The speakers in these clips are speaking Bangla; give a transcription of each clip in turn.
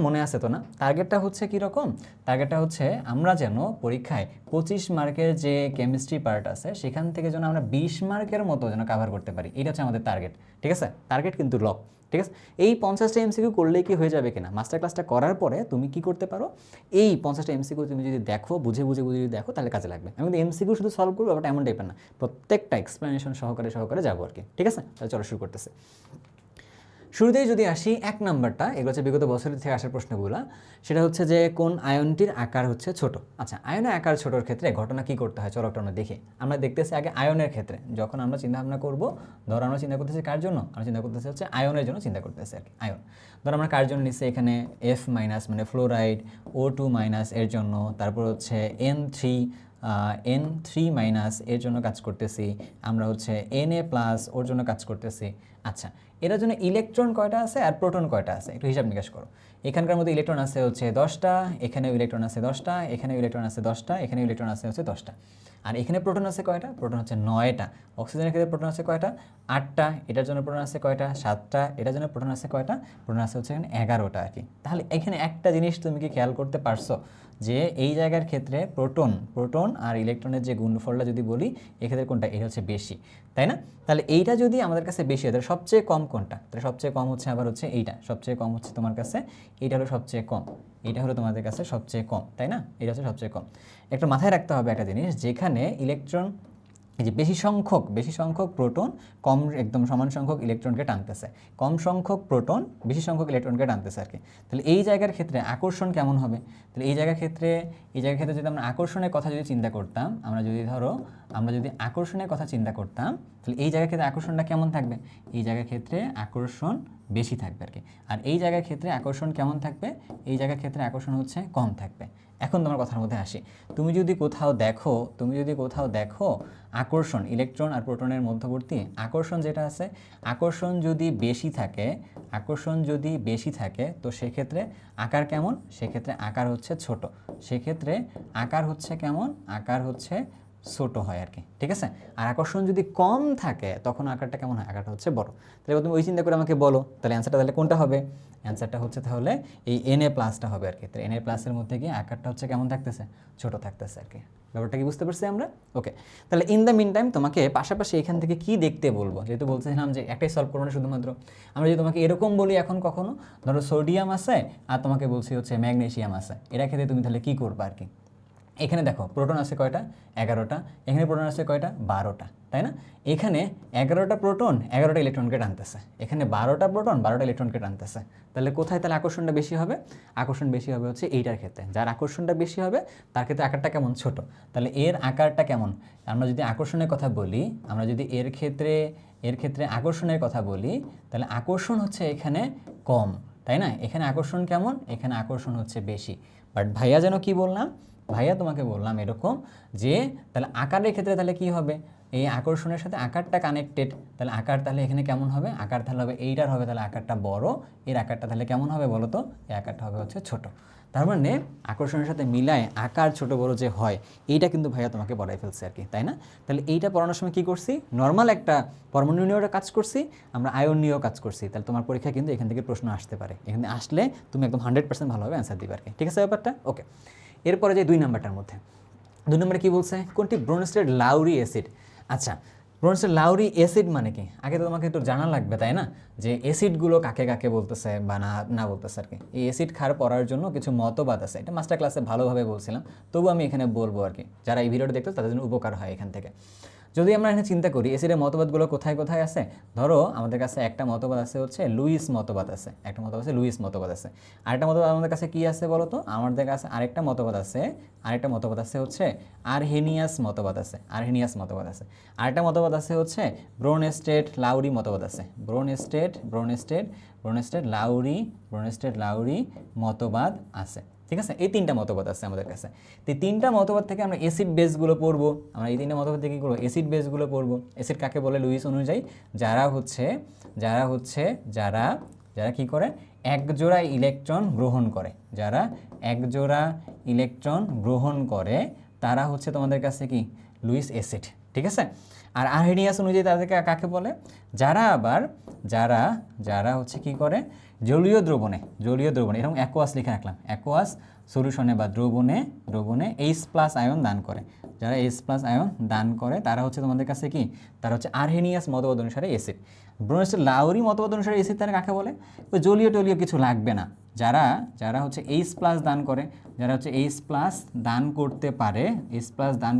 মনে আছে তো না? টার্গেটটা হচ্ছে কীরকম? টার্গেটটা হচ্ছে আমরা যেন পরীক্ষায় 25 মার্কের যে কেমিস্ট্রি পার্ট আছে সেখান থেকে যেন আমরা 20 মার্কের মতো যেন কাভার করতে পারি, এটা হচ্ছে আমাদের টার্গেট। ঠিক আছে, টার্গেট কিন্তু লক। ঠিক আছে, এই 50টা এমসিকিউ করলেই কি হয়ে যাবে কিনা, মাস্টার ক্লাসটা করার পরে তুমি কি করতে পারো, এই 50টা এমসিকিউ তুমি যদি দেখো, বুঝে যদি দেখো, তাহলে কাজে লাগবে। আমি কিন্তু এমসিকিউ শুধু সলভ করবো ব্যাপারটা এমন টাইপের না, প্রত্যেকটা এক্সপ্লেনেশন সহকারে যাবো আর কি। ঠিক আছে, তাহলে চলো শুরু করতেছে। শুরুতেই যদি আসি 1 নাম্বারটা, এগুলো হচ্ছে বিগত বছরের থেকে আসার প্রশ্নগুলো। সেটা হচ্ছে যে কোন আয়নটির আকার হচ্ছে ছোট। আচ্ছা, আয়নের আকার ছোটোর ক্ষেত্রে ঘটনা কি করতে হয়, চলো আমরা দেখি। আমরা দেখতেছি আগে আয়নের ক্ষেত্রে যখন আমরা চিন্তা ভাবনা করবো, ধরো আমরা চিন্তা করতেছি কার জন্য, আমরা চিন্তা করতেছি হচ্ছে আয়নের জন্য চিন্তা করতেছি আর কি। আয়ন ধরো আমরা কার জন্য নিচ্ছি, এখানে F- মানে ফ্লোরাইড, O2- এর জন্য, তারপর হচ্ছে N3- এর জন্য কাজ করতেছি, আমরা হচ্ছে Na+ ওর জন্য কাজ করতেছি। আচ্ছা, এটার জন্য ইলেকট্রন কয়টা আছে আর প্রোটন কয়টা আছে একটু হিসাব নিকাশ করো। এখানকার মধ্যে ইলেকট্রন আছে হচ্ছে 10টা, এখানেও ইলেকট্রন আছে 10টা, এখানেও ইলেকট্রন আছে 10টা, এখানেও ইলেকট্রন আছে হচ্ছে 10টা। আর এখানে প্রোটন আছে কয়টা, প্রোটন হচ্ছে 9টা। অক্সিজেনের ক্ষেত্রে প্রোটন আছে কয়টা, 8টা। এটার জন্য প্রোটন আছে কয়টা, 7টা। এটার জন্য প্রোটন আছে কয়টা, প্রোটন আছে হচ্ছে এখানে 11টা আর কি। তাহলে এখানে একটা জিনিস তুমি কি খেয়াল করতে পারছো যে এই জায়গার ক্ষেত্রে প্রোটন আর ইলেকট্রনের যে গুণফলটা যদি বলি, এক্ষেত্রে কোনটা, এটা হচ্ছে বেশি, তাই না? তাহলে এইটা যদি আমাদের কাছে বেশি হয়, তাহলে সবচেয়ে কম কোনটা, তাহলে সবচেয়ে কম হচ্ছে আবার হচ্ছে এইটা, সবচেয়ে কম হচ্ছে তোমার কাছে এইটা হলো সবচেয়ে কম, এইটা হলো তোমাদের কাছে সবচেয়ে কম, তাই না? এটা হচ্ছে সবচেয়ে কম। একটু মাথায় রাখতে হবে একটা জিনিস, যেখানে ইলেকট্রন, এই যে বেশি সংখ্যক প্রোটন কম একদম সমান সংখ্যক ইলেকট্রনকে টানতেছে, কম সংখ্যক প্রোটন বেশি সংখ্যক ইলেকট্রনকে টানতেছে আর কি। তাহলে এই জায়গার ক্ষেত্রে আকর্ষণ কেমন হবে? তাহলে এই জায়গার ক্ষেত্রে যদি আমরা আকর্ষণের কথা যদি চিন্তা করতাম, আমরা যদি আকর্ষণের কথা চিন্তা করতাম, তাহলে এই জায়গার ক্ষেত্রে আকর্ষণটা কেমন থাকবে? এই জায়গার ক্ষেত্রে আকর্ষণ বেশি থাকবে আর কি। আর এই জায়গার ক্ষেত্রে আকর্ষণ কেমন থাকবে? এই জায়গার ক্ষেত্রে আকর্ষণ হচ্ছে কম থাকবে। এখন তোমার কথার মধ্যে আসি, তুমি যদি কোথাও দেখো আকর্ষণ, ইলেকট্রন আর প্রোটনের মধ্যবর্তী আকর্ষণ যেটা আছে, আকর্ষণ যদি বেশি থাকে তো সেক্ষেত্রে আকার কেমন? সেক্ষেত্রে আকার হচ্ছে ছোট, সেক্ষেত্রে আকার হচ্ছে কেমন? আকার হচ্ছে ছোট হয় আর কি। ঠিক আছে, আর আকর্ষণ যদি কম থাকে তখন আকারটা কেমন হয়? আকারটা হচ্ছে বড়। তাহলে তুমি ওই চিন্তা করে আমাকে বলো, তাহলে অ্যান্সারটা তাহলে কোনটা হবে? অ্যান্সারটা হচ্ছে তাহলে এই Na+টা হবে আর কি। তাহলে Na+এর মধ্যে গিয়ে আকারটা হচ্ছে কেমন থাকতেছে? ছোট থাকতেছে আর কি। ব্যাপারটা কি বুঝতে পারছি আমরা? ওকে, তাহলে ইন দ্য মিন টাইম তোমাকে পাশাপাশি এখান থেকে কি দেখতে বলবো, যেহেতু বলছিলাম যে একটাই সলভ করবো না শুধুমাত্র, আমরা যদি তোমাকে এরকম বলি এখন কখনো, ধরো সোডিয়াম আছে আর তোমাকে বলছি হচ্ছে ম্যাগনেসিয়াম আছে, এরা ক্ষেত্রে তুমি তাহলে কী করবা আর কি। এখানে দেখো প্রোটন আছে কয়টা, 11টা, এখানে প্রোটন আছে কয়টা, 12টা, তাই না? এখানে 11টা প্রোটন 11টা ইলেকট্রনকে টানতেছে, এখানে 12টা প্রোটন 12টা ইলেকট্রনকে টানতেছে। তাহলে কোথায় তাহলে আকর্ষণটা বেশি হবে? আকর্ষণ বেশি হবে হচ্ছে এইটার ক্ষেত্রে, যার আকর্ষণটা বেশি হবে তার ক্ষেত্রে আকারটা কেমন? ছোট। তাহলে এর আকারটা কেমন? আমরা যদি আকর্ষণের কথা বলি, আমরা যদি এর ক্ষেত্রে আকর্ষণের কথা বলি, তাহলে আকর্ষণ হচ্ছে এখানে কম, তাই না? এখানে আকর্ষণ কেমন? এখানে আকর্ষণ হচ্ছে বেশি। বাট ভাইয়া যেন কি বললাম, ভাইয়া তোমাকে বললাম এরকম যে তাহলে আকারের ক্ষেত্রে তাহলে কি হবে? এই আকর্ষণের সাথে আকারটা কানেক্টেড, তাহলে আকার তাহলে এখানে কেমন হবে? আকার তাহলে হবে এইটার হবে তাহলে আকারটা বড়, এর আকারটা তাহলে কেমন হবে বলো তো? এই আকারটা হবে হচ্ছে ছোট। তার মানে আকর্ষণের সাথে মিলায় আকার ছোট বড় যে হয়, এইটা কিন্তু ভাইয়া তোমাকে পড়াই ফেলছে আর কি, তাই না? তাহলে এইটা পড়ানোর সময় কি করছি? নর্মাল একটা পরমাণু নিয়েও কাজ করছি, আমরা আয়ন নিয়েও কাজ করছি। তাহলে তোমার পরীক্ষা কিন্তু এখান থেকে প্রশ্ন আসতে পারে, এখানে আসলে তুমি একদম 100% ভালোভাবে অ্যান্সার দিবে আর কি। ঠিক আছে ব্যাপারটা? ওকে, এরপরে যে 2 নাম্বারটার মধ্যে 2 নম্বরে কী বলছে? কোনটি ব্রোনস্টেড লাউরি অ্যাসিড। আচ্ছা, ব্রোনস্টেড লাউরি অ্যাসিড মানে কি? আগে তো তোমাকে একটু জানা লাগবে, তাই না? যে অ্যাসিডগুলো কাকে কাকে বলতেছে বা না বলতেছে আর কি। এই অ্যাসিড খার পড়ার জন্য কিছু মতবাদ আছে, এটা মাস্টার ক্লাসে ভালোভাবে বলছিলাম, তবু আমি এখানে বলবো আর কি, যারা এই ভিডিওটা দেখতো তাদের জন্য উপকার হয় এখান থেকে। যদি আমরা এখানে চিন্তা করি অ্যাসিডের মতবাদগুলো কোথায় কোথায় আছে, ধরো আমাদের কাছে একটা মতবাদ আছে হচ্ছে লুইস মতবাদ আছে, একটা মতবাদ আছে লুইস মতবাদ আছে। আরেকটা মতবাদ আমাদের কাছে কি আছে বলো তো? আমাদের কাছে আরেকটা মতবাদ আছে হচ্ছে আরহেনিয়াস মতবাদ আছে, আরেকটা মতবাদ আছে হচ্ছে ব্রোনস্টেড লাউরি মতবাদ আছে, ব্রোনস্টেড লাউরি মতবাদ আছে। ঠিক আছে, এই 3টা মতবাদ আছে আমাদের কাছে। তো এই 3টা মতবাদ থেকে আমরা অ্যাসিড বেসগুলো পড়বো, আমরা এই 3টা মতবাদ থেকে কী করবো? অ্যাসিড বেসগুলো পড়বো। অ্যাসিড কাকে বলে লুইস অনুযায়ী? যারা কি করে? একজোড়া ইলেকট্রন গ্রহণ করে, যারা একজোড়া ইলেকট্রন গ্রহণ করে তারা হচ্ছে তোমাদের কাছে কি? Luis acid. ঠিক আছে, আর আরহেনিয়াস অনুযায়ী তাদেরকে কাকে বলে? যারা হচ্ছে কি করে, জলীয় দ্রবণে এরকম অ্যাকোয়াস লিখে রাখলাম, অ্যাকোয়াস সলিউশনে বা দ্রবণে H+ আয়ন দান করে। যারা H+ আয়ন দান করে তারা হচ্ছে তোমাদের কাছে কি, তারা হচ্ছে আরহেনিয়াস মতবাদ অনুসারে অ্যাসিড। ব্রুনস্টেড লাউরি মতবাদ অনুসারে অ্যাসিড তারা কাকে বলে? ওই জলীয় কিছু লাগবে না, যারা হচ্ছে H+ দান করে, যারা হচ্ছে H+ দান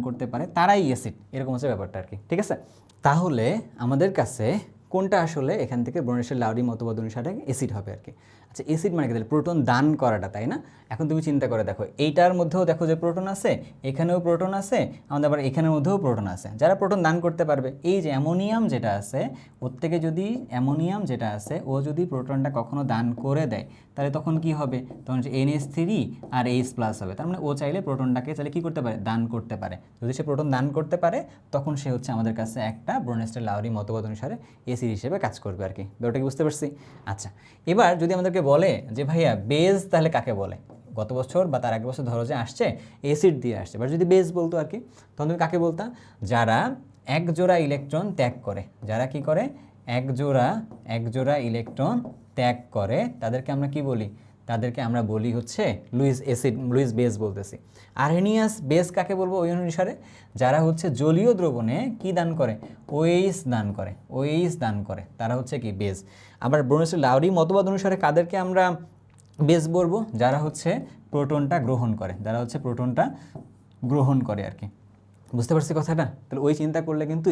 করতে পারে তারাই অ্যাসিড, এরকম হচ্ছে ব্যাপারটা আর কি। ঠিক আছে, তাহলে আমাদের কাছে কোনটা আসলে এখান থেকে ব্রুনস্টেড লাউরি মতবাদ অনুসারে অ্যাসিড হবে আর কি। আচ্ছা, অ্যাসিড মানে কি? তাহলে প্রোটন দান করাটা, তাই না? এখন তুমি চিন্তা করে দেখো, এইটার মধ্যেও দেখো যে প্রোটন আছে, এখানেও প্রোটন আছে, আমাদের আবার এখানের মধ্যেও প্রোটন আছে। যারা প্রোটন দান করতে পারবে, এই যে অ্যামোনিয়াম যেটা আছে ওর থেকে যদি ও যদি প্রোটনটা কখনো দান করে দেয়, তাহলে তখন কি হবে? তখন যে NH3 আর H+ হবে। তার মানে ও চাইলে প্রোটনটাকে চাইলে কি করতে পারে? দান করতে পারে। যদি সে প্রোটন দান করতে পারে তখন সে হচ্ছে আমাদের কাছে একটা ব্রুনস্টেড লাউরি মতবাদ অনুসারে অ্যাসিড হিসেবে কাজ করবে আর কি। ব্যাপারটা কি বুঝতে পারছি? আচ্ছা, এবার যদি আমাদেরকে বলে যে ভাইয়া বেজ তাহলে কাকে বলে? গত বছর বা তার আগের বছর ধরো যে আসছে অ্যাসিড দিয়ে আসছে, এবার যদি বেজ বলতো আর কি, তখন তুমি কাকে বলতা? যারা এক জোড়া ইলেকট্রন ত্যাগ করে, যারা কি করে? এক জোড়া ইলেকট্রন ত্যাগ করে, তাদেরকে আমরা কি বলি? তাদেরকে আমরা বলি হচ্ছে লুইস বেজ বলতেছি। আরহেনিয়াস বেজ কাকে বলবো ওই অনুসারে? যারা হচ্ছে জলীয় দ্রবণে কি দান করে? OH দান করে, তারা হচ্ছে কি বেজ। আবার ব্রুনস্টেড লাউরি মতবাদ অনুসারে কাদেরকে আমরা বেজ বলবো? যারা হচ্ছে প্রোটনটা গ্রহণ করে আর কি। বুঝতে পারছি কথাটা? তাহলে ওই চিন্তা করলে কিন্তু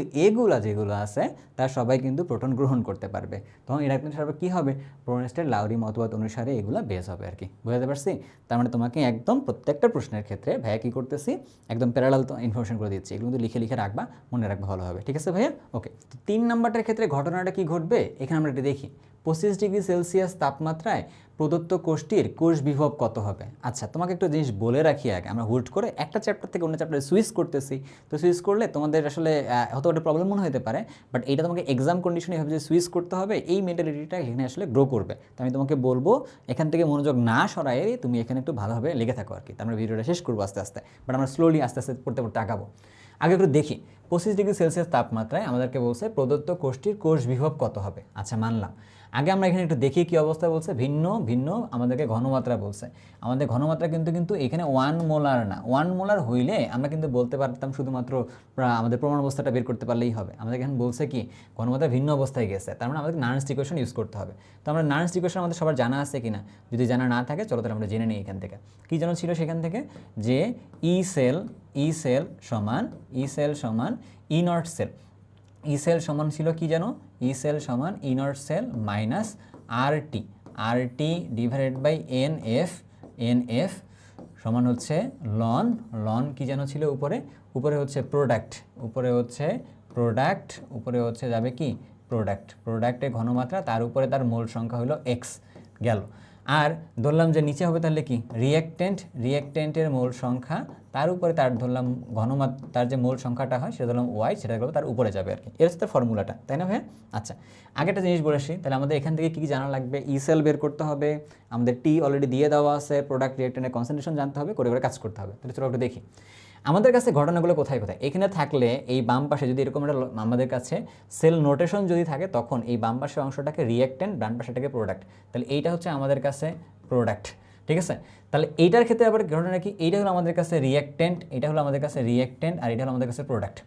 যেগুলো আছে তার সবাই কিন্তু প্রোটন গ্রহণ করতে পারবে, তখন এটা কিন্তু সবাই কী হবে? ব্রুনস্টেড লাউরি মতবাদ অনুসারে এগুলো বেজ হবে আর কি। বুঝতে পারছি? তার মানে তোমাকে একদম প্রত্যেকটা প্রশ্নের ক্ষেত্রে ভাইয়া কী করতেছি, একদম প্যারালাল ইনফরমেশন করে দিচ্ছি, এগুলো কিন্তু লিখে রাখবা, মনে রাখবা, ভালো হবে। ঠিক আছে ভাইয়া? ওকে, তো 3 নাম্বারটার ক্ষেত্রে ঘটনাটা কি ঘটবে এখানে আমরা এটা দেখি। 25 ডিগ্রি সেলসিয়াস তাপমাত্রায় প্রদত্ত কোষটির কোষ বিভব কত হবে? আচ্ছা, তোমাকে একটা জিনিস বলে রাখি আগে, আমরা হুট করে একটা চ্যাপ্টার থেকে অন্য চ্যাপ্টারে সুইচ করতেছি, তো সুইচ করলে তোমাদের আসলে হয়তো একটা প্রবলেম মনে হতে পারে, বাট এইটা তোমাকে এক্সাম কন্ডিশনে এভাবে যে সুইচ করতে হবে, এই মেন্টালিটিটা এখানে আসলে গ্রো করবে। তো আমি তোমাকে বলবো এখান থেকে মনোযোগ না সরাই তুমি এখানে একটু ভালোভাবে লেগে থাকো আর কি। আমরা ভিডিওটা শেষ করবো আস্তে আস্তে, বাট আমরা স্লোলি আস্তে আস্তে পড়তে আগাবো। আগে একটু দেখি, 25 ডিগ্রি সেলসিয়াস তাপমাত্রায় আমাদেরকে বলছে প্রদত্ত কোষটির কোষ বিভব কত হবে। আচ্ছা, মানলাম। আগে আমরা এখানে একটু দেখি কি অবস্থা বলছে। ভিন্ন আমাদেরকে ঘনমাত্রা বলছে। আমাদের ঘনমাত্রা কিন্তু এখানে 1 মোলার না। 1 মোলার হইলে আমরা কিন্তু বলতে পারতাম শুধুমাত্র আমাদের প্রমাণ অবস্থাটা বের করতে পারলেই হবে। আমাদের এখানে বলছে কি ঘনমাত্রা ভিন্ন অবস্থায় গেছে, তার মানে আমাদের নার্নস ইকুয়েশন ইউজ করতে হবে। তো আমরা নার্নস ইকুয়েশন আমাদের সবার জানা আছে কিনা, যদি জানা না থাকে চলো তাহলে আমরা জেনে নিই এখান থেকে। কী যেন ছিল সেখান থেকে, যে ই সেল সমান E naught cell. E cell সমান ছিল কি জানো? ই সেল সমান E naught cell minus RT divided by nF সমান হচ্ছে লন কি যেন ছিল উপরে হচ্ছে প্রোডাক্ট, উপরে হচ্ছে যাবে কি প্রোডাক্টের ঘনমাত্রা, তার উপরে তার মোল সংখ্যা হলো এক্স গেল। আর ধরলাম যে নিচে হবে তাহলে কি রিয়েক্টেন্টের মোল সংখ্যা, তার উপরে তার ধরলাম ঘনমাত্রা, তার যে মোল সংখ্যাটা হয় সেটা ধরলাম ওয়াই, সেটা করবো তার উপরে যাবে আর কি। এর হচ্ছে তার ফর্মুলাটা, তাই না ভাইয়া? আচ্ছা, আগে একটা জিনিস বলে আসি, তাহলে আমাদের এখান থেকে কী জানা লাগবে? ই সেল বের করতে হবে, আমাদের টি অলরেডি দিয়ে দেওয়া আছে, প্রোডাক্ট রিয়েক্টেন্টের কনসেন্ট্রেশন জানতে হবে, করে কাজ করতে হবে। তাহলে চলো একটু দেখি আমাদের কাছে ঘটনাগুলো কোথায় এখানে থাকলে এই বাম পাশে যদি এরকম একটা আমাদের কাছে সেল নোটেশন যদি থাকে, তখন এই বাম পাশের অংশটাকে রিয়েক্টেন্ট, ডান পাশেটাকে প্রোডাক্ট। তাহলে এইটা হচ্ছে আমাদের কাছে প্রোডাক্ট, ঠিক আছে? তাহলে এইটার ক্ষেত্রে আবার ঘটনা কি, এইটা হলো আমাদের কাছে রিয়েক্টেন্ট, আর এটা হলো আমাদের কাছে প্রোডাক্ট।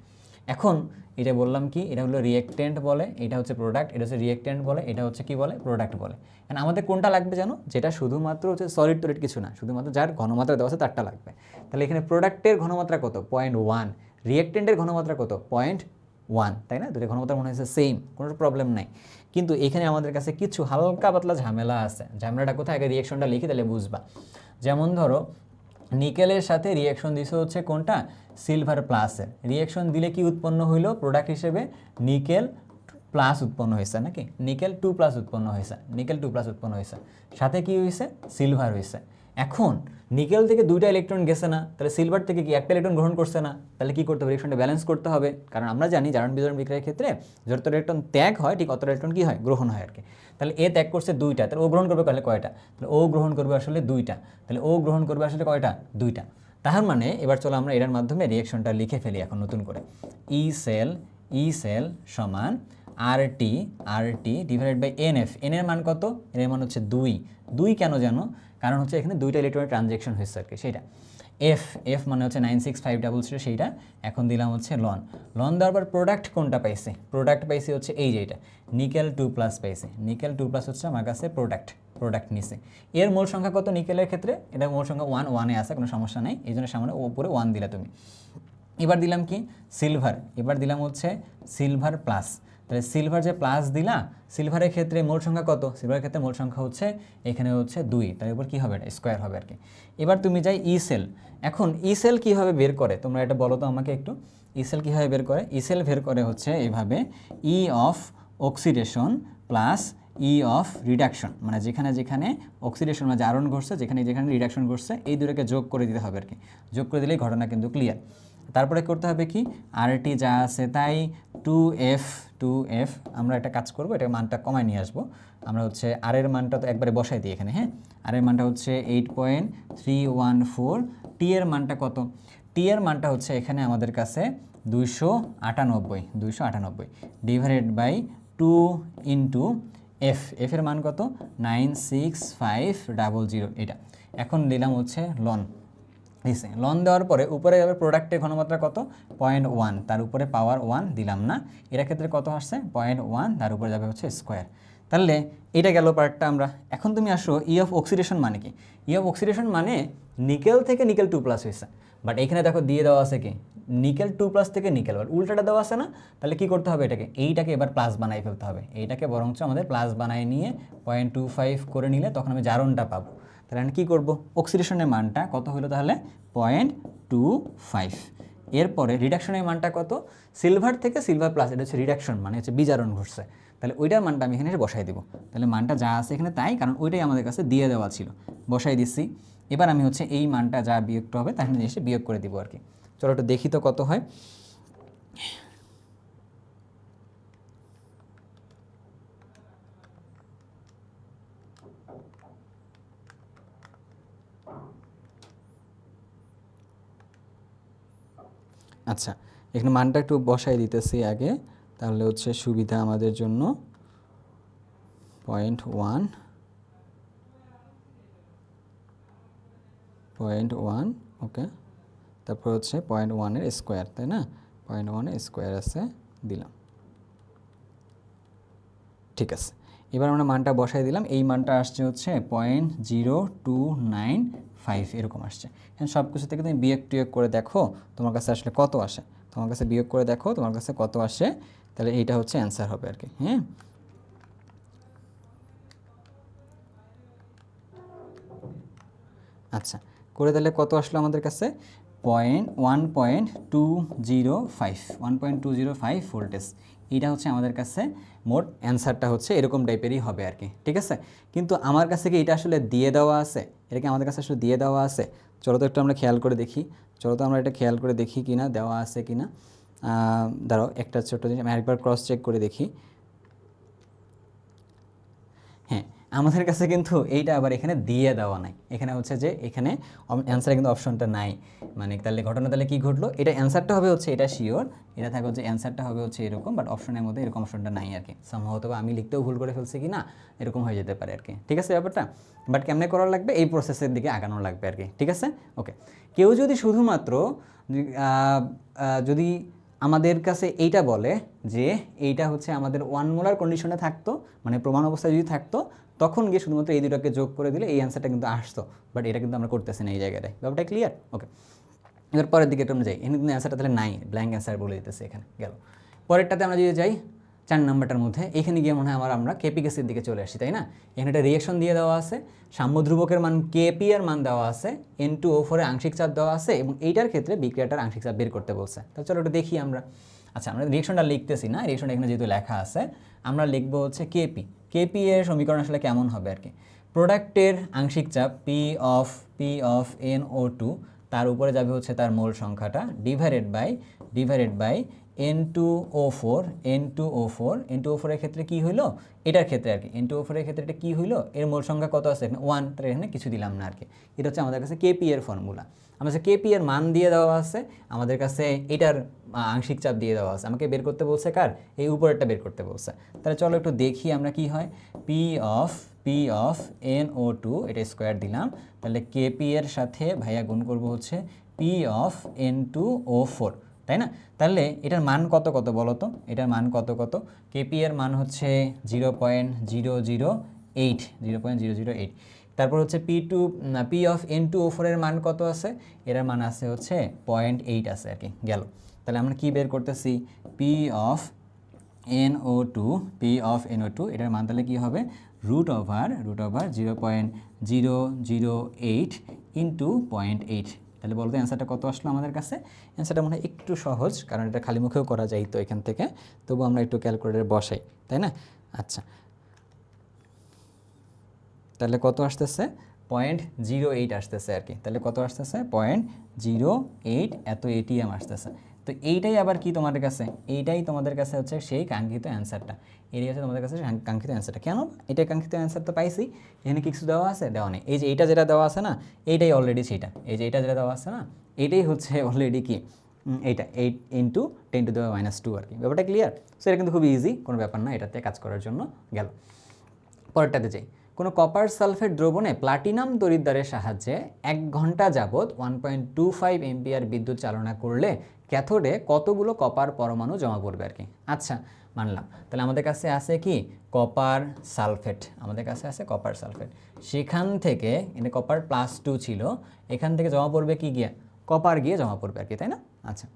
এখন এটা বললাম কি, এটা হলো রিয়েক্টেন্ট বলে, এটা হচ্ছে প্রোডাক্ট, এটা হচ্ছে রিয়েক্টেন্ট বলে, এটা হচ্ছে কি বলে? প্রোডাক্ট বলে। কারণ আমাদের কোনটা লাগবে জানো? যেটা শুধুমাত্র হচ্ছে সলিড টলিড কিছু না, শুধুমাত্র যার ঘনমাত্রা দেওয়া আছে তারটা লাগবে। তাহলে এখানে প্রোডাক্টের ঘনমাত্রা কত? 0.1, রিয়েক্টেন্টের ঘনমাত্রা কত? 0.1, তাই না? দুটো ঘনমাত্রা মনে হচ্ছে সেম, কোনো প্রবলেম নাই। কিন্তু এখানে আমাদের কাছে কিছু হালকা পাতলা ঝামেলা আছে। ঝামেলাটা কোথায়? আগে রিয়েকশনটা লিখি তাহলে বুঝবা। যেমন ধরো নিকেলের সাথে রিয়েকশন দিছে হচ্ছে কোনটা? সিলভার প্লাসের। রিয়েকশন দিলে কি উৎপন্ন হইলো? প্রোডাক্ট হিসেবে নিকেল প্লাস উৎপন্ন হয়েছে, নাকি নিকেল 2+ উৎপন্ন হয়েছে, সাথে কি হয়েছে? সিলভার হয়েছে। এখন নিকেল থেকে 2টা ইলেকট্রন গেছে না, তাহলে সিলভার থেকে কি একটা ইলেকট্রন গ্রহণ করছে না? তাহলে কি করতে হবে? রিয়েকশনটা ব্যালেন্স করতে হবে, কারণ আমরা জানি জারণ বিজারণ বিক্রিয়ার ক্ষেত্রে যত ইলেকট্রন ত্যাগ হয় ঠিক অত ইলেকট্রন কি হয়? গ্রহণ হয় আর কি। তাহলে এ ত্যাগ করছে 2টা, তাহলে ও গ্রহণ করবে তাহলে কয়টা? তাহলে ও গ্রহণ করবে আসলে 2টা, তাহলে ও গ্রহণ করবে আসলে কয়টা? 2টা। তার মানে এবার চলো আমরা এটার মাধ্যমে রিয়েকশনটা লিখে ফেলি এখন নতুন করে। ই ই সেল সমান RT divided by NF, N এর মান কত? এন এর মান হচ্ছে 2 কেন জানো? কারণ হচ্ছে এখানে 2টা ইলেকট্রনের ট্রানজ্যাকশন হয়েছে আর কি, সেটা এফ মানে হচ্ছে 96533, সেইটা এখন দিলাম হচ্ছে লন দেওয়ার পর প্রোডাক্ট কোনটা পাইছি? প্রোডাক্ট পাইছি হচ্ছে এই যে এটা নিকেল 2+ পাইছি, নিকেল 2+ হচ্ছে আমার কাছে প্রোডাক্ট নিছে। এর মোল সংখ্যা কত নিকেলের ক্ষেত্রে? এটা মোল সংখ্যা 1 আছে, কোনো সমস্যা নেই, এই জন্য সামনে উপরে 1 দিলা তুমি। এবার দিলাম কি সিলভার, এবার দিলাম হচ্ছে সিলভার প্লাস, তাহলে সিলভার যে প্লাস দিলা, সিলভারের ক্ষেত্রে মোল সংখ্যা কত? সিলভারের ক্ষেত্রে মোল সংখ্যা হচ্ছে এখানে হচ্ছে 2, তার উপর কী হবে? এটা স্কোয়ার হবে আর কি। এবার তুমি যাই ই সেল, এখন ই সেল কীভাবে বের করে তোমরা এটা বলো তো আমাকে একটু, ই সেল কীভাবে বের করে? ই সেল বের করে হচ্ছে এভাবে ই of oxidation plus E of reduction, মানে যেখানে যেখানে অক্সিডেশন মানে জারণ ঘটছে, যেখানে যেখানে রিডাকশন ঘটছে, এই দুটোকে যোগ করে দিতে হবে আর কি। যোগ করে দিলেই ঘটনা কিন্তু ক্লিয়ার। তারপরে করতে হবে কি RT যা আছে তাই 2F আমরা একটা কাজ করব, এটা মানটা কমায় নিয়ে আসবো আমরা, হচ্ছে আর এর মানটা তো একবারে বসাই দিই এখানে। হ্যাঁ, আর এর মানটা হচ্ছে 8.314, টি এর মানটা কত? টি এর মানটা হচ্ছে এখানে আমাদের কাছে 298 ডিভাইডেড বাই 2 ইন্টু এফ এর মান কত? 96500, এটা এখন দিলাম হচ্ছে লন দিছে। লন দেওয়ার পরে উপরে যাবে প্রোডাক্টের ঘনমাত্রা কত? 0.1, তার উপরে পাওয়ার 1 দিলাম না, এর ক্ষেত্রে কত আসছে? 0.1, তার উপরে যাবে হচ্ছে স্কোয়ার। তাহলে এটা গেল পার্টটা আমরা। এখন তুমি আসো ই অফ অক্সিডেশন মানে কি? ই অফ অক্সিডেশন মানে নিকেল থেকে নিকেল 2+ হয়েছে, বাট এখানে দেখো দিয়ে দেওয়া আছে কি নিকেল 2+ থেকে নিকেল, বাট উল্টাটা দেওয়া আছে না? তাহলে কি করতে হবে? এইটাকে এবার প্লাস বানাই ফেলতে হবে, এইটাকে বরঞ্চ আমাদের প্লাস বানাই নিয়ে 0.25 করে নিলে তখন আমি জারণটা পাবো। তাহলে আমি কী করবো? অক্সিডেশনের মানটা কত হলো তাহলে? 0.25। এরপরে রিডাকশনের মানটা কত? সিলভার থেকে সিলভার প্লাস, এটা হচ্ছে রিডাকশন মানে হচ্ছে বিজারণ ঘটছে, তাহলে ওইটার মানটা আমি এখানে বসাই দেবো। তাহলে মানটা যা আছে এখানে তাই, কারণ ওইটাই আমাদের কাছে দিয়ে দেওয়া ছিল, বসাই দিচ্ছি। এবার আমি হচ্ছে এই মানটা যা বিয়োগটা হবে তার জিনিসটা বিয়োগ করে দিব আর কি। চলো একটু দেখি তো কত হয়। আচ্ছা, এখানে মানটা একটু বসাই দিতেছি আগে, তাহলে হচ্ছে সুবিধা আমাদের জন্য। 0.1 ওকে, তারপর হচ্ছে 0.1 স্কোয়ার, তাই না? 0.1 স্কোয়ার আছে, দিলাম, ঠিক আছে। এবার আমরা মানটা বসাই দিলাম, এই মানটা আসছে হচ্ছে 0.0295 এরকম আসছে। হ্যাঁ, সব কিছু থেকে তুমি বিয়োগ টিয়োগ করে দেখো তোমার কাছে আসলে কত আসে, তোমার কাছে বিয়োগ করে দেখো তোমার কাছে কত আসে, তাহলে এইটা হচ্ছে অ্যান্সার হবে আর কি। হ্যাঁ, আচ্ছা, করে তাহলে কত আসলো আমাদের কাছে? 1.205 ভোল্টেজ, এইটা হচ্ছে আমাদের কাছে মোট অ্যান্সারটা হচ্ছে এরকম টাইপেরই হবে আর কি, ঠিক আছে। কিন্তু আমার কাছে কি এটা আসলে দিয়ে দেওয়া আছে? এটা কি আমাদের কাছে আসলে দিয়ে দেওয়া আছে? চলো তো একটু আমরা খেয়াল করে দেখি, এটা খেয়াল করে দেখি কি না দেওয়া আছে কি না। দাঁড়াও, একটা ছোট্ট জিনিস আমি আরেকবার ক্রস চেক করে দেখি। হ্যাঁ, আমাদের কাছে কিন্তু এইটা আবার এখানে দিয়ে দেওয়া নাই, এখানে হচ্ছে যে এখানে অ্যান্সারে কিন্তু অপশনটা নাই, মানে তাহলে ঘটনা তাহলে কী ঘটলো? এটা অ্যান্সারটা হবে হচ্ছে এটা শিওর, এটা থাকে হচ্ছে অ্যান্সারটা হবে হচ্ছে এরকম, বাট অপশনের মধ্যে এরকম অপশনটা নাই আর কি। সম্ভবত আমি লিখতেও ভুল করে ফেলছি কি না, এরকম হয়ে যেতে পারে আর কি, ঠিক আছে ব্যাপারটা। বাট কেমনে করা লাগবে? এই প্রসেসের দিকে আগানো লাগবে আর কি, ঠিক আছে। ওকে, কেউ যদি শুধুমাত্র যদি আমাদের কাছে এইটা বলে যে এইটা হচ্ছে আমাদের 1 মোলার কন্ডিশনে থাকতো, মানে প্রমাণ অবস্থায় যদি থাকতো, তখন গিয়ে শুধুমাত্র এই দুটোকে যোগ করে দিলে এই অ্যান্সারটা কিন্তু আসতো, বাট এটা কিন্তু আমরা করতেছি না এই জায়গাটায়। ব্যাপারটা ক্লিয়ার? ওকে, এবার পরের দিকে আমরা যাই, এখানে কিন্তু অ্যান্সারটা তাহলে নাই, ব্ল্যাঙ্ক অ্যান্সার বলে দিতেছে এখানে। গেল পরেরটাতে আমরা যদি যাই 4 নাম্বারটার মধ্যে, এখানে গিয়ে মনে হয় আমরা কেপি গ্যাসের দিকে চলে আসছি, তাই না? এখানে একটা রিয়েকশন দিয়ে দেওয়া আছে, সাম্য ধ্রুবকের মান কেপি এর মান দেওয়া আছে, N2O4 এর আংশিক চাপ দেওয়া আছে, এবং এইটার ক্ষেত্রে বিক্রিয়াটার আংশিক চাপ বের করতে বলছে। তাহলে চলো একটু দেখি আমরা। আচ্ছা, আমরা রিয়েকশনটা লিখতেছি না, রিয়েকশনটা এখানে যেহেতু লেখা আছে, আমরা লিখবো হচ্ছে কেপি এর সমীকরণ আসলে কেমন হবে আর কি। প্রোডাক্টের আংশিক চাপ পি অফ NO2, তার উপরে যাবে হচ্ছে তার মোল সংখ্যাটা, divided by N2O4 N2O4 N2O4 এর ক্ষেত্রে কি হইলো, এটার ক্ষেত্রে আর কি N2O4 এর ক্ষেত্রে এটা কি হইলো, এর মোল সংখ্যা কত আছে এখানে 1, তাহলে এখানে কিছু দিলাম না আর কি। এটা হচ্ছে আমাদের কাছে কেপি এর ফর্মুলা। আমাদের কেপি এর মান দিয়ে দেওয়া আছে, আমাদের কাছে এটার আংশিক চাপ দিয়ে দেওয়া আছে, আমাকে বের করতে বলছে কার, এই উপরেরটা বের করতে বলছে। তাহলে চলো একটু দেখি আমরা কি হয়। P of NO2 এটা স্কোয়ার দিলাম, তাহলে কেপি এর সাথে ভাইয়া গুণ করব হচ্ছে P of N2O4, তাই না? তাহলে এটার মান কত কত বলো তো, এটার মান কত কত, কেপি এর মান হচ্ছে 0.008, তারপর হচ্ছে P of N2O4 এর মান কত আছে, এটার মান আছে হচ্ছে 0.8 আছে আর কি, গেল। তাহলে আমরা কি বের করতেছি, P of NO2 এটার মান তাহলে কি হবে, রুট ওভার 0.008 ইন্টু 0.8। তাহলে বলতো অ্যান্সারটা কত আসলো আমাদের কাছে, অ্যান্সারটা মনে হয় একটু সহজ, কারণ এটা খালি মুখেও করা যায় তো এখান থেকে, তবু আমরা একটু ক্যালকুলেটর বসাই, তাই না? আচ্ছা, তাহলে কত আসতেছে, 0.08 আসতেছে আর কি। তাহলে কত আসতেছে, 0.08 এত এটিএম আসতেছে। তো এইটাই আবার কি তোমাদের কাছে, এইটাই তোমাদের কাছে হচ্ছে সেই কাঙ্ক্ষিত অ্যান্সারটা, এটাই হচ্ছে তোমাদের কাছে কাঙ্ক্ষিত অ্যান্সারটা। কেন এটাই কাঙ্ক্ষিত অ্যান্সার তো পাইছি, এখানে কিছু দেওয়া আছে, দেওয়া নেই। এই যে এইটা যেটা দেওয়া আছে না, এইটাই অলরেডি সেইটা, এই যে এইটা যেটা দেওয়া আছে না, এইটাই হচ্ছে অলরেডি কি এইটা 8 × 10⁻² আর কি। ব্যাপারটা ক্লিয়ার? সো এটা কিন্তু খুবই ইজি, কোনো ব্যাপার না এটাতে কাজ করার জন্য। গেল পরেরটাতে যাই। কোনো কপার সালফেট দ্রবণে প্লাটিনাম তড়িৎদ্বারের সাহায্যে 1 ঘন্টা যাবৎ 1.25 এম্পিয়ার বিদ্যুৎ চালনা করলে ক্যাথোডে কতগুলো কপার পরমাণু জমা পড়বে আর কি। আচ্ছা, মানলাম। তাহলে আমাদের কাছে আছে কি কপার সালফেট, আমাদের কাছে আছে কপার সালফেট, সেখান থেকে এখানে কপার +2 ছিল, এখান থেকে জমা পড়বে কি গিয়া, কপার গিয়ে জমা পড়বে আর কি, তাই না? আচ্ছা,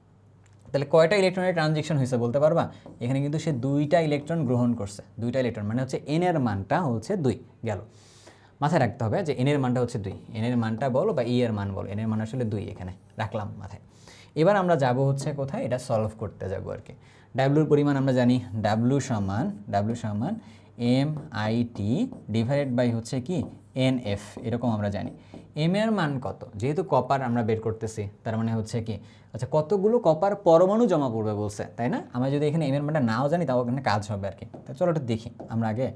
তাহলে কয়টা ইলেকট্রনের ট্রানজিশন হয়েছে বলতে পারবা? এখানে কিন্তু সে 2টা ইলেকট্রন গ্রহণ করছে, 2টা ইলেকট্রন মানে হচ্ছে এন এর মানটা হচ্ছে 2। গেল, মাথায় রাখতে হবে যে এন এর মানটা হচ্ছে 2, এন এর মানটা বলো বা ই এর মান বলো, এন এর মান আসলে 2, এখানে রাখলাম মাথায়। এবার আমরা যাব হচ্ছে কোথায়, এটা সলভ করতে যাব আর কি। ডাব্লুর পরিমাণ আমরা জানি, ডাব্লু সমান MIT ডিভাইডেড বাই হচ্ছে কি NF, এরকম আমরা জানি। এম এর মান কত, যেহেতু কপার আমরা বের করতেছি, তার মানে হচ্ছে কি, আচ্ছা কতগুলো কপার পরমাণু জমা পড়বে বলছে, তাই না? আমরা যদি এখানে এম এর মানটা নাও জানি তাও এখানে কাজ হবে আর কি। তা চলো একটু দেখি আমরা আগে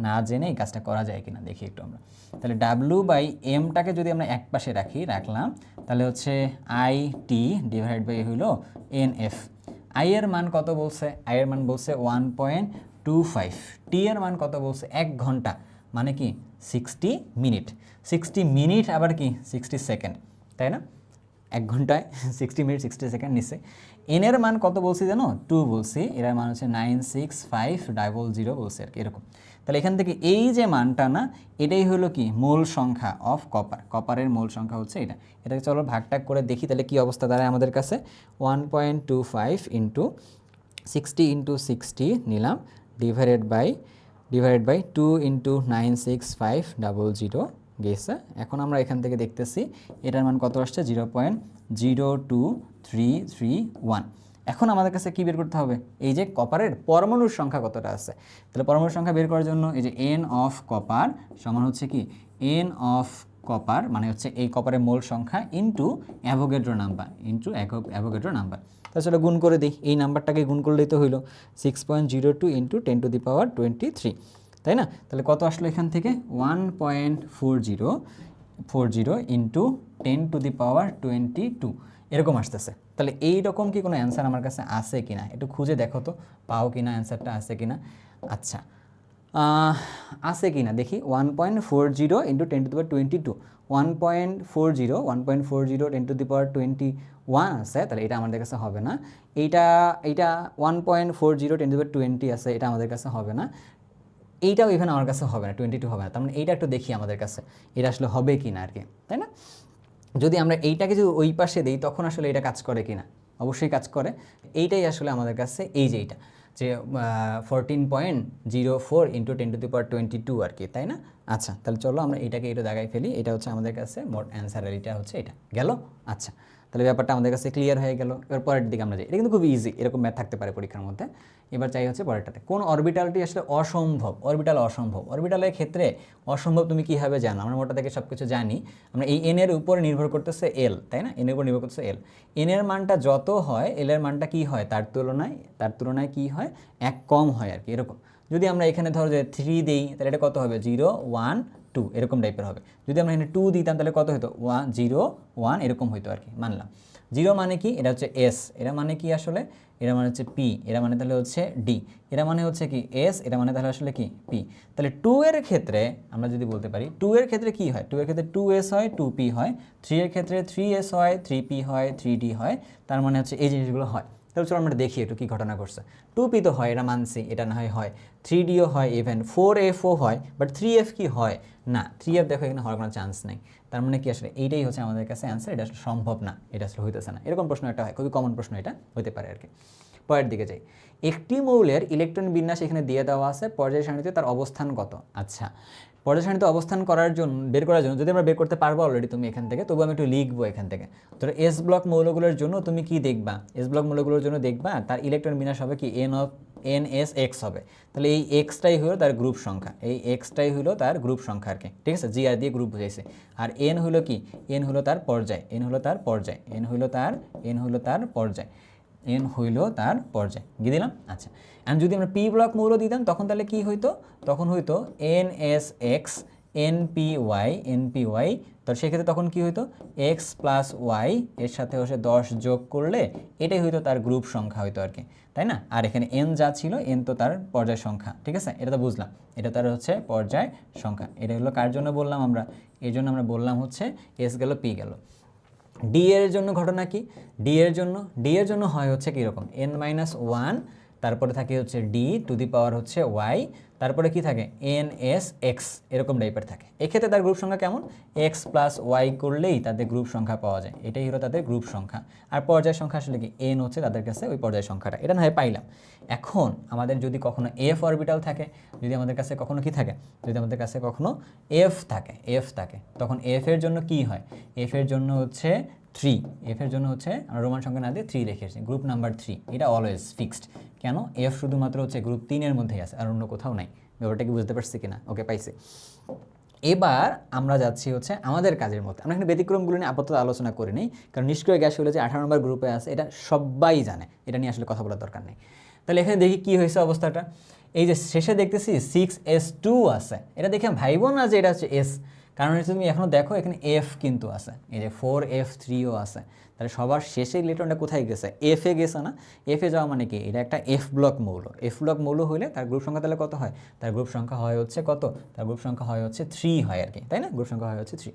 না জেনে এই কাজটা করা যায় কিনা, দেখি একটু আমরা। তাহলে W/M-টাকে যদি আমরা এক পাশে রাখলাম, তাহলে হচ্ছে IT ডিভাইড বাই হইলো NF। আই এর মান কত বলছে, আই এর মান বলছে 1.25, টি এর মান কত বলছে 1 ঘন্টা, মানে কি 60 মিনিট, 60 মিনিট আবার কি 60 সেকেন্ড, তাই না? 1 ঘন্টায় 60 মিনিট 60 সেকেন্ড নিচ্ছে। এন এর মান কত বলছি জানো, 2 বলছি, এর মান হচ্ছে 96500 বলছে আর কি, এরকম। তাহলে এখান থেকে এই যে মানটা না, এটাই হলো কি মোল সংখ্যা অফ কপার, কপারের মোল সংখ্যা হচ্ছে এটা। এটাকে চলো ভাগটাগ করে দেখি, তাহলে কি অবস্থা দাঁড়ায় আমাদের কাছে। 1.25 × 60 × 60 নিলাম, ডিভাইডেড বাই 2 × 96500 গেছে। এখন আমরা এখান থেকে দেখতেছি এটার মান কত আসছে, 0.02331। এখন আমাদের কাছে কি বের করতে হবে, এই যে কপারের পরমাণুর সংখ্যা কতটা আছে। তাহলে পরমাণুর সংখ্যা বের করার জন্য এই যে এন অফ কপার সমান হচ্ছে কি এন অফ কপার মানে হচ্ছে এই কপারের মোল সংখ্যা ইন্টু অ্যাভোগাড্রো নাম্বার, তাহলে সেটা গুণ করে দিই, এই নাম্বারটাকে গুণ করলেই তো হইলো 6.02 × 10⁻23, তাই না? তাহলে কত আসলো এখান থেকে, 1.40 ইন্টু 10⁻22 এরকম আসতেছে। তাহলে এই রকম কি কোনো অ্যান্সার আমার কাছে আছে কিনা একটু খুঁজে দেখো তো, পাও কিনা অ্যান্সারটা আছে কিনা। আচ্ছা, আছে কিনা দেখি। 1.40 × 10⁻22, 1.40 10⁻21 আছে, তাহলে এটা আমাদের কাছে হবে না। এইটা 1.40 10⁻20 আছে, এটা আমাদের কাছে হবে না। এইটাও ইভেন আমার কাছে হবে না, 22 হবে না। তার মানে এইটা একটু দেখি আমাদের কাছে এটা আসলে হবে কি না আর কি, তাই না? যদি আমরা এইটাকে যদি ওই পাশে দিই তখন আসলে এটা কাজ করে কি না, অবশ্যই কাজ করে। এইটাই আসলে আমাদের কাছে এই যে এইটা যে 14.04 × 10⁻22 আর কি, তাই না? আচ্ছা, তাহলে চলো আমরা এইটাকে এটা জায়গায় ফেলি, এটা হচ্ছে আমাদের কাছে মোট অ্যান্সার, এটা হচ্ছে এটা গেল। আচ্ছা, তাহলে ব্যাপারটা আমাদের কাছে ক্লিয়ার হয়ে গেল। এবার পরের দিকে আমরা যাই, এটা কিন্তু খুব ইজি, এরকম ম্যাথ থাকতে পারে পরীক্ষার মধ্যে। এবার চাই হচ্ছে পরেরটাতে, কোন অরবিটালটি আসলে অসম্ভব, অরবিটাল অসম্ভব। অরবিটালের ক্ষেত্রে অসম্ভব তুমি কীভাবে জানো, আমরা মোটা থেকে সব কিছু জানি, আমরা এই এন এর উপর নির্ভর করতেছে এল, তাই না, এন এর উপর নির্ভর করতেছে এল, এন এর মানটা যত হয় এল এর মানটা কী হয় তার তুলনায় কী হয়, এক কম হয় আর কি, এরকম। যদি আমরা এখানে ধরো যে 3 দিই তাহলে এটা কত হবে, 0 1 2 এরকম টাইপের হবে। যদি আমরা এখানে 2 দিতাম তাহলে কত হতো, 1 0 1 এরকম হইতো আর কি, মানলাম। 0 মানে কি, এটা হচ্ছে এস, এরা মানে কি আসলে, এরা মানে হচ্ছে পি, এরা মানে তাহলে হচ্ছে ডি, এরা মানে হচ্ছে কি এস, এটা মানে তাহলে আসলে কি পি। তাহলে 2 এর ক্ষেত্রে আমরা যদি বলতে পারি 2 এর ক্ষেত্রে কি হয়, 2 এর ক্ষেত্রে 2s হয় 2p হয়, 3 এর ক্ষেত্রে 3s হয় 3p হয় 3d হয়, তার মানে হচ্ছে এই জিনিসগুলো হয়। তাহলে চলো আমরা দেখি একটু কী ঘটনা ঘটছে। 2p তো হয়, এটা মানছি, এটা না হয় 3dও হয়, ইভেন 4fও হয়, বাট 3f কি হয় না, 3f দেখো এখানে হওয়ার কোনো চান্স নেই। তার মানে কি আসলে এইটাই হচ্ছে আমাদের কাছে অ্যান্সার, এটা আসলে সম্ভব না, এটা আসলে হইতেছে না, এরকম প্রশ্ন একটা হয়, খুবই কমন প্রশ্ন এটা হতে পারে আর কি। পরের দিকে যাই, একটি মৌলের ইলেকট্রন বিন্যাস এখানে দিয়ে দেওয়া আছে, পর্যায় সারণীতে তার অবস্থান কত। আচ্ছা, পর্যায় সারণীতে অবস্থান বের করার জন্য যদি আমরা বের করতে পারবো অলরেডি তুমি এখান থেকে, তবু আমি একটু লিখবো এখান থেকে। তো এস ব্লক মৌলগুলোর জন্য তুমি কি দেখবা, এস ব্লক মৌলগুলোর জন্য দেখবা তার ইলেকট্রন বিন্যাস হবে কি NS(X) হবে। তাহলে এই এক্সটাই হলো তার গ্রুপ সংখ্যা, এই এক্সটাই হলো তার গ্রুপ সংখ্যা আর কি, ঠিক আছে, জি আর দিয়ে গ্রুপ বুঝাইছে। আর এন হলো কি, এন হলো তার পর্যায়, এন হলো তার পর্যায়, এন হলো তার পর্যায়, এন হইল তার পর্যায়, দিয়ে দিলাম। আচ্ছা, আর যদি আমরা পি ব্লক মৌল দিতাম তখন তাহলে কি হইতো, তখন হইতো NSX NPY, তো সেক্ষেত্রে তখন কি হইতো X + Y এর সাথে হচ্ছে 10 যোগ করলে এটাই হইতো তার গ্রুপ সংখ্যা হইতো আর কি, তাই না। আর এখানে এন যা ছিল, এন তো তার পর্যায় সংখ্যা, ঠিক আছে, এটা তো বুঝলাম, এটা তার হচ্ছে পর্যায় সংখ্যা। এটা হলো কার জন্য বললাম আমরা, এর জন্য আমরা বললাম হচ্ছে এস গেল পি গেল। ডি এর জন্য ঘটনা কি, ডি এর জন্য হয় হচ্ছে কীরকম, n-1, তারপরে থাকে হচ্ছে ডি টু দি পাওয়ার হচ্ছে ওয়াই, তারপরে কি থাকে NSX, এরকম টাইপের থাকে। এক্ষেত্রে তার গ্রুপ সংখ্যা কেমন, X + Y করলেই তাদের গ্রুপ সংখ্যা পাওয়া যায়, এটাই হলো তাদের গ্রুপ সংখ্যা। আর পর্যায় সংখ্যা আসলে কি n হচ্ছে তাদের কাছে ওই পর্যায় সংখ্যাটা, এটা না হয় পাইলাম। এখন আমাদের যদি কখনো f অরবিটাল থাকে, যদি আমাদের কাছে কখনো কি থাকে, যদি আমাদের কাছে কখনো f থাকে, তখন f এর জন্য কি হয়, f এর জন্য হচ্ছে 3, f এর জন্য হচ্ছে আমরা রোমান সংখ্যা না দিয়ে 3 রেখেছি, গ্রুপ নাম্বার 3, এটা অলওয়েজ ফিক্সড। কেন, f শুধুমাত্র হচ্ছে গ্রুপ 3 এর মধ্যেই আছে, আর অন্য কোথাও নাই। ব্যাপারটা কি বুঝতে পারছি কিনা, ওকে পাইছি। এবার আমরা যাচ্ছি হচ্ছে আমাদের কাজের মধ্যে, আমরা এখানে ব্যতিক্রমগুলো নিয়ে আপাতত আলোচনা করি নিই, কারণ নিষ্ক্রিয় গ্যাস হলো যে 18 নম্বর গ্রুপে আছে, এটা সবাই জানে, এটা নিয়ে আসলে কথা বলার দরকার নেই। তাহলে এখানে দেখি কি হয়েছে অবস্থাটা, এই যে শেষে দেখতেছি 6s2 আছে, এটা দেখে ভাইবো না যে এটা হচ্ছে s, কারণ হচ্ছে তুমি এখনও দেখো এখানে f কিন্তু আছে, এই যে 4f3ও আছে। তাহলে সবার শেষে ইলেকট্রনটা কোথায় গেছে, এফে গেছে না, এফে যাওয়া মানে কি, এটা একটা এফ ব্লক মৌল হইলে তার গ্রুপ সংখ্যা তাহলে কত হয়, তার গ্রুপ সংখ্যা হয় হচ্ছে কত, তার গ্রুপ সংখ্যা হয় হচ্ছে 3 হয় আর কি, তাই না, গ্রুপ সংখ্যা হয় হচ্ছে 3।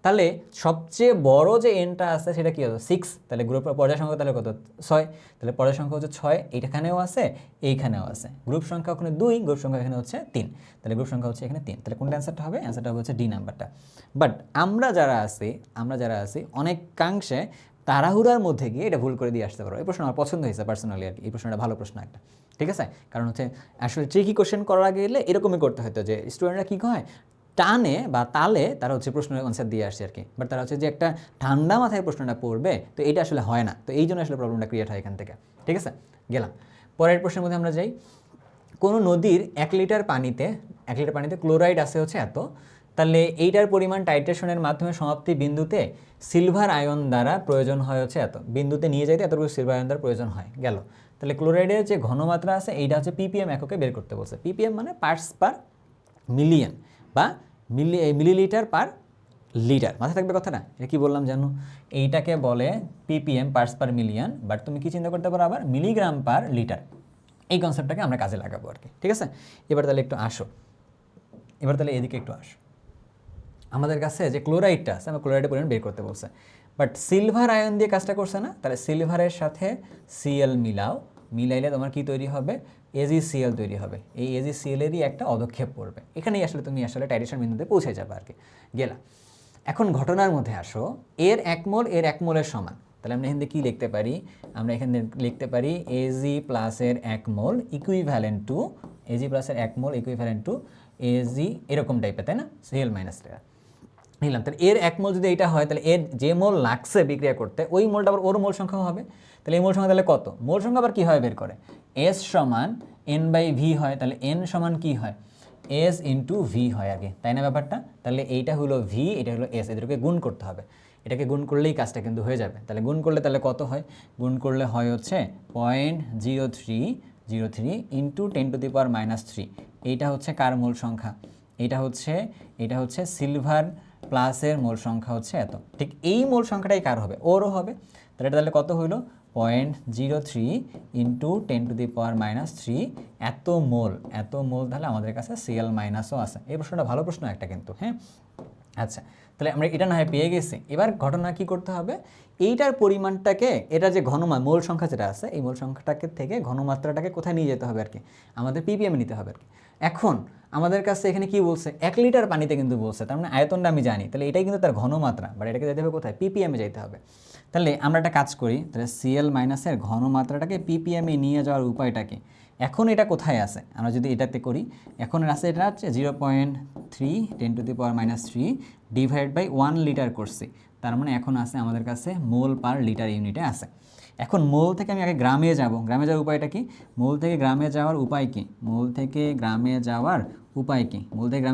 তাহলে সবচেয়ে বড় যে এনটা আছে সেটা কি হতো 6, তাহলে গ্রুপের পর্যায় সংখ্যা তাহলে কত 6, তাহলে পর্যায় সংখ্যা হচ্ছে 6, এইখানেও আছে এইখানেও আছে, গ্রুপ সংখ্যা ওখানে 2, গ্রুপ সংখ্যা এখানে হচ্ছে 3, তাহলে গ্রুপ সংখ্যা হচ্ছে এখানে 3, তাহলে কোনটা অ্যান্সারটা হবে, অ্যান্সারটা হচ্ছে ডি নাম্বারটা। বাট আমরা যারা আছি অনেকাংশে তাড়াহুড়ার মধ্যে গিয়ে এটা ভুল করে দিয়ে আসতে পারো। এই প্রশ্ন আমার পছন্দ হয়েছে পার্সোনালি আর কি, এই প্রশ্নটা ভালো প্রশ্ন একটা, ঠিক আছে, কারণ হচ্ছে আসলে ট্রিকি কোশ্চেন করার আগে গেলে এরকমই করতে হতো যে স্টুডেন্টরা কী হয় টানে বা তালে তারা হচ্ছে প্রশ্নের অ্যান্সার দিয়ে আসছে আর কি, বাট তারা হচ্ছে যে একটা ঠান্ডা মাথায় প্রশ্নটা পড়বে, তো এটা আসলে হয় না, তো এই জন্য আসলে প্রবলেমটা ক্রিয়েট হয় এখান থেকে, ঠিক আছে। গেলাম পরের প্রশ্নের মধ্যে আমরা যাই, কোনো নদীর 1 লিটার পানিতে ক্লোরাইড আছে হচ্ছে এত, তাহলে এইটার পরিমাণ টাইট্রেশনের মাধ্যমে সমাপ্তি বিন্দুতে সিলভার আয়ন দ্বারা প্রয়োজন হয় হচ্ছে এত, বিন্দুতে নিয়ে যাইতে এতটুকু সিলভার আয়ন দ্বারা প্রয়োজন হয় গেল। তাহলে ক্লোরাইডের যে ঘনমাত্রা আছে এইটা হচ্ছে ppm এককে বের করতে বলছে, ppm মানে পার্টস পার মিলিয়ন বা মিলিলিটার পার লিটার, মাথায় থাকবে কথাটা, এটা কি বললাম জানো, এইটাকে বলে ppm parts per million, but তুমি কি চিন্তা করতে পারো আবার মিলিগ্রাম পার লিটার, এই কনসেপ্টটাকে আমরা কাজে লাগাবো আর কি, ঠিক আছে। এবার তাহলে এদিকে একটু আসো, আমাদের কাছে যে ক্লোরাইডটা আছে আমরা ক্লোরাইডের পরিমাণ বের করতে বলছে, বাট সিলভার আয়ন দিয়ে কাজটা করছে না, তাহলে সিলভারের সাথে Cl মিলাইলে তোমার কি তৈরি হবে, AgCl তৈরি হবে, এই AgCl-এরই একটা অদক্ষেপ পড়বে, এখানেই আসলে তুমি টাইট্রেশন বিন্দুতে পৌঁছে যাবে আর কি, গেলা। এখন ঘটনার মধ্যে আসো, এর 1 মোল এক মোলের সমান, তাহলে আমরা এখানে কি লিখতে পারি, আমরা এখানে লিখতে পারি Ag+ এর 1 মোল ইকুইভ্যালেন্ট টু Ag+ এর 1 মোল ইকুইভ্যালেন্ট টু Ag, এরকম টাইপের, তাই না, Cl- নিলাম। তাহলে এর 1 মোল যদি এইটা হয়, তাহলে এর যে মোল লাগছে বিক্রিয়া করতে ওই মোলটা আবার ওর মোল সংখ্যাও হবে। তাহলে এই মোল সংখ্যা তাহলে কত? মোল সংখ্যা আবার কীভাবে বের করে? এস সমান n/v হয়। তাহলে n সমান কী হয়? এস ইন্টু ভি হয় আগে, তাই না ব্যাপারটা? তাহলে এইটা হলো ভি, এটা হলো এস, এদেরকে গুণ করতে হবে। এটাকে গুণ করলেই কাজটা কিন্তু হয়ে যাবে। তাহলে গুণ করলে তাহলে কত হয়? গুণ করলে হয় হচ্ছে 0.0303 ইন্টু 10⁻³ এইটা হচ্ছে কার মূল সংখ্যা? এটা হচ্ছে সিলভার প্লাসের মোল সংখ্যা হচ্ছে এত। ঠিক এই মোল সংখ্যাটাই কার হবে? ওরও হবে। তাহলে কত হইল? 0.03 ইন্টু 10⁻³ এত মোল। তাহলে আমাদের কাছে Cl মাইনাসও আছে। এই প্রশ্নটা ভালো প্রশ্ন একটা কিন্তু, হ্যাঁ। আচ্ছা, তাহলে আমরা এটা না হয় পেয়ে গেছি। এবার ঘটনা কি করতে হবে? এইটার পরিমাণটাকে, এটা যে মোল সংখ্যা যেটা আছে, এই মোল সংখ্যাটাকে থেকে ঘনমাত্রাটাকে কোথায় নিয়ে যেতে হবে আর কি? আমাদের ppm নিতে হবে আর কি। এখন আমাদের কাছে এখানে কি বলছে? 1 লিটার পানিতে কিন্তু বলছে, তার মানে আয়তনটা আমি জানি, তাহলে এটাই কিন্তু তার ঘনমাত্রা, বাট এটাকে যেতে হবে কোথায়? ppm এ যেতে হবে। তাহলে আমরা একটা কাজ করি, তাহলে Cl মাইনাসের ঘনমাত্রাটাকে ppm এ নিয়ে যাওয়ার উপায়টা কি? এখন এটা কোথায় আছে? আমরা যদি এটাতে করি, এখন আছে এটা হচ্ছে 0.3 10⁻³ ডিভাইড বাই 1 লিটার করছি। তার মানে এখন আছে আমাদের কাছে মোল পার লিটার ইউনিটে আছে। এখন মোল থেকে আমি আগে গ্রামে যাব। গ্রামে যাওয়ার উপায়টা কি? মোল থেকে গ্রামে যাওয়ার উপায় কি? মোল থেকে গ্রামে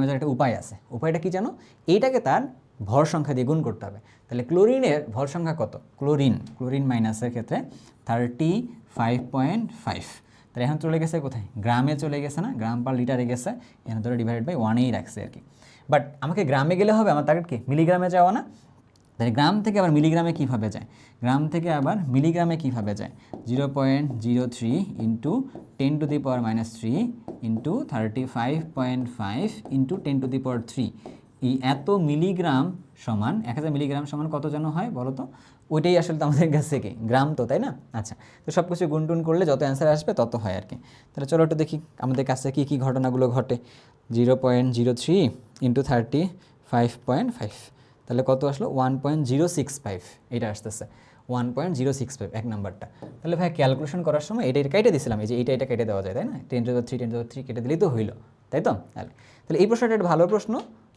যাওয়ার একটা উপায় আছে। উপায়টা কি জানো? এইটাকে তার ভর সংখ্যা দিয়ে গুণ করতে হবে। তাহলে ক্লোরিনের ভর সংখ্যা কত? ক্লোরিন মাইনাসের ক্ষেত্রে 35.5। তাহলে এখন চলে গেছে কোথায়? গ্রামে চলে গেছে না? গ্রাম পার লিটারে গেছে, এখানে ধরে ডিভাইড বাই 1এই রাখছে আর কি। বাট আমাকে গ্রামে গেলে হবে, আমার টার্গেট কি? মিলিগ্রামে যাওয়া না? তাহলে গ্রাম থেকে আবার মিলিগ্রামে কীভাবে যায়? 0.03 ইন্টু 10⁻³ ইন্টু 35.5 ইন্টু 10⁻³ এই এত মিলিগ্রাম সমান 1000 মিলিগ্রাম সমান কত যেন হয় বলো তো? ওইটাই আসলে তো আমাদের কাছে কি গ্রাম, তো তাই না? আচ্ছা, তো সব কিছু গুণটুন করলে যত অ্যান্সার আসবে তত হয় আর কি। তাহলে চলো একটু দেখি আমাদের কাছে কী কী ঘটনাগুলো ঘটে। 0.03 ইন্টু 35.5, তাহলে কত আসলো? 1.065 এটা আসতেছে 1.065 এক নাম্বারটা। তাহলে ভাই ক্যালকুলেশন করার সময় এটা কেটে দিয়েছিলাম, এই যে এটা কেটে দেওয়া যায়, তাই না? 10⁻³ কেটে দিলেই তো হইলো, তাই তো? তাহলে এই প্রশ্নটা একটা ভালো প্রশ্ন,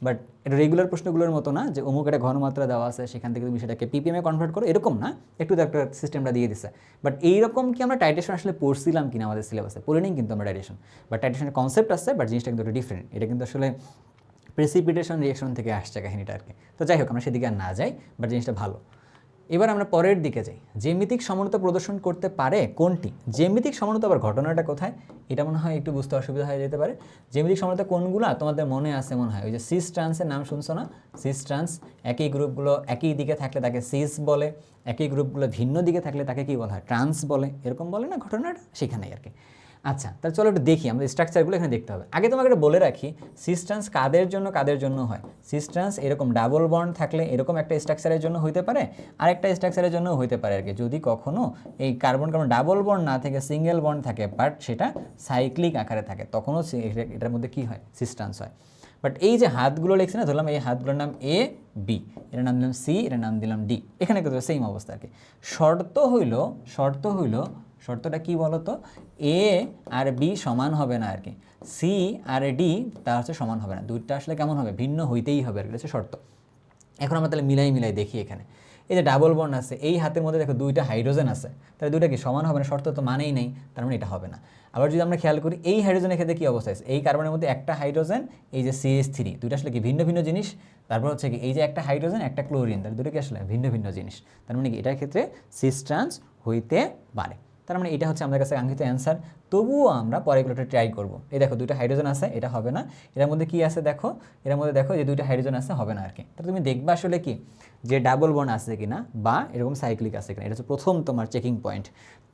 বাট এটা রেগুলার প্রশ্নগুলোর মতো না যে অমুক একটা ঘনমাত্রা দেওয়া আছে সেখান থেকে তুমি সেটাকে ppm এ কনভার্ট করো, এরকম না। একটু একটা সিস্টেমটা দিয়ে দিচ্ছে। বাট এইরকম কি আমরা টাইটেশন আসলে পড়ছিলাম কিনা আমাদের সিলেবাসে? পড়ে নিই কিন্তু আমরা টাইটেশন, বাট টাইটেশনের কনসেপ্ট আছে, বাট জিনিসটা কিন্তু একটু ডিফারেন্ট। এটা কিন্তু আসলে প্রেসিপিটেশন রিয়েকশন থেকে আসছে কাহিনীটা আর কি। তো যাই হোক, আমরা সেদিকে আর না যাই, বাট জিনিসটা ভালো। এবার আমরা পরের দিকে যাই। জ্যামিতিক সমানতা প্রদর্শন করতে পারে কোনটি? জ্যামিতিক সমানতা আবার ঘটনাটা কোথায়? এটা মনে হয় একটু বুঝতে অসুবিধা হয়ে যেতে পারে। জ্যামিতিক সমানতা কোনগুলো তোমাদের মনে আছে মনে হয়? ওই যে সিস ট্রান্সের নাম শুনছো না? সিস ট্রান্স, একই গ্রুপগুলো একই দিকে থাকলে তাকে সিস বলে, একই গ্রুপগুলো ভিন্ন দিকে থাকলে তাকে কি বলা হয়? ট্রান্স বলে, এরকম বলে না ঘটনাটা? সেখানেই আর কি। আচ্ছা, তাহলে চলো একটু দেখি, আমাদের স্ট্রাকচারগুলো এখানে দেখতে হবে। আগে তোমাকে একটা বলে রাখি, সিস ট্রান্স কাদের জন্য হয়? সিস ট্রান্স এরকম ডাবল বন্ড থাকলে এরকম একটা স্ট্রাকচারের জন্য হইতে পারে, আরেকটা স্ট্রাকচারের জন্য হইতে পারে আর কি। যদি কখনো এই কার্বন ডাবল বন্ড না থেকে সিঙ্গেল বন্ড থাকে, বাট সেটা সাইক্লিক আকারে থাকে, তখনও এটার মধ্যে কি হয়? সিস ট্রান্স হয়। বাট এই যে হাতগুলো লিখছে না, ধরলাম এই হাতগুলোর নাম এ বি, এটার নাম দিলাম সি, এটার নাম দিলাম ডি, এখানে কিন্তু সেম অবস্থা আর কি। শর্তটা কি বলতো? এ আর বি সমান হবে না আর কি, সি আর ডি তা হচ্ছে সমান হবে না, দুইটা আসলে কেমন হবে? ভিন্ন হইতেই হবে আর কি, হচ্ছে শর্ত। এখন আমরা তাহলে মিলাই দেখি এখানে এই যে ডাবল বন্ড আছে, এই হাতের মধ্যে দেখো দুইটা হাইড্রোজেন আছে, তাহলে দুইটা কি সমান হবে না? শর্ত তো মানেই নেই, তার মানে এটা হবে না। আবার যদি আমরা খেয়াল করি এই হাইড্রোজেনের ক্ষেত্রে কী অবস্থা আছে? এই কার্বনের মধ্যে একটা হাইড্রোজেন, এই যে CH3, দুইটা আসলে কি ভিন্ন ভিন্ন জিনিস। তারপর হচ্ছে কি এই যে একটা হাইড্রোজেন একটা ক্লোরিন, তাহলে দুটো কি আসলে ভিন্ন ভিন্ন জিনিস। তার মানে কি এটার ক্ষেত্রে সিস ট্রান্স হইতে পারে। তার মানে এটা হচ্ছে আমাদের কাছে কাঙ্ক্ষিত অ্যান্সার। তবুও আমরা পরে এগুলো ট্রাই করবো। এই দেখো দুইটা হাইড্রোজেন আছে, এটা হবে না। এর মধ্যে কি আছে দেখো, এর মধ্যে দেখো যে দুইটা হাইড্রোজেন আছে, হবে না আর কি। তাহলে তুমি দেখবে আসলে কি যে ডাবল বন্ড আছে কিনা বা এরকম সাইক্লিক আছে কিনা, এটা হচ্ছে প্রথম তোমার চেকিং পয়েন্ট।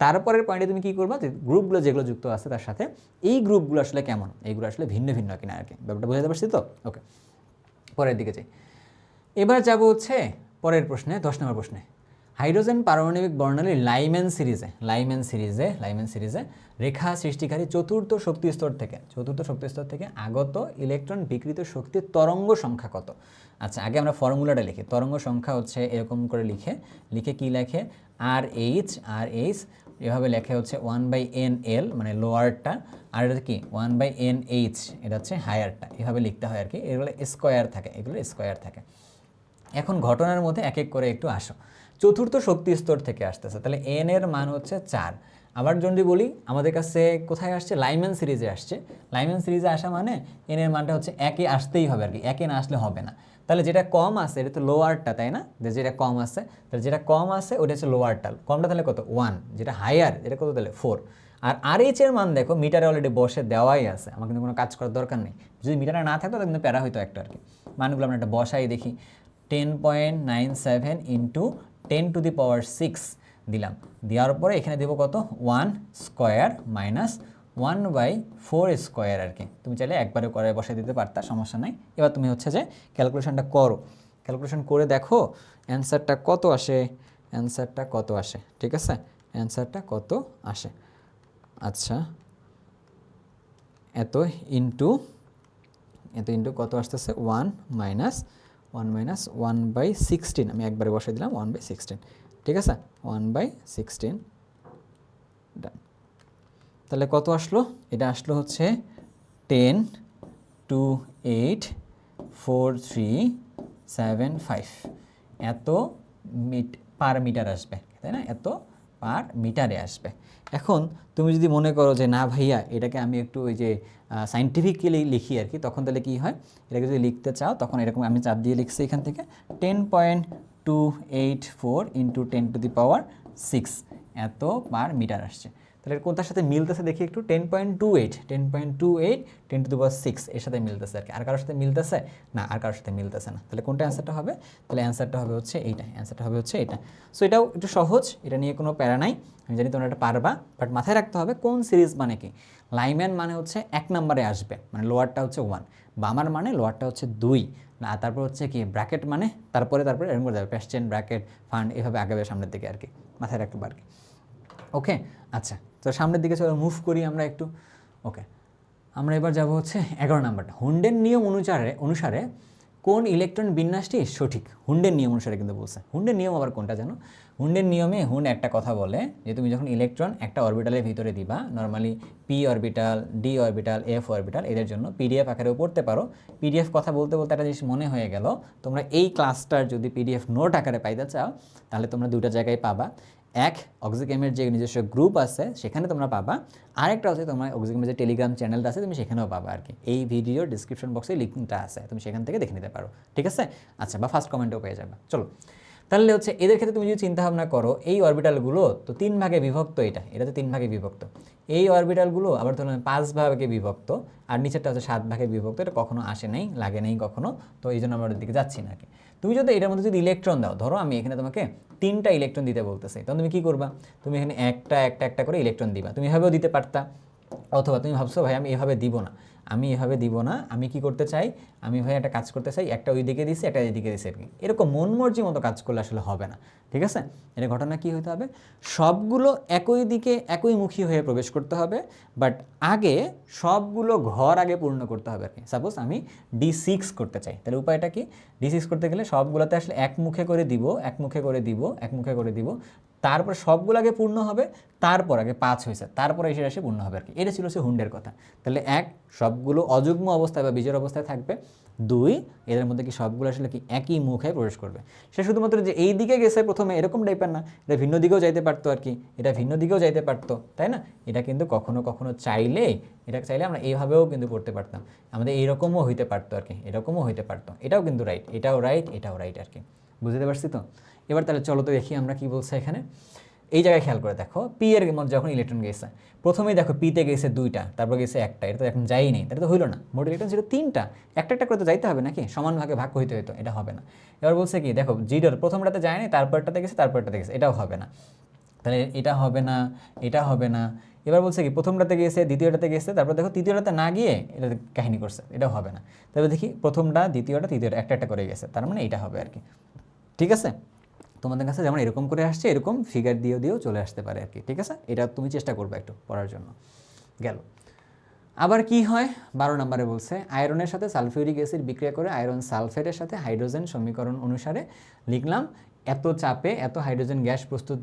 তারপরের পয়েন্টে তুমি কী করবা, যে গ্রুপগুলো যেগুলো যুক্ত আছে তার সাথে এই গ্রুপগুলো আসলে কেমন, এইগুলো আসলে ভিন্ন ভিন্ন কিনা আর কি। ব্যাপারটা বোঝাতে পারছি তো? ওকে, পরের দিকে যাই। এবার যাব হচ্ছে পরের প্রশ্নে, 10 নম্বর প্রশ্নে। হাইড্রোজেন পারমাণবিক বর্ণালীর লাইম্যান সিরিজে রেখা সৃষ্টিকারী চতুর্থ শক্তি স্তর থেকে আগত ইলেকট্রন বিকৃত শক্তির তরঙ্গ সংখ্যা কত? আচ্ছা, আগে আমরা ফর্মুলাটা লিখি। তরঙ্গ সংখ্যা হচ্ছে এরকম করে লিখে কি লেখে? আর এইচ এভাবে লেখে হচ্ছে 1/nl মানে লোয়ারটা, আর এটা কি 1/nh এটা হচ্ছে হায়ারটা, এভাবে লিখতে হয় আর কি। এগুলো স্কোয়ার থাকে, এখন ঘটনার মধ্যে এক এক করে একটু আসো। চতুর্থ শক্তি স্তর থেকে আসতেছে, তাহলে এন এর মান হচ্ছে 4। আবার যদি বলি আমাদের কাছে কোথায় আসছে, লাইম্যান সিরিজে আসছে। লাইম্যান সিরিজে আসা মানে এন এর মানটা হচ্ছে একে আসতেই হবে আর কি, একে না আসলে হবে না। তাহলে যেটা কম আছে এটা তো লোয়ারটা, তাই না? যেটা কম আছে, তাহলে যেটা কম আছে ওটা হচ্ছে লোয়ারটা। কমটা তাহলে কত, 1। যেটা হায়ার এটা কত, তাহলে 4। আর আর এইচ এর মান দেখো মিটারে অলরেডি বসে দেওয়াই আছে, আমার কিন্তু কোনো কাজ করার দরকার নেই। যদি মিটারে না থাকতো তাহলে কিন্তু প্যারা হইতো একটা আর কি। মানগুলো আমরা একটা বসাই দেখি। 10.97 ইন্টু 10⁶ দিলাম, দেওয়ার পরে এখানে দেবো কত, 1 স্কোয়ার মাইনাস 1/4 স্কোয়ার আর কি। তুমি চাইলে একবারে করে বসাই দিতে পারতা, সমস্যা নাই। এবার তুমি হচ্ছে যে ক্যালকুলেশনটা করো, ক্যালকুলেশন করে দেখো অ্যান্সারটা কত আসে, অ্যান্সারটা কত আসে, ঠিক আছে, অ্যান্সারটা কত আসে। আচ্ছা, এত ইন্টু কত আসতেছে, 1 - 1/16। আমি একবারে বসে দিলাম 1/16, ঠিক আছে, 1/16 ডান। তাহলে কত আসলো, এটা আসলো হচ্ছে 10284375 এত পার মিটার আসবে, তাই না? এত পার মিটারে আসবে। এখন তুমি যদি মনে করো যে না ভাইয়া এটাকে আমি একটু ওই যে সাইন্টিফিক্যালি লিখি আর কি, তখন তাহলে কী হয়, এটাকে যদি লিখতে চাও তখন এরকম আমি চাপ দিয়ে লিখছি এখান থেকে 10.284 ইন্টু 10⁶ এত পার মিটার আসছে। তাহলে কোনটার সাথে মিলতেছে দেখি একটু, 10.28 10⁶ এর সাথে মিলতেছে আর কি। আর কারোর সাথে মিলতেছে না, আর কারোর সাথে মিলতেছে না। তাহলে কোনটা অ্যান্সারটা হবে, তাহলে অ্যান্সারটা হবে হচ্ছে এইটা, অ্যান্সারটা হবে হচ্ছে এটা। সো এটাও একটু সহজ, এটা নিয়ে কোনো প্যারা নাই, আমি জানি তোমরা এটা পারবা। বাট মাথায় রাখতে হবে কোন সিরিজ মানে কি। লাইম্যান মানে হচ্ছে 1 নম্বরে আসবে, মানে লোয়ারটা হচ্ছে 1, বামার মানে লোয়ারটা হচ্ছে 2, আর তারপর হচ্ছে কি ব্র্যাকেট মানে তারপরে এরকম করে যাবে, পেস্টেন ব্র্যাকেট ফান্ড এভাবে আগাবে সামনের দিকে আর কি, মাথায় রাখতে পারবে। ওকে, আচ্ছা, তো সামনের দিকে চলো মুভ করি আমরা একটু। ওকে, আমরা এবার যাব হচ্ছে 11 নাম্বারটা। হুন্ডের নিয়ম অনুসারে কোন ইলেকট্রন বিন্যাসটি সঠিক। হুন্ডের নিয়ম অনুসারে কিন্তু বলছে, হুন্ডের নিয়ম আবার কোনটা জানো? হুন্ডের নিয়মে হুন্ড একটা কথা বলে যে তুমি যখন ইলেকট্রন একটা অরবিটালের ভিতরে দিবা, normally P orbital, D orbital, F orbital, এদের জন্য পিডিএফ আকারেও পড়তে পারো। পিডিএফ কথা বলতে বলতে একটা জিনিস মনে হয়ে গেল, তোমরা এই ক্লাসটার যদি পিডিএফ নোট আকারে পাইতে চাও তাহলে তোমরা দুটো জায়গায় পাবা। এক, অক্সিকেমের যে নিজস্ব গ্রুপ আছে সেখানে তোমরা পাবা, আরেকটা হচ্ছে তোমার অক্সিকেমের যে টেলিগ্রাম চ্যানেলটা আছে তুমি সেখানেও পাবা আর কি। এই ভিডিওর ডিসক্রিপশন বক্সে লিঙ্কটা আছে, তুমি সেখান থেকে দেখে নিতে পারো, ঠিক আছে। আচ্ছা, বা ফার্স্ট কমেন্টেও পেয়ে যাবে। চলো, তাহলে হচ্ছে এদের ক্ষেত্রে তুমি যদি চিন্তা ভাবনা করো, এই অরবিটালগুলো তো 3 ভাগে বিভক্ত, এটা তো 3 ভাগে বিভক্ত। এই অরবিটালগুলো আবার ধরুন 5 ভাগে বিভক্ত, আর নিচেরটা হচ্ছে 7 ভাগে বিভক্ত। এটা কখনো আসে নাই, লাগে নাই কখনো, তো এই জন্য আমরা ওর দিকে যাচ্ছি না আর কি। তুমি যদি এটার মধ্যে যদি ইলেকট্রন দাও, ধরো আমি এখানে তোমাকে 3টা ইলেকট্রন দিতে বলতেছি, তখন তুমি কী করবা, তুমি এখানে একটা করে ইলেকট্রন দিবা। তুমি এভাবেও দিতে পারতা, অথবা তুমি ভাবছো ভাই আমি এভাবে দিব না, আমি কি করতে চাই, আমি ভাই একটা কাজ করতে চাই, একটা ওই দিকে দিছি একটা এই দিকে দিছি আর কি। এরকম মন মর্জি মতো কাজ করলে আসলে হবে না, ঠিক আছে। এটা ঘটনা কি হতে হবে, সবগুলো একই দিকে একইমুখী হয়ে প্রবেশ করতে হবে, বাট আগে সবগুলো ঘর আগে পূর্ণ করতে হবে আর কি। সাপোজ আমি D6 করতে চাই, তাহলে উপায়টা কি, D6 করতে গেলে সবগুলোতে আসলে এক মুখে করে দিব, তারপর সবগুলো আগে পূর্ণ হবে, তারপর আগে 5 হয়েছে, তারপর এসে এসে পূর্ণ হবে আর কি। এটা ছিল হচ্ছে হুন্ডের কথা। তাহলে 1, সবগুলো অযুগ্ম অবস্থায় বা বীজের অবস্থায় থাকবে। 2, এদের মধ্যে কি সবগুলো আসলে কি একই মুখে প্রবেশ করবে। সে শুধুমাত্র যে এই দিকে গেছে প্রথমে এরকম টাইপের না, এটা ভিন্ন দিকেও যাইতে পারতো আর কি, এটা ভিন্ন দিকেও যাইতে পারতো, তাই না। এটা কিন্তু কখনো কখনো চাইলে আমরা এইভাবেও কিন্তু করতে পারতাম, আমাদের এইরকমও হইতে পারতো আর কি, এরকমও হইতে পারতো। এটাও কিন্তু রাইট, এটাও রাইট আর কি, বুঝতে পারছি তো। এবার তাহলে চলো তো দেখি আমরা কি বলছে এখানে। এই জায়গায় খেয়াল করে দেখো, পি এর মধ্যে যখন ইলেকট্রন গেছে, প্রথমেই দেখো পিতে গেছে 2টা, তারপর গেছে 1টা, এটা তো এখন যাই নেই, তাহলে তো হইলো না। মোট ইলেকট্রন ছিল 3টা, একটা করে তো যাইতে হবে নাকি, সমান ভাগে ভাগ হইতে হইতো, এটা হবে না। এবার বলছে কি দেখো, জিরোর প্রথমটাতে যায় নাই, তারপরটাতে গেছে, এটাও হবে না। তাহলে এটা হবে না। এবার বলছে কি প্রথমটাতে গেছে, দ্বিতীয়টাতে গেছে, তারপর দেখো তৃতীয়টাতে না গিয়ে এটা কাহিনী করছে, এটাও হবে না। তবে দেখি প্রথমটা, দ্বিতীয়টা, তৃতীয়টা একটা করে গেছে, তার মানে এটা হবে আর কি, ঠিক আছে। তোমাদের কাছে যেমন এরকম করে আসছে, এরকম ফিগার দিয়েও চলে আসতে পারে আর কি, ঠিক আছে। এটা তুমি চেষ্টা করবে একটু পড়ার জন্য। গেল, আবার কি হয় 12 নম্বরে বলছে, আয়রনের সাথে সালফিউরিক অ্যাসিড বিক্রিয়া করে আয়রন সালফেটের সাথে হাইড্রোজেন সমীকরণ অনুসারে লিখলাম এত চাপে এত হাইড্রোজেন গ্যাস প্রস্তুত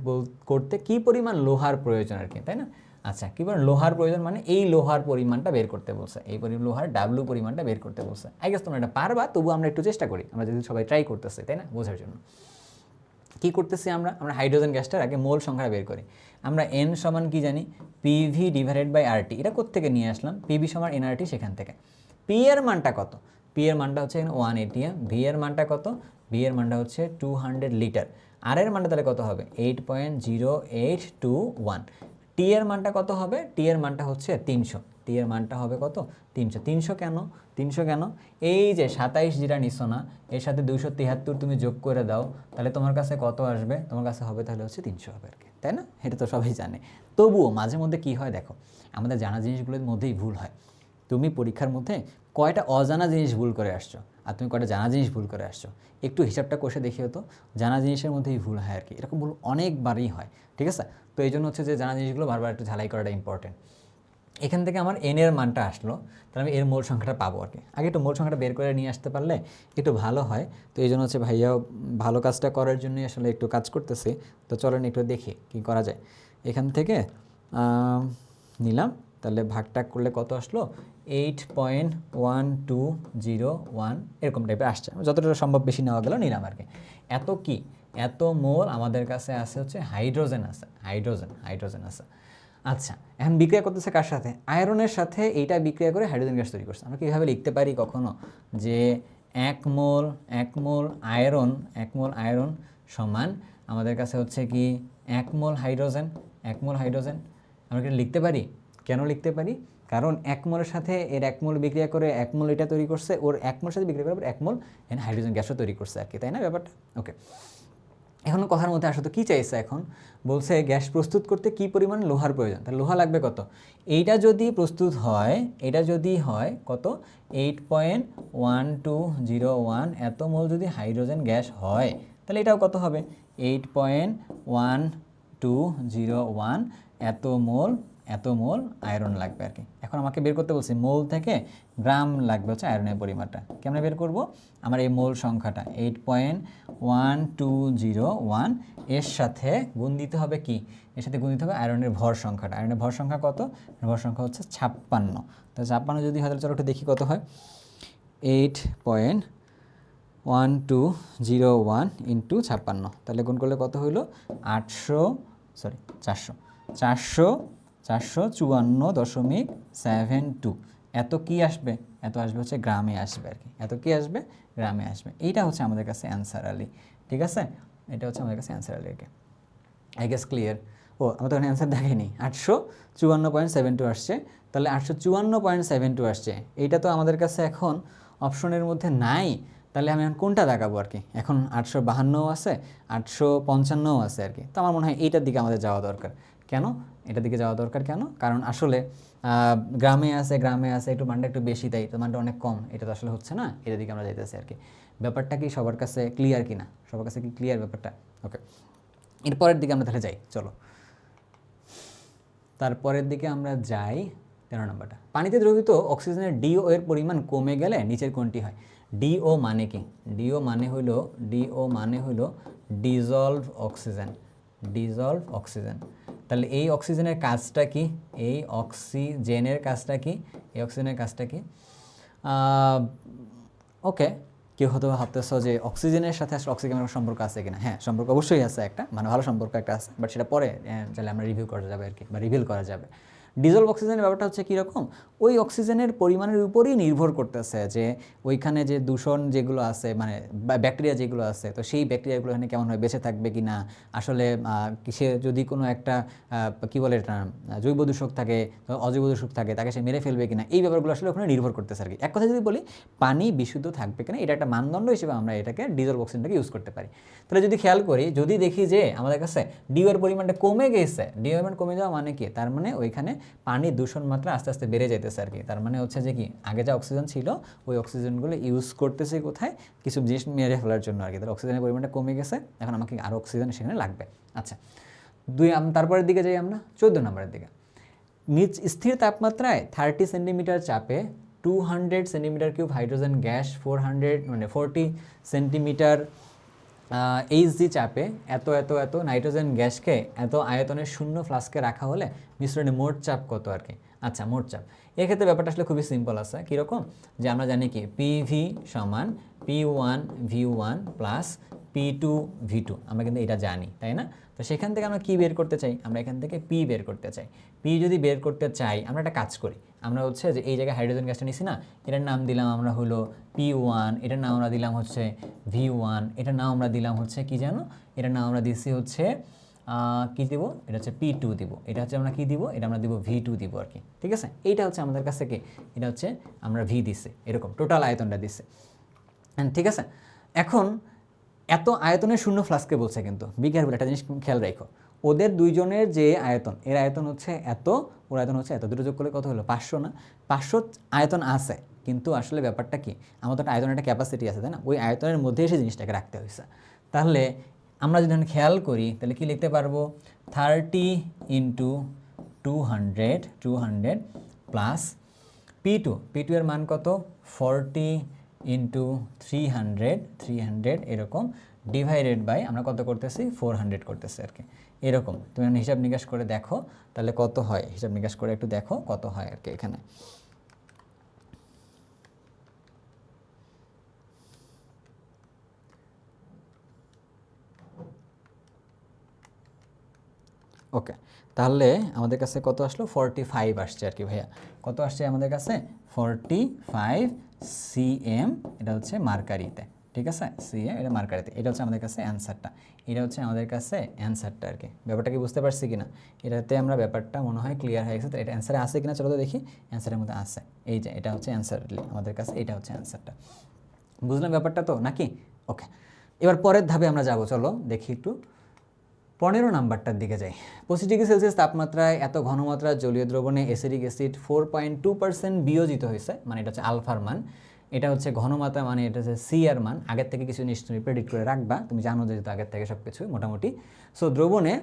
করতে কি পরিমাণ লোহার প্রয়োজন আর কি, তাই না। আচ্ছা কি বলেন লোহার প্রয়োজন মানে এই লোহার পরিমাণটা বের করতে বলছে, এই লোহার ডাব্লু পরিমাণটা বের করতে বলছে। আই গেস তোমরা এটা পারবা, তবু আমরা একটু চেষ্টা করি, আমরা যদি সবাই ট্রাই করতেছে তাই না বোঝার জন্য। কি করতেছি আমরা হাইড্রোজেন গ্যাসটার আগে মোল সংখ্যা বের করি। আমরা এন সমান কি জানি, পিভি ডিভাইডেড বাই আরটি। এটা কোত্থেকে নিয়ে আসলাম, পিভি সমান এনআরটি, সেখান থেকে পি এর মানটা কত, পি এর মানটা হচ্ছে 1 ATM, ভি এর মানটা কত, ভি এর মানটা হচ্ছে 200 লিটার, আর এর মানটা তাহলে কত হবে 8.0821, টি এর মানটা কত হবে, টি এর মানটা হচ্ছে 300, টি এর মানটা হবে কত 300, 300 কেন, 300 কেন, এই যে 27 যেটা নিছো না এর সাথে 273 তুমি যোগ করে দাও, তাহলে তোমার কাছে কত আসবে, তোমার কাছে হবে তাহলে হচ্ছে 300 হবে আর কি, তাই না, এটা তো সবাই জানে। তবুও মাঝে মধ্যে কি হয় দেখো, আমাদের জানা জিনিসগুলোর মধ্যেই ভুল হয়। তুমি পরীক্ষার মধ্যে কয়টা অজানা জিনিস ভুল করে আসছো আর তুমি কয়টা জানা জিনিস ভুল করে আসছো, একটু হিসাবটা কষে দেখিও তো, জানা জিনিসের মধ্যেই ভুল হয় আর কি, এরকম ভুল অনেকবারই হয়, ঠিক আছে। তো এই জন্য হচ্ছে যে জানা জিনিসগুলো বারবার একটু ঝালাই করাটা ইম্পর্টেন্ট। এখান থেকে আমার এন এর মানটা আসলো, তাহলে আমি এর মোল সংখ্যাটা পাবো আর কি, আগে একটু মোল সংখ্যাটা বের করে নিয়ে আসতে পারলে একটু ভালো হয়। তো এই জন্য হচ্ছে ভাইয়াও ভালো কাজটা করার জন্যই আসলে একটু কাজ করতেছি। তো চলেন একটু দেখি কী করা যায়। এখান থেকে নিলাম, তাহলে ভাগটাগ করলে কত আসলো 8.1201 এরকম টাইপের আসছে, যতটা সম্ভব বেশি নেওয়া গেল নিলাম আর কি। এত কি, এত মোল আমাদের কাছে আছে হচ্ছে হাইড্রোজেন আছে, হাইড্রোজেন আছে। আচ্ছা এখন বিক্রিয়া করতেছে কার সাথে, আয়রনের সাথে, এইটা বিক্রিয়া করে হাইড্রোজেন গ্যাস তৈরি করছে। আমরা কীভাবে লিখতে পারি কখনো যে 1 মোল আয়রন সমান আমাদের কাছে হচ্ছে কি 1 মোল হাইড্রোজেন, আমরা কি লিখতে পারি, কেন লিখতে পারি, কারণ 1 মোলের সাথে এর 1 মোল বিক্রিয়া করে 1 মোল এটা তৈরি করছে, ওর 1 মোলের সাথে বিক্রিয়া করে 1 মোল হাইড্রোজেন গ্যাসও তৈরি করছে আর কি, তাই না ব্যাপারটা। ওকে, এখন কথার মধ্যে আসলে কী চাইছে, এখন বলছে গ্যাস প্রস্তুত করতে কি পরিমাণ লোহার প্রয়োজন, তাহলে লোহা লাগবে কত, এইটা যদি প্রস্তুত হয়, এটা যদি হয় কত 8.1201 এত মোল যদি হাইড্রোজেন গ্যাস হয়, তাহলে এটাও কত হবে 8.1201 এত মোল আয়রন লাগবে আর কি। এখন আমাকে বের করতে বলছি মোল থেকে গ্রাম লাগবে হচ্ছে আয়রনের পরিমাণটা, কেমন বের করব, আমার এই মোল সংখ্যাটা 8.1201 এর সাথে গুণ দিতে হবে কি, এর সাথে গুণ দিতে হবে আয়রনের ভর সংখ্যাটা, আয়রনের ভর সংখ্যা কত, ভর সংখ্যা হচ্ছে 56, তো 56 যদি হয় তাহলে চলো একটু দেখি কত হয়, 8.1201 ইন্টু 56, তাহলে গুণ করলে কত হইল 454.72, এত কি আসবে, এত আসবে হচ্ছে গ্রামে আসবে আর কি, এত কি আসবে গ্রামে আসবে, এইটা হচ্ছে আমাদের কাছে অ্যান্সার আলি, ঠিক আছে, এটা হচ্ছে আমাদের কাছে অ্যান্সার আলি। Okay I guess clear. ও আমরা তো অ্যান্সার দেখাইনি, 854.72 আসছে, তাহলে 854.72 আসছে, এইটা তো আমাদের কাছে এখন অপশনের মধ্যে নাই, তাহলে আমি এখন কোনটা দেখাবো আর কি, এখন 852 আছে, 855 আছে আর কি, তো আমার মনে হয় এইটার দিকে আমাদের যাওয়া দরকার। কেন এটার দিকে যাওয়া দরকার, কেন, কারণ আসলে গ্রামে আছে একটু মানটা একটু বেশি, তাই তো মানটা অনেক কম, এটা তো আসলে হচ্ছে না, এটার দিকে আমরা যাইতেছি আর কি। ব্যাপারটা কি সবার কাছে ক্লিয়ার কি না, সবার কাছে কি ক্লিয়ার ব্যাপারটা। ওকে এরপরের দিকে আমরা তাহলে যাই, চলো তারপরের দিকে আমরা যাই। 13 নম্বরটা, পানিতে দ্রবীভূত অক্সিজেনের ডিও এর পরিমাণ কমে গেলে নিচের কোনটি হয়, ডিও মানে কি, ডিও মানে হইল ডিজলভ অক্সিজেন, তাহলে এই অক্সিজেনের কাজটা কি, এই অক্সিজেনের কাজটা কি, ওকে কেউ হয়তো ভাবতেছো যে অক্সিজেনের সাথে আসলে অক্সিজেনের সম্পর্ক আছে কিনা, হ্যাঁ সম্পর্ক অবশ্যই আছে একটা, মানে ভালো সম্পর্ক একটা আছে, বাট সেটা পরে তাহলে আমরা রিভিউ করা যাবে আর কি, বা রিভিল করা যাবে। ডিজলভ অক্সিজেনের ব্যাপারটা হচ্ছে কীরকম, ওই অক্সিজেনের পরিমাণের উপরই নির্ভর করতেছে যে ওইখানে যে দূষণ যেগুলো আছে, মানে ব্যাকটেরিয়া যেগুলো আছে, তো সেই ব্যাকটেরিয়াগুলো এখানে কেমনভাবে বেঁচে থাকবে কি না, আসলে সে যদি কোনো একটা কী বলে এটা জৈব দূষক থাকে, অজৈব দূষক থাকে, তাকে সে মেরে ফেলবে কিনা, এই ব্যাপারগুলো আসলে ওখানে নির্ভর করতেছে আর কি। এক কথা যদি বলি পানি বিশুদ্ধ থাকবে কিনা, এটা একটা মানদণ্ড হিসেবে আমরা এটাকে ডিজলভ অক্সিজেনটাকে ইউজ করতে পারি। তাহলে যদি খেয়াল করি, যদি দেখি যে আমাদের কাছে ডিও এর পরিমাণটা কমে গেছে, ডিও এর পরিমাণ কমে যাওয়া মানে কি, তার মানে ওইখানে পানির দূষণ মাত্রা আস্তে আস্তে বেড়ে যাইতেছে আর কি, তার মানে হচ্ছে যে কি আগে যা অক্সিজেন ছিল ওই অক্সিজেনগুলো ইউজ করতেছে কোথায়, কিছু জিনিস মেরে ফেলার জন্য আর কি, তাহলে অক্সিজেনের পরিমাণটা কমে গেছে, এখন আমাকে আরও অক্সিজেন সেখানে লাগবে। আচ্ছা তারপরের দিকে যাই আমরা 14 নম্বরের দিকে, স্থির তাপমাত্রায় 30 সেন্টিমিটার চাপে 200 centimetre cube hydrogen gas 40 centimetre Hg চাপে এত এত এত নাইট্রোজেন গ্যাসকে এত আয়তনের শূন্য ফ্লাস্কে রাখা হলে মিশ্রণে মোট চাপ কত আর কি। আচ্ছা, মোট চাপ এক্ষেত্রে ব্যাপারটা আসলে খুবই সিম্পল আছে। কীরকম, যে আমরা জানি কি পিভি সমান P1V1 প্লাস P2V2, আমরা কিন্তু এটা জানি, তাই না? তো সেখান থেকে আমরা কি বের করতে চাই, আমরা এখান থেকে পি বের করতে চাই। পি যদি বের করতে চাই, আমরা একটা কাজ করি, আমরা হচ্ছে যে এই জায়গায় হাইড্রোজেন গ্যাসটা নিছি না, এটার নাম দিলাম আমরা হলো P1, এটার নাম আমরা দিলাম হচ্ছে V1, এটার নাম আমরা দিলাম হচ্ছে কি জানো, এটার নাম আমরা দিচ্ছি হচ্ছে কি দিব, এটা হচ্ছে P2 দিব, এটা হচ্ছে আমরা কি দিব, এটা আমরা দিব V2 দিব আর কি। ঠিক আছে, এইটা হচ্ছে আমাদের কাছে কি, এটা হচ্ছে আমরা ভি দিছে, এরকম টোটাল আয়তনটা দিছে। ঠিক আছে, এখন এত আয়তনের শূন্য ফ্লাস্কে বলছে, কিন্তু বি কেয়ারফুল, একটা জিনিস খেয়াল রাখো, ওদের দুইজনের যে আয়তন, এর আয়তন হচ্ছে এত, ওর আয়তন হচ্ছে এত, দুটো যোগ করলে কত হলো 500 না? 500 আয়তন আছে, কিন্তু আসলে ব্যাপারটা কি, আমাদের একটা আয়তনের একটা ক্যাপাসিটি আছে, তাই না? ওই আয়তনের মধ্যে এসে জিনিসটাকে রাখতে হয়েছে। তাহলে আমরা যদি খেয়াল করি তাহলে কি লিখতে পারবো, 30 ইন্টু 200 প্লাস P2 এর মান কত, 40 ইন্টু 300 এরকম, ডিভাইডেড বাই আমরা কত করতেছি, 400 করতেছি আর কি। এরকম তুমি হিসাব নিকাশ করে দেখো তাহলে কত হয়, হিসাব নিকাশ করে একটু দেখো কত হয় আর কি এখানে। ওকে, তাহলে আমাদের কাছে কত আসলো, 45 আসছে আর কি ভাইয়া। কত আসছে আমাদের কাছে, 45 cm, এটা হচ্ছে মার্কারিতে। ঠিক আছে, সিএম এটা মার্কারিতে, এটা হচ্ছে আমাদের কাছে অ্যান্সারটা, এটা হচ্ছে আমাদের কাছে অ্যান্সারটা আর কি। ব্যাপারটা কি বুঝতে পারছি কিনা, এটাতে আমরা ব্যাপারটা মনে হয় ক্লিয়ার হয়ে গেছে। তো এটা অ্যান্সারে আছে কিনা চলো তো দেখি, অ্যান্সারের মধ্যে আছে, এই যে এটা হচ্ছে অ্যান্সার আমাদের কাছে, এটা হচ্ছে অ্যান্সারটা। বুঝলাম ব্যাপারটা তো নাকি? ওকে, এবার পরের ধাপে আমরা যাব, চলো দেখি একটু 15 নাম্বারটার দিকে যাই। 25 ডিগ্রি সেলসিয়াস তাপমাত্রায় এত ঘনমাত্রা জলীয় দ্রবণে অ্যাসিটিক অ্যাসিড 4.2% বিয়োজিত হয়েছে, মানে এটা হচ্ছে আলফার মান, এটা হচ্ছে ঘনমাত্রা, মানে এটা হচ্ছে সি এর মান। আগের থেকে কিছু নিশ্চয়ই প্রেডিক্ট করে রাখবা, তুমি জানো যেহেতু আগের থেকে সব কিছু মোটামুটি। সো দ্রবণে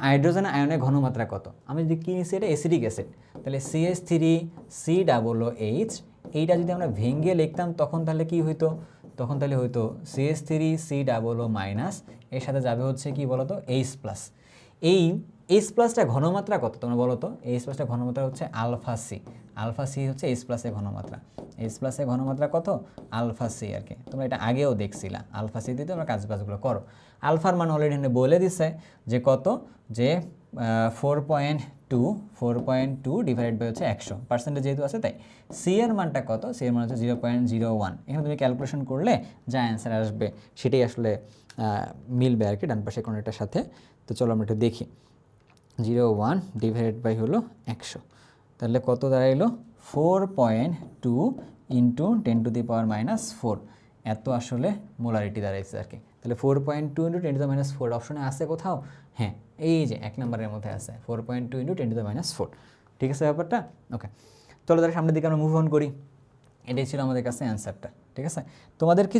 হাইড্রোজেন আয়নের ঘনমাত্রা কত, আমি যদি কি নিচ্ছি, এটা অ্যাসিটিক অ্যাসিড, তাহলে CH3COOH, এইটা যদি আমরা ভেঙে লিখতাম তখন তাহলে কি হইতো, তখন তাহলে হয়তো CH3COO মাইনাস, এর সাথে যাবে হচ্ছে কি বলতো, H প্লাস। এই H প্লাসটা ঘনমাত্রা কত তোমরা বলো তো, H প্লাসটা ঘনমাত্রা হচ্ছে আলফা সি, আলফা সি হচ্ছে H প্লাসের ঘনমাত্রা, H প্লাসের ঘনমাত্রা কত, আলফা সি আর কি। তোমরা এটা আগেও দেখছিলা, আলফা সি দিয়ে তোমরা কাজবাজগুলো করো। আলফার মান অলরেডি বলে দিছে যে কত, যে 4.2 ডিভাইডেড বাই হচ্ছে 100% যেহেতু আছে, তাই সি এর মানটা কত, সি এর মান হচ্ছে 0.01। এখানে তুমি ক্যালকুলেশন করলে যা অ্যান্সার আসবে সেটাই আসলে মিলবে আর কি ডান পাশে কোনটার সাথে। তো চলো আমরা একটু দেখি, 0.1 ডিভাইডেড বাই হলো 100, তাহলে কত দাঁড়াইলো, 4.2 ইন্টু 10⁻⁴, এত আসলে মোলারিটি দাঁড়াইছে আর কি। তাহলে 4.2 ইন্টু 10⁻⁴ অপশনে আছে কোথাও, হ্যাঁ এই যে 1 নম্বরের মধ্যে আছে 4.2 ইন্টু 10⁻⁴। ঠিক আছে ব্যাপারটা, ওকে। চলো তাহলে সামনের দিকে আমরা মুভ অন করি, এটাই ছিল আমাদের কাছে অ্যান্সারটা। ঠিক আছে, তোমাদেরকে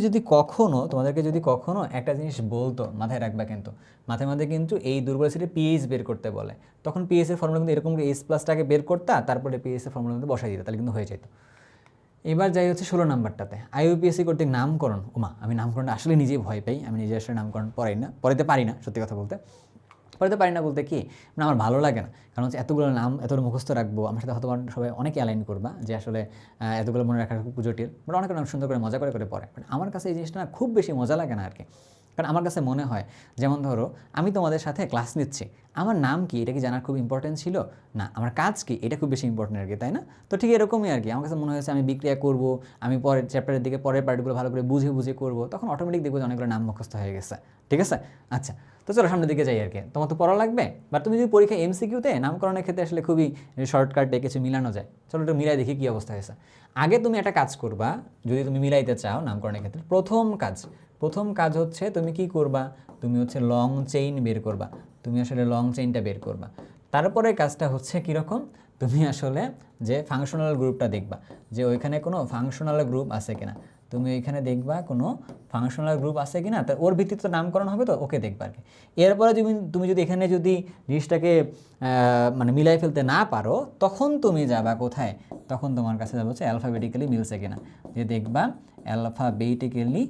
যদি কখনো একটা জিনিস বলতো, মাথায় রাখবা, কিন্তু মাথায় মাঝে কিন্তু এই দুর্বল অ্যাসিডের পিএইচ বের করতে বলে, তখন পিএইচ এর ফর্মুলা কিন্তু এরকম H প্লাসটাকে বের করতা, তারপরে পিএইচ এর ফর্মুলা কিন্তু বসাই দিতা, তাহলে কিন্তু হয়ে যেত। এবার যাই হচ্ছে 16 নাম্বারটাতে, IUPAC কর্তৃক নামকরণ। ওমা, আমি নামকরণটা আসলে নিজেই ভয় পাই, আমি নিজে আসলে নামকরণ পড়াইতে পারি না, সত্যি কথা বলতে পড়াতে পারি না বলতে কি, মানে আমার ভালো লাগে না, কারণ হচ্ছে এতগুলো নাম এতগুলো মুখস্থ রাখবো, আমার সাথে হয়তো সবাই অনেকে অ্যালাইন করবা যে আসলে এতগুলো মনে রাখার খুব জটিল, বাট অনেকে নাম সুন্দর করে মজা করে পড়ে, বাট আমার কাছে এই জিনিসটা না খুব বেশি মজা লাগে না আর কি। কারণ আমার কাছে মনে হয়, যেমন ধরো আমি তোমাদের সাথে ক্লাস নিচ্ছি, আমার নাম কি এটা কি জানার খুব ইম্পর্টেন্ট ছিল না, আমার কাজ কি এটা খুব বেশি ইম্পর্টেন্ট আর কি, তাই না? তো ঠিক এরকমই আর কি, আমার কাছে মনে হয়েছে আমি বিক্রিয়া করব, আমি পরের চ্যাপ্টারের দিকে পরের পার্টগুলো ভালো করে বুঝে করবো, তখন অটোমেটিক দেখবো যে অনেকগুলো নাম মুখস্থ হয়ে গেছে। ঠিক আছে, আচ্ছা, তো চলো সামনের দিকে যাই আর কি। তোমার তো পড়া লাগবে, বা তুমি যদি পরীক্ষা এমসিকিউতে নামকরণের ক্ষেত্রে আসলে খুবই শর্টকাটে কিছু মিলানো যায়, চলো একটু মিলাই দেখি কী অবস্থা হয়েছে। আগে তুমি একটা কাজ করবা, যদি তুমি মিলাইতে চাও নামকরণের ক্ষেত্রে, প্রথম কাজ হচ্ছে তুমি কি করবা, তুমি হচ্ছে লং চেইন বের করবা, তুমি আসলে লং চেইনটা বের করবা। তারপরে কাজটা হচ্ছে কীরকম, তুমি আসলে যে ফাংশনাল গ্রুপটা দেখবা, যে ওইখানে কোনো ফাংশনাল গ্রুপ আছে কিনা। তুমি এখানে দেখবা কোনো ফাংশনাল গ্রুপ আছে কি না, তা ওর ভিত্তিতে নামকরণ হবে, তো ওকে দেখবা আর কি। এরপরে তুমি যদি এখানে যদি জিনিসটাকে মানে মিলাই ফেলতে না পারো, তখন তুমি যাবা কোথায়, তখন তোমার কাছে যাবে হচ্ছে অ্যালফাবেটিক্যালি মিলছে কিনা, যে দেখবা অ্যালফাবেটিক্যালি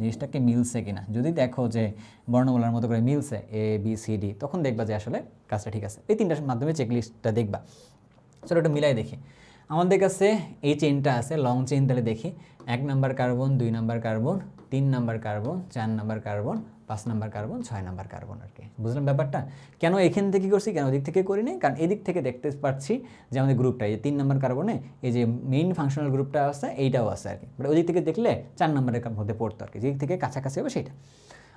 জিনিসটাকে মিলছে কিনা। যদি দেখো যে বর্ণমালার মতো করে মিলছে ABCD, তখন দেখবা যে আসলে কাজটা ঠিক আছে। এই তিনটার মাধ্যমে চেকলিস্টটা দেখবা। চলো একটু মিলাই দেখি। আমাদের কাছে এই চেইনটা আছে, লং চেইন, তাহলে দেখি 1 number carbon, 2 number carbon, 3 number carbon, 4 number carbon, 5 number carbon, 6 number carbon আর কি। বুঝলাম ব্যাপারটা? কেন এখান থেকে করছি, কেন ওদিক থেকে করি নাই? কারণ এদিক থেকে দেখতে পাচ্ছি যে আমাদের গ্রুপটা এই যে 3 নাম্বার কার্বনে এই যে মেইন ফাংশনাল গ্রুপটা আছে, এইটাও আছে আর কি। বাট ওদিক থেকে দেখলে 4 নাম্বারের মধ্যে পড়তো আর কি, যেদিক থেকে কাছাকাছি হবে সেটা।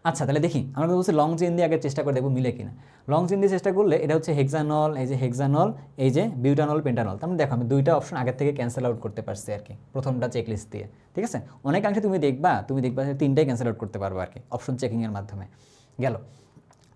আচ্ছা, তাহলে দেখি, আমরা বলছি লং চেইন দিয়ে আগে চেষ্টা করে দেখবো মিলে কিনা। লং চেইন দিয়ে চেষ্টা করলে এটা হচ্ছে হেক্সানল, এই যে হেক্সানল, এই যে বিউটানল, পেন্টানল। তার মানে দেখো আমি 2টা অপশন আগের থেকে ক্যান্সেল আউট করতে পারছি আর কি, প্রথমটা চেকলিস্ট দিয়ে। ঠিক আছে, অনেকাংশে তুমি দেখবা যে 3টাই ক্যান্সেল আউট করতে পারবো আর কি, অপশন চেকিংয়ের মাধ্যমে। গেল।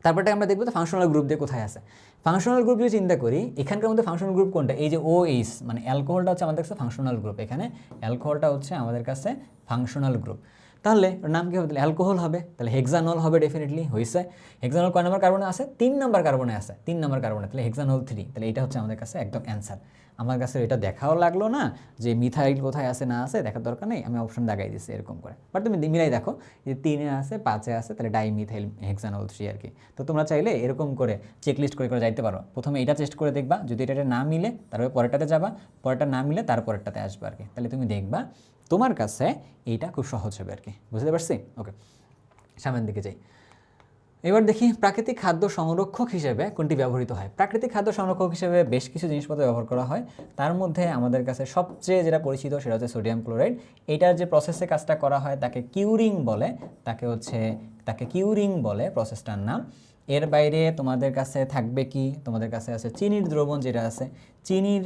তারপরটা আমরা দেখবো তো ফাংশনাল গ্রুপ দিয়ে কোথায় আছে। ফাংশনাল গ্রুপ যদি চিন্তা করি, এখানকার মধ্যে ফাংশনাল গ্রুপ কোনটা, এই যে OH, মানে অ্যালকোহলটা হচ্ছে আমাদের কাছে ফাংশনাল গ্রুপ। এখানে অ্যালকোহলটা হচ্ছে আমাদের কাছে ফাংশনাল গ্রুপ। তাহলে ওর নাম কী হবে, তাহলে অ্যালকোহল হবে, তাহলে হেক্সানল হবে ডেফিনেটলি, হয়েছে। হেক্সানল কয় নাম্বার কার্বনে আছে, 3 নাম্বার কার্বনে আছে, 3 নাম্বার কার্বনে, তাহলে হেক্সানল 3, তাহলে এটা হচ্ছে আমাদের কাছে একদম অ্যান্সার। আমার কাছে এটা দেখাও লাগলো না যে মিথাইল কোথায় আছে না আছে, দেখার দরকার নেই, আমি অপশন দাগাই দিচ্ছি এরকম করে। বাট তুমি মিলাই দেখো যে 3-এ আছে, 5-এ আছে, তাহলে ডাইমিথাইল হেক্সানল 3 আর কি। তো তোমরা চাইলে এরকম করে চেকলিস্ট করে করে যাইতে পারো। প্রথমে এটা টেস্ট করে দেখবা, যদি এটা না মিলে তারপরে পরেরটাতে যাবা, পরেরটা না মিলে তারপরেরটাতে আসবে আর কি। তাহলে তুমি দেখবা তোমার কাছে এইটা খুব সহজ হবে আর কি। বুঝতে পারছি? ওকে, সামনের দিকে যাই। এবার দেখি প্রাকৃতিক খাদ্য সংরক্ষক হিসেবে কোনটি ব্যবহৃত হয়। প্রাকৃতিক খাদ্য সংরক্ষক হিসেবে বেশ কিছু জিনিসপত্র ব্যবহার করা হয়। তার মধ্যে আমাদের কাছে সবচেয়ে যেটা পরিচিত সেটা হচ্ছে সোডিয়াম ক্লোরাইড। এটার যে প্রসেসে কাজটা করা হয় তাকে কিউরিং বলে, তাকে কিউরিং বলে প্রসেসটার নাম। এর বাইরে তোমাদের কাছে থাকবে কি, তোমাদের কাছে আছে চিনির দ্রবণ, যেটা আছে চিনির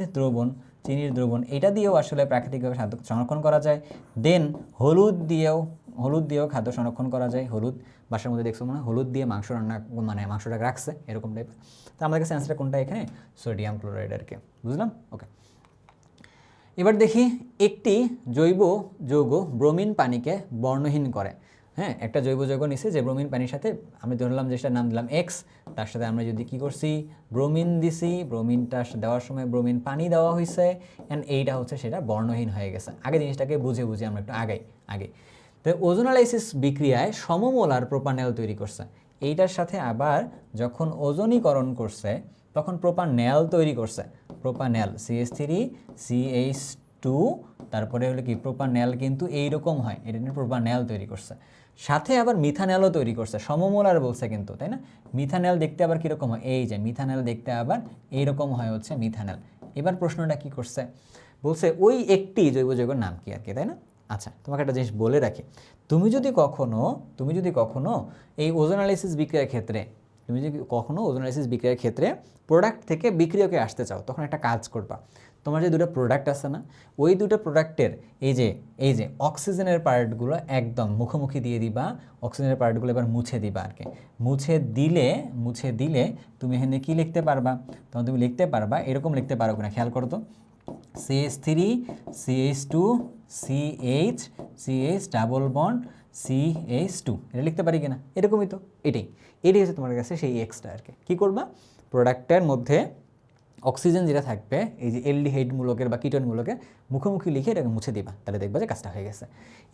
দ্রবণ, এটা দিয়েও আসলে প্রাকৃতিকভাবে খাদ্য সংরক্ষণ করা যায়। দেন হলুদ দিয়েও খাদ্য সংরক্ষণ করা যায়। হলুদ বাসার মধ্যে দেখছো মনে হয় হলুদ দিয়ে মাংস রান্না, মানে মাংসটাকে রাখছে এরকম টাইপের। তো আমাদের কাছে অ্যান্সারটা কোনটা এখানে, সোডিয়াম ক্লোরাইড আর কি। বুঝলাম? ওকে, এবার দেখি একটি জৈব যৌগ ব্রোমিন পানিকে বর্ণহীন করে। হ্যাঁ, একটা জৈব যৌগ নিছে যে ব্রোমিন পানির সাথে আমি ধরলাম যে সেটার নাম দিলাম এক্স, তার সাথে আমরা যদি কি করছি ব্রোমিন দিছি, ব্রোমিনটা দেওয়ার সময় ব্রোমিন পানি দেওয়া হয়েছে, অ্যান্ড এইটা হচ্ছে সেটা বর্ণহীন হয়ে গেছে। আগে জিনিসটাকে বুঝে আমরা একটু আগে তো ওজোনালাইসিস বিক্রিয়ায় সমমোলার প্রোপানেল তৈরি করছে। এইটার সাথে আবার যখন ওজনীকরণ করছে তখন প্রোপানেল তৈরি করছে। প্রোপানেল CH3CH2, তারপরে হলো কি প্রোপানেল কিন্তু এইরকম হয়, এটা নিয়ে প্রোপানেল তৈরি করছে। সাথে আবার মিথানেলও তৈরি করছে, সমমোলার বলছে কিন্তু, তাই না? মিথানেল দেখতে আবার কীরকম হয়, এই যে মিথানেল দেখতে আবার এইরকম হয় হচ্ছে মিথানেল। এবার প্রশ্নটা কি করছে, বলছে ওই একটি জৈব যৌগের নাম কি আর কি, তাই না? আচ্ছা, তোমাকে একটা জিনিস বলে রাখি, তুমি যদি কখনো এই ওজোনালাইসিস বিক্রিয়ার ক্ষেত্রে প্রোডাক্ট থেকে বিক্রিয়কে আসতে চাও, তখন একটা কাজ করবা। তোমার যে দুটো প্রোডাক্ট আছে না, ওই দুটো প্রোডাক্টের এই যে অক্সিজেনের পার্টগুলো একদম মুখোমুখি দিয়ে দিবা, অক্সিজেনের পার্টগুলো এবার মুছে দিবা আর কি। মুছে দিলে তুমি এখানে কি লিখতে পারবা, তখন তুমি লিখতে পারবা এরকম, লিখতে পারো কিনা খেয়াল করো তো, CH3 CH2 CH double bond CH2, এটা লিখতে পারি কিনা, এরকমই তো। এটাই হচ্ছে তোমার কাছে সেই এক্সট্রা আর কি। কী করবা, প্রোডাক্টের মধ্যে অক্সিজেন যেটা থাকবে, এই যে অ্যালডিহাইড মূলকের বা কিটোন মূলকের মুখোমুখি লিখে এটাকে মুছে দিবা, তাহলে দেখবা যে কাজটা হয়ে গেছে।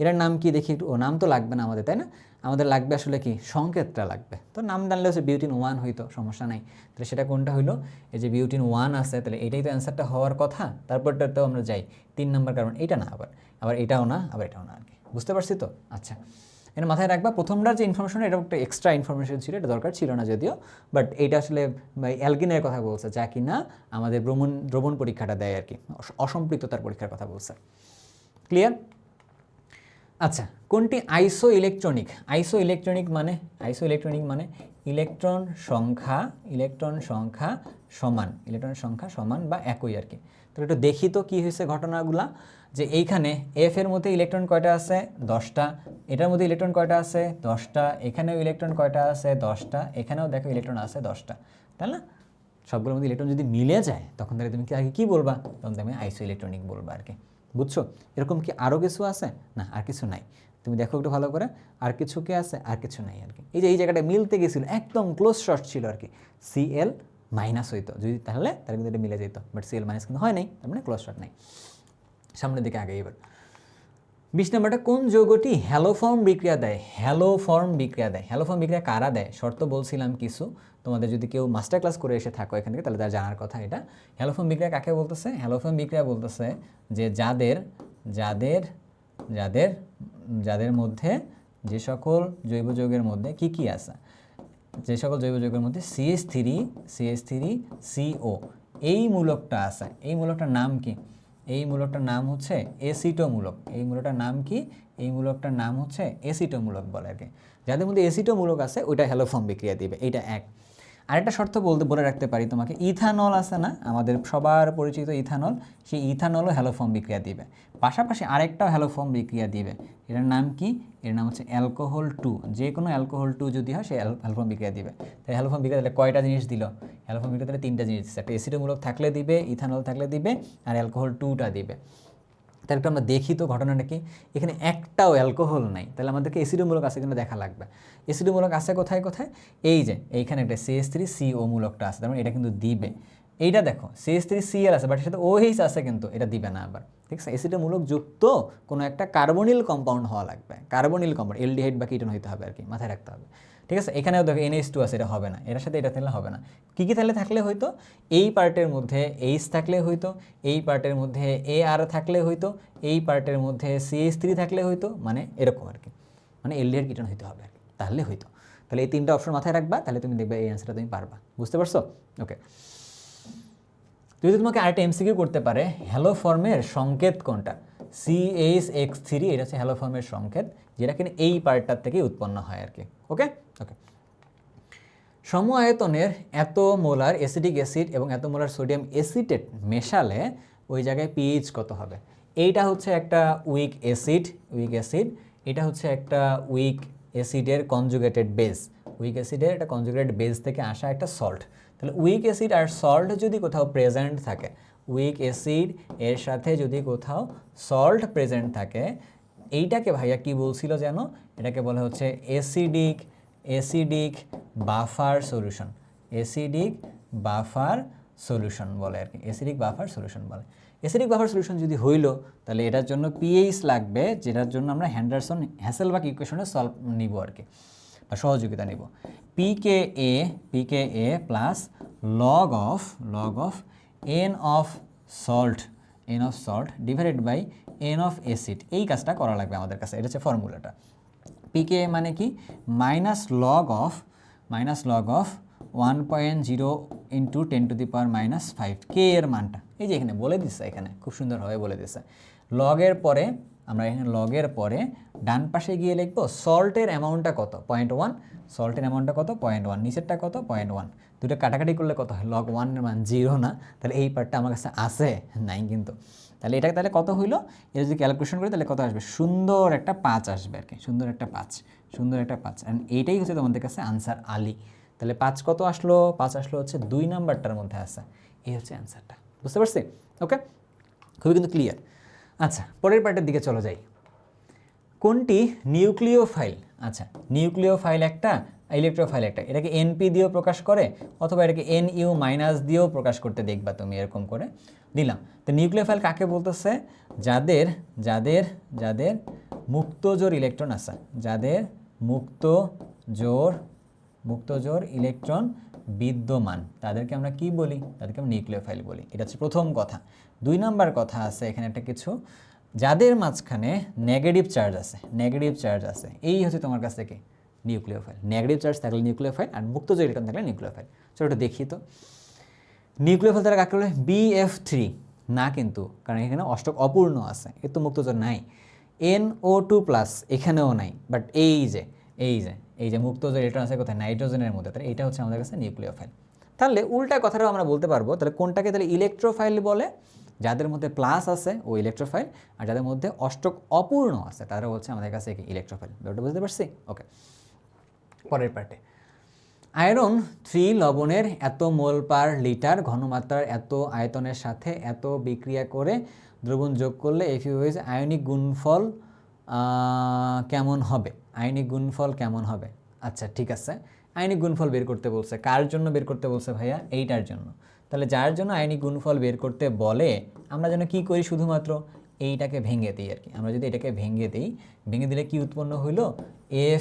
এটার নাম কি দেখি একটু, ও নাম তো লাগবে না আমাদের, তাই না? আমাদের লাগবে আসলে কি সংকেতটা লাগবে। তো নাম জানলে হচ্ছে বিউটিন 1 হইতো, সমস্যা নাই। তাহলে সেটা কোনটা হইলো, এই যে বিউটিন 1 আছে, তাহলে এটাই তো অ্যান্সারটা হওয়ার কথা। তারপরটা তো আমরা যাই 3 নাম্বার কারণ এটা না, আবার এটাও না, এটাও না আর কি। বুঝতে পারছি তো? আচ্ছা, এটা মাথায় রাখবা। প্রথমটার যে ইনফরমেশন, এটা একটা এক্সট্রা ইনফরমেশন ছিল, এটা দরকার ছিল না যদিও, বাট এইটা আসলে অ্যালকিনের কথা বলছে, যা কিনা আমাদের দ্রবণ পরীক্ষাটা দেয় আর কি, অসম্পৃক্ততার পরীক্ষার কথা বলছে। ক্লিয়ার? আচ্ছা, কোনটি আইসো ইলেকট্রনিক মানে ইলেকট্রন সংখ্যা সমান বা একই আর কি। তো একটু দেখি তো কী হয়েছে ঘটনাগুলা, যে এইখানে এফ এর মধ্যে ইলেকট্রন কয়টা আছে, 10টা, এটার মধ্যে ইলেকট্রন কয়টা আছে, 10টা, এখানেও ইলেকট্রন কয়টা আছে, 10টা, এখানেও দেখো ইলেকট্রন আছে 10টা, তাই না? সবগুলোর মধ্যে ইলেকট্রন যদি মিলে যায় তখন তাহলে তুমি আগে কী বলবা, তখন তুমি আইসো ইলেকট্রনিক বলবা আর কি। বুঝছো? এরকম কি আরও কিছু আছে? না, আর কিছু নাই। তুমি দেখো একটু ভালো করে, আর কিছু কি আছে? আর কিছু নাই আর কি। এই যে এই জায়গাটা মিলতে গেছিল, একদম ক্লোজ শর্ট ছিল আর কি। Cl মাইনাস হইতো যদি, তাহলে কিন্তু এটা মিলে যেত, বাট Cl মাইনাস কিন্তু হয় নাই, তার মানে ক্লোজ শর্ট নাই। সামনের দিকে আগে এবার 20 নম্বরটা, কোন যৌগটি হ্যালোফর্ম বিক্রিয়া দেয়? হ্যালোফর্ম বিক্রিয়া দেয়। হ্যালোফর্ম বিক্রিয়া কারা দেয়? শর্ত বলছিলাম কিছু, তোমাদের যদি কেউ মাস্টার ক্লাস করে এসে থাকো এখান থেকে, তাহলে তার জানার কথা এটা। হ্যালোফর্ম বিক্রিয়া কাকে বলতেছে? হ্যালোফর্ম বিক্রিয়া বলতেছে যে যাদের যাদের যাদের যাদের মধ্যে যে সকল জৈব যৌগের মধ্যে কি কি আছে, যে সকল জৈব যৌগের মধ্যে CH3CO এই মূলকটা আছে। এই মূলকটার নাম কি? এই মূলকটার নাম হচ্ছে এসিটো মূলক। এই মূলকটার নাম কি? এই মূলকটার নাম হচ্ছে এসিটো মূলক বলে আর কি। যাদের মধ্যে এসিটো মূলক আছে ওইটা হ্যালোফর্ম বিক্রিয়া দিবে, এইটা এক। আরেকটা শর্ত বলে রাখতে পারি তোমাকে, ইথানল আছে না, আমাদের সবার পরিচিত ইথানল, সেই ইথানলও হ্যালোফর্ম বিক্রিয়া দিবে। পাশাপাশি আরেকটাও হ্যালোফর্ম বিক্রিয়া দিবে, এটার নাম কি? এর নাম হচ্ছে অ্যালকোহল 2। যে কোনো অ্যালকোহল 2 যদি হয় সে হ্যালোফর্ম বিক্রিয়া দিবে। তাই হ্যালোফর্ম বিক্রিয়া দিলে কয়টা জিনিস দিল? হ্যালোফর্ম বিক্রিয়া দিলে 3টা জিনিস দিচ্ছে, একটা এসিডোমূলক থাকলে দিবে, ইথানল থাকলে দিবে, আর অ্যালকোহল 2টা দিবে। তাহলে একটু আমরা দেখি তো ঘটনাটা কি। এখানে একটাও অ্যালকোহল নাই, তাহলে আমাদেরকে এসিডোমূলক আছে কিনা দেখা লাগবে। এসিডোমূলক আছে কোথায় কোথায়? এই যে এইখানে একটা CH3CO মূলকটা আছে, তার মানে এটা কিন্তু দিবে। এইটা দেখো CH3Cl আছে, বাট সাথে OH আছে, কিন্তু এটা দিবে না আবার। ঠিক আছে, এসিডোমূলক যুক্ত কোনো একটা কার্বনিল কম্পাউন্ড হওয়া লাগবে, কার্বনিল কম্পাউন্ড, এলডিহাইড বা কিটোন হইতে হবে আর কি, মাথায় রাখতে হবে। ঠিক আছে, এখানেও দেখো NH2 আছে, এটা হবে না, এটার সাথে এটা থাকলে হবে না। কী কী তাহলে থাকলে হয়তো? এই পার্টের মধ্যে H থাকলে হয়তো, এই পার্টের মধ্যে AR থাকলে হয়তো, এই পার্টের মধ্যে CH3 থাকলে হয়তো, মানে এরকম আর কি, মানে এলডিহাইড কিটোন হইতে হবে আর কি, তাহলে হয়তো। তাহলে এই 3টা অপশন মাথায় রাখবা, তাহলে তুমি দেখবে এই অ্যান্সারটা তুমি পারবা। বুঝতে পারছো? ওকে। যদি তোমাকে আরেকটা MCQ করতে পারে, হ্যালো ফর্মের সংকেত কোনটা? CH3, এটা হচ্ছে হ্যালো ফর্মের সংকেত, যেটা কিনা এই পার্টটার থেকে উৎপন্ন হয় আর কি। ওকে ওকে। সম আয়তনের এত মোলার অ্যাসিডিক অ্যাসিড এবং এত মোলার সোডিয়াম অ্যাসিটেট মেশালে ওই জায়গায় pH কত হবে? এইটা হচ্ছে একটা উইক অ্যাসিড, এটা হচ্ছে একটা উইক অ্যাসিডের কনজুগেটেড বেস, উইক অ্যাসিডের একটা কনজুগেটেড বেস থেকে আসা একটা সল্ট। তাহলে উইক অ্যাসিড আর সল্ট যদি কোথাও প্রেজেন্ট থাকে, উইক অ্যাসিড এর সাথে যদি কোথাও সল্ট প্রেজেন্ট থাকে, এইটাকে ভাইয়া কি বলছিল যেন? এটাকে বলা হচ্ছে acidic buffer solution, acidic buffer solution বলে আর কি, অ্যাসিডিক বাফার সলিউশন বলে। অ্যাসিডিক বাফার সলিউশন যদি হইলো, তাহলে এটার জন্য pH লাগবে, যেটার জন্য আমরা হ্যাসেলবার্গ ইকুয়েশনে সলভ নিব আর কি, বা সহযোগিতা নিব। pKa plus log of n of salt divided by n of acid, এই কাজটা করা লাগবে আমাদের কাছে। এটা হচ্ছে ফর্মুলাটা। pKa মানে কি? মাইনাস লগ অফ 1.0 ইন্টু 10⁻⁵ কে এর মানটা এই যে এখানে বলে দিচ্ছে, এখানে খুব সুন্দরভাবে বলে দিচ্ছে। লগের পরে আমরা এখানে লগের পরে ডান পাশে গিয়ে লিখবো সল্টের অ্যামাউন্টটা কত? 0.1। সল্টের অ্যামাউন্টটা কত? 0.1। নিচেরটা কত? 0.1। দুটো কাটাকাটি করলে কত হয়? লগ 1 এর মান 0 না, তাহলে এই পার্টটা আমার কাছে আছে নাই কিন্তু। তাহলে এটা তাহলে কত হইলো? এটা যদি ক্যালকুলেশন করি তাহলে কত আসবে? সুন্দর একটা 5 আসবে আর কি, সুন্দর একটা 5। অ্যান্ড এইটাই হচ্ছে তোমাদের কাছে আনসার আলী। তাহলে 5 কত আসলো? 5 আসলো হচ্ছে 2 নাম্বারটার মধ্যে আছে, এই হচ্ছে অ্যান্সারটা। বুঝতে পারছি? ওকে, খুবই কিন্তু ক্লিয়ার। আচ্ছা, পরের পার্টের দিকে চলে যাই। কোনটি নিউক্লিওফাইল? আচ্ছা, নিউক্লিওফাইল একটা, ইলেকট্রোফাইল একটা। এটাকে NP দিয়েও প্রকাশ করে, অথবা এটাকে NU মাইনাস দিয়েও প্রকাশ করতে দেখবা তুমি, এরকম করে দিলাম। তো নিউক্লিওফাইল কাকে বলতেছে? যাদের যাদের যাদের মুক্তজোড় ইলেকট্রন আছে, যাদের মুক্তজোড় ইলেকট্রন বিদ্যমান, তাদেরকে আমরা কি বলি? তাদেরকে আমরা নিউক্লিওফাইল বলি। এটা হচ্ছে প্রথম কথা। 2 নাম্বার কথা আছে এখানে একটা কিছু, যাদের মাঝখানে নেগেটিভ চার্জ আছে, এই হচ্ছে তোমার কাছ থেকে নিউক্লিওফাইল। নেগেটিভ চার্জ থাকলে নিউক্লিওফাইল, আর মুক্তজোড় ইলেকট্রন থাকলে নিউক্লিওফাইল। চলো এটা দেখি তো। নিউক্লিওফাইল তারা কাকে বলে? BF3 না কিন্তু, কারণ এখানে অষ্টক অপূর্ণ আছে, এর তো মুক্তজোড় নাই। NO2+ এখানেও নাই, বাট এই যে মুক্তজোড় ইলেকট্রন আছে কোথায়? নাইট্রোজেনের মধ্যে, তাহলে এটা হচ্ছে আমাদের কাছে নিউক্লিওফাইল। তাহলে উল্টা কথাটাও আমরা বলতে পারবো, তাহলে কোনটাকে তাহলে ইলেকট্রোফাইল বলে? যাদের মধ্যে প্লাস আছে ও ইলেকট্রোফাইল, আর যাদের মধ্যে অষ্টক অপূর্ণ আছে তারা হচ্ছে আমাদের কাছে কি? ইলেকট্রোফাইল। ব্যাপারটা বুঝতে পারছি? ওকে, পরের পার্টে। আয়রন 3 লবণের এত মোল পার লিটার ঘনমাত্রার এত আয়তনের সাথে এত বিক্রিয়া করে দ্রবণ যোগ করলে FeOH আয়নিক গুণফল কেমন হবে, আয়নিক গুণফল কেমন হবে। আচ্ছা ঠিক আছে, আয়নিক গুণফল বের করতে বলছে, কার জন্য বের করতে বলছে ভাইয়া, এইটার জন্য। তাহলে যার জন্য আয়নিক গুণফল বের করতে বলে আমরা যেন কি করি, শুধুমাত্র এইটাকে ভেঙে দিই আর কি। আমরা যদি এটাকে ভেঙে দিই, ভেঙে দিলে কি উৎপন্ন হইল,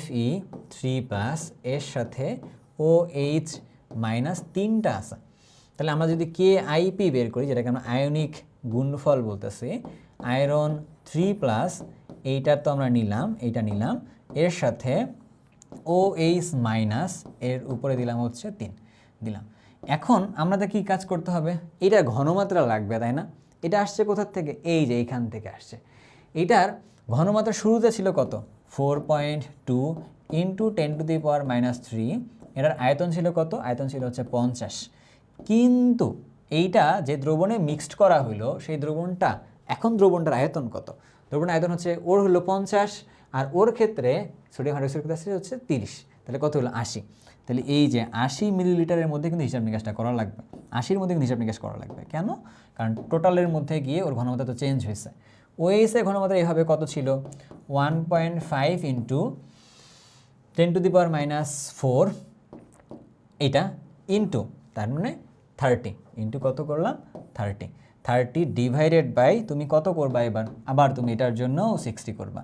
Fe3+ এর সাথে OH মাইনাস 3টা আছে। তাহলে আমরা যদি KIP বের করি, যেটাকে আমরা আয়নিক গুণফল বলতেছি, আয়রন 3+, এইটার তো আমরা নিলাম, এইটা নিলাম, এর সাথে OH মাইনাস এর উপরে দিলাম হচ্ছে 3 দিলাম। এখন আমাদের কি কাজ করতে হবে, এটা ঘনমাত্রা লাগবে তাই না। এটা আসছে কোথার থেকে, এই যে এইখান থেকে আসছে। এটার ঘনমাত্রা শুরুতে ছিল কত, 4.2 ইন্টু 10⁻³ এটার আয়তন ছিল কত, আয়তন ছিল হচ্ছে 50। কিন্তু এইটা যে দ্রবণে মিক্সড করা হইলো সেই দ্রবণটা, এখন দ্রবণটার আয়তন কত, দ্রবণের আয়তন হচ্ছে ওর হলো 50 আর ওর ক্ষেত্রে সোডিয়াম হাইড্রোক্সাইড ক্ষেত্রে হচ্ছে 30, তাহলে কত হলো 80। তাহলে এই যে 80 মিলিলিটারের মধ্যে কিন্তু হিসাব নিকাশটা করা লাগবে, 80-র মধ্যে কিন্তু হিসাব নিকাশ করা লাগবে। কেন, কারণ টোটালের মধ্যে গিয়ে ওর ঘনমাত্রা তো চেঞ্জ হয়েছে। OH এর ঘনমাত্রা এইভাবে কত ছিল, 1.5 ইন্টু 10⁻⁴ এটা ইন্টু, তার মানে 30 ইন্টু কত করলাম 30 ডিভাইডেড বাই তুমি কত করবা, এবার আবার তুমি এটার জন্য 60 করবা,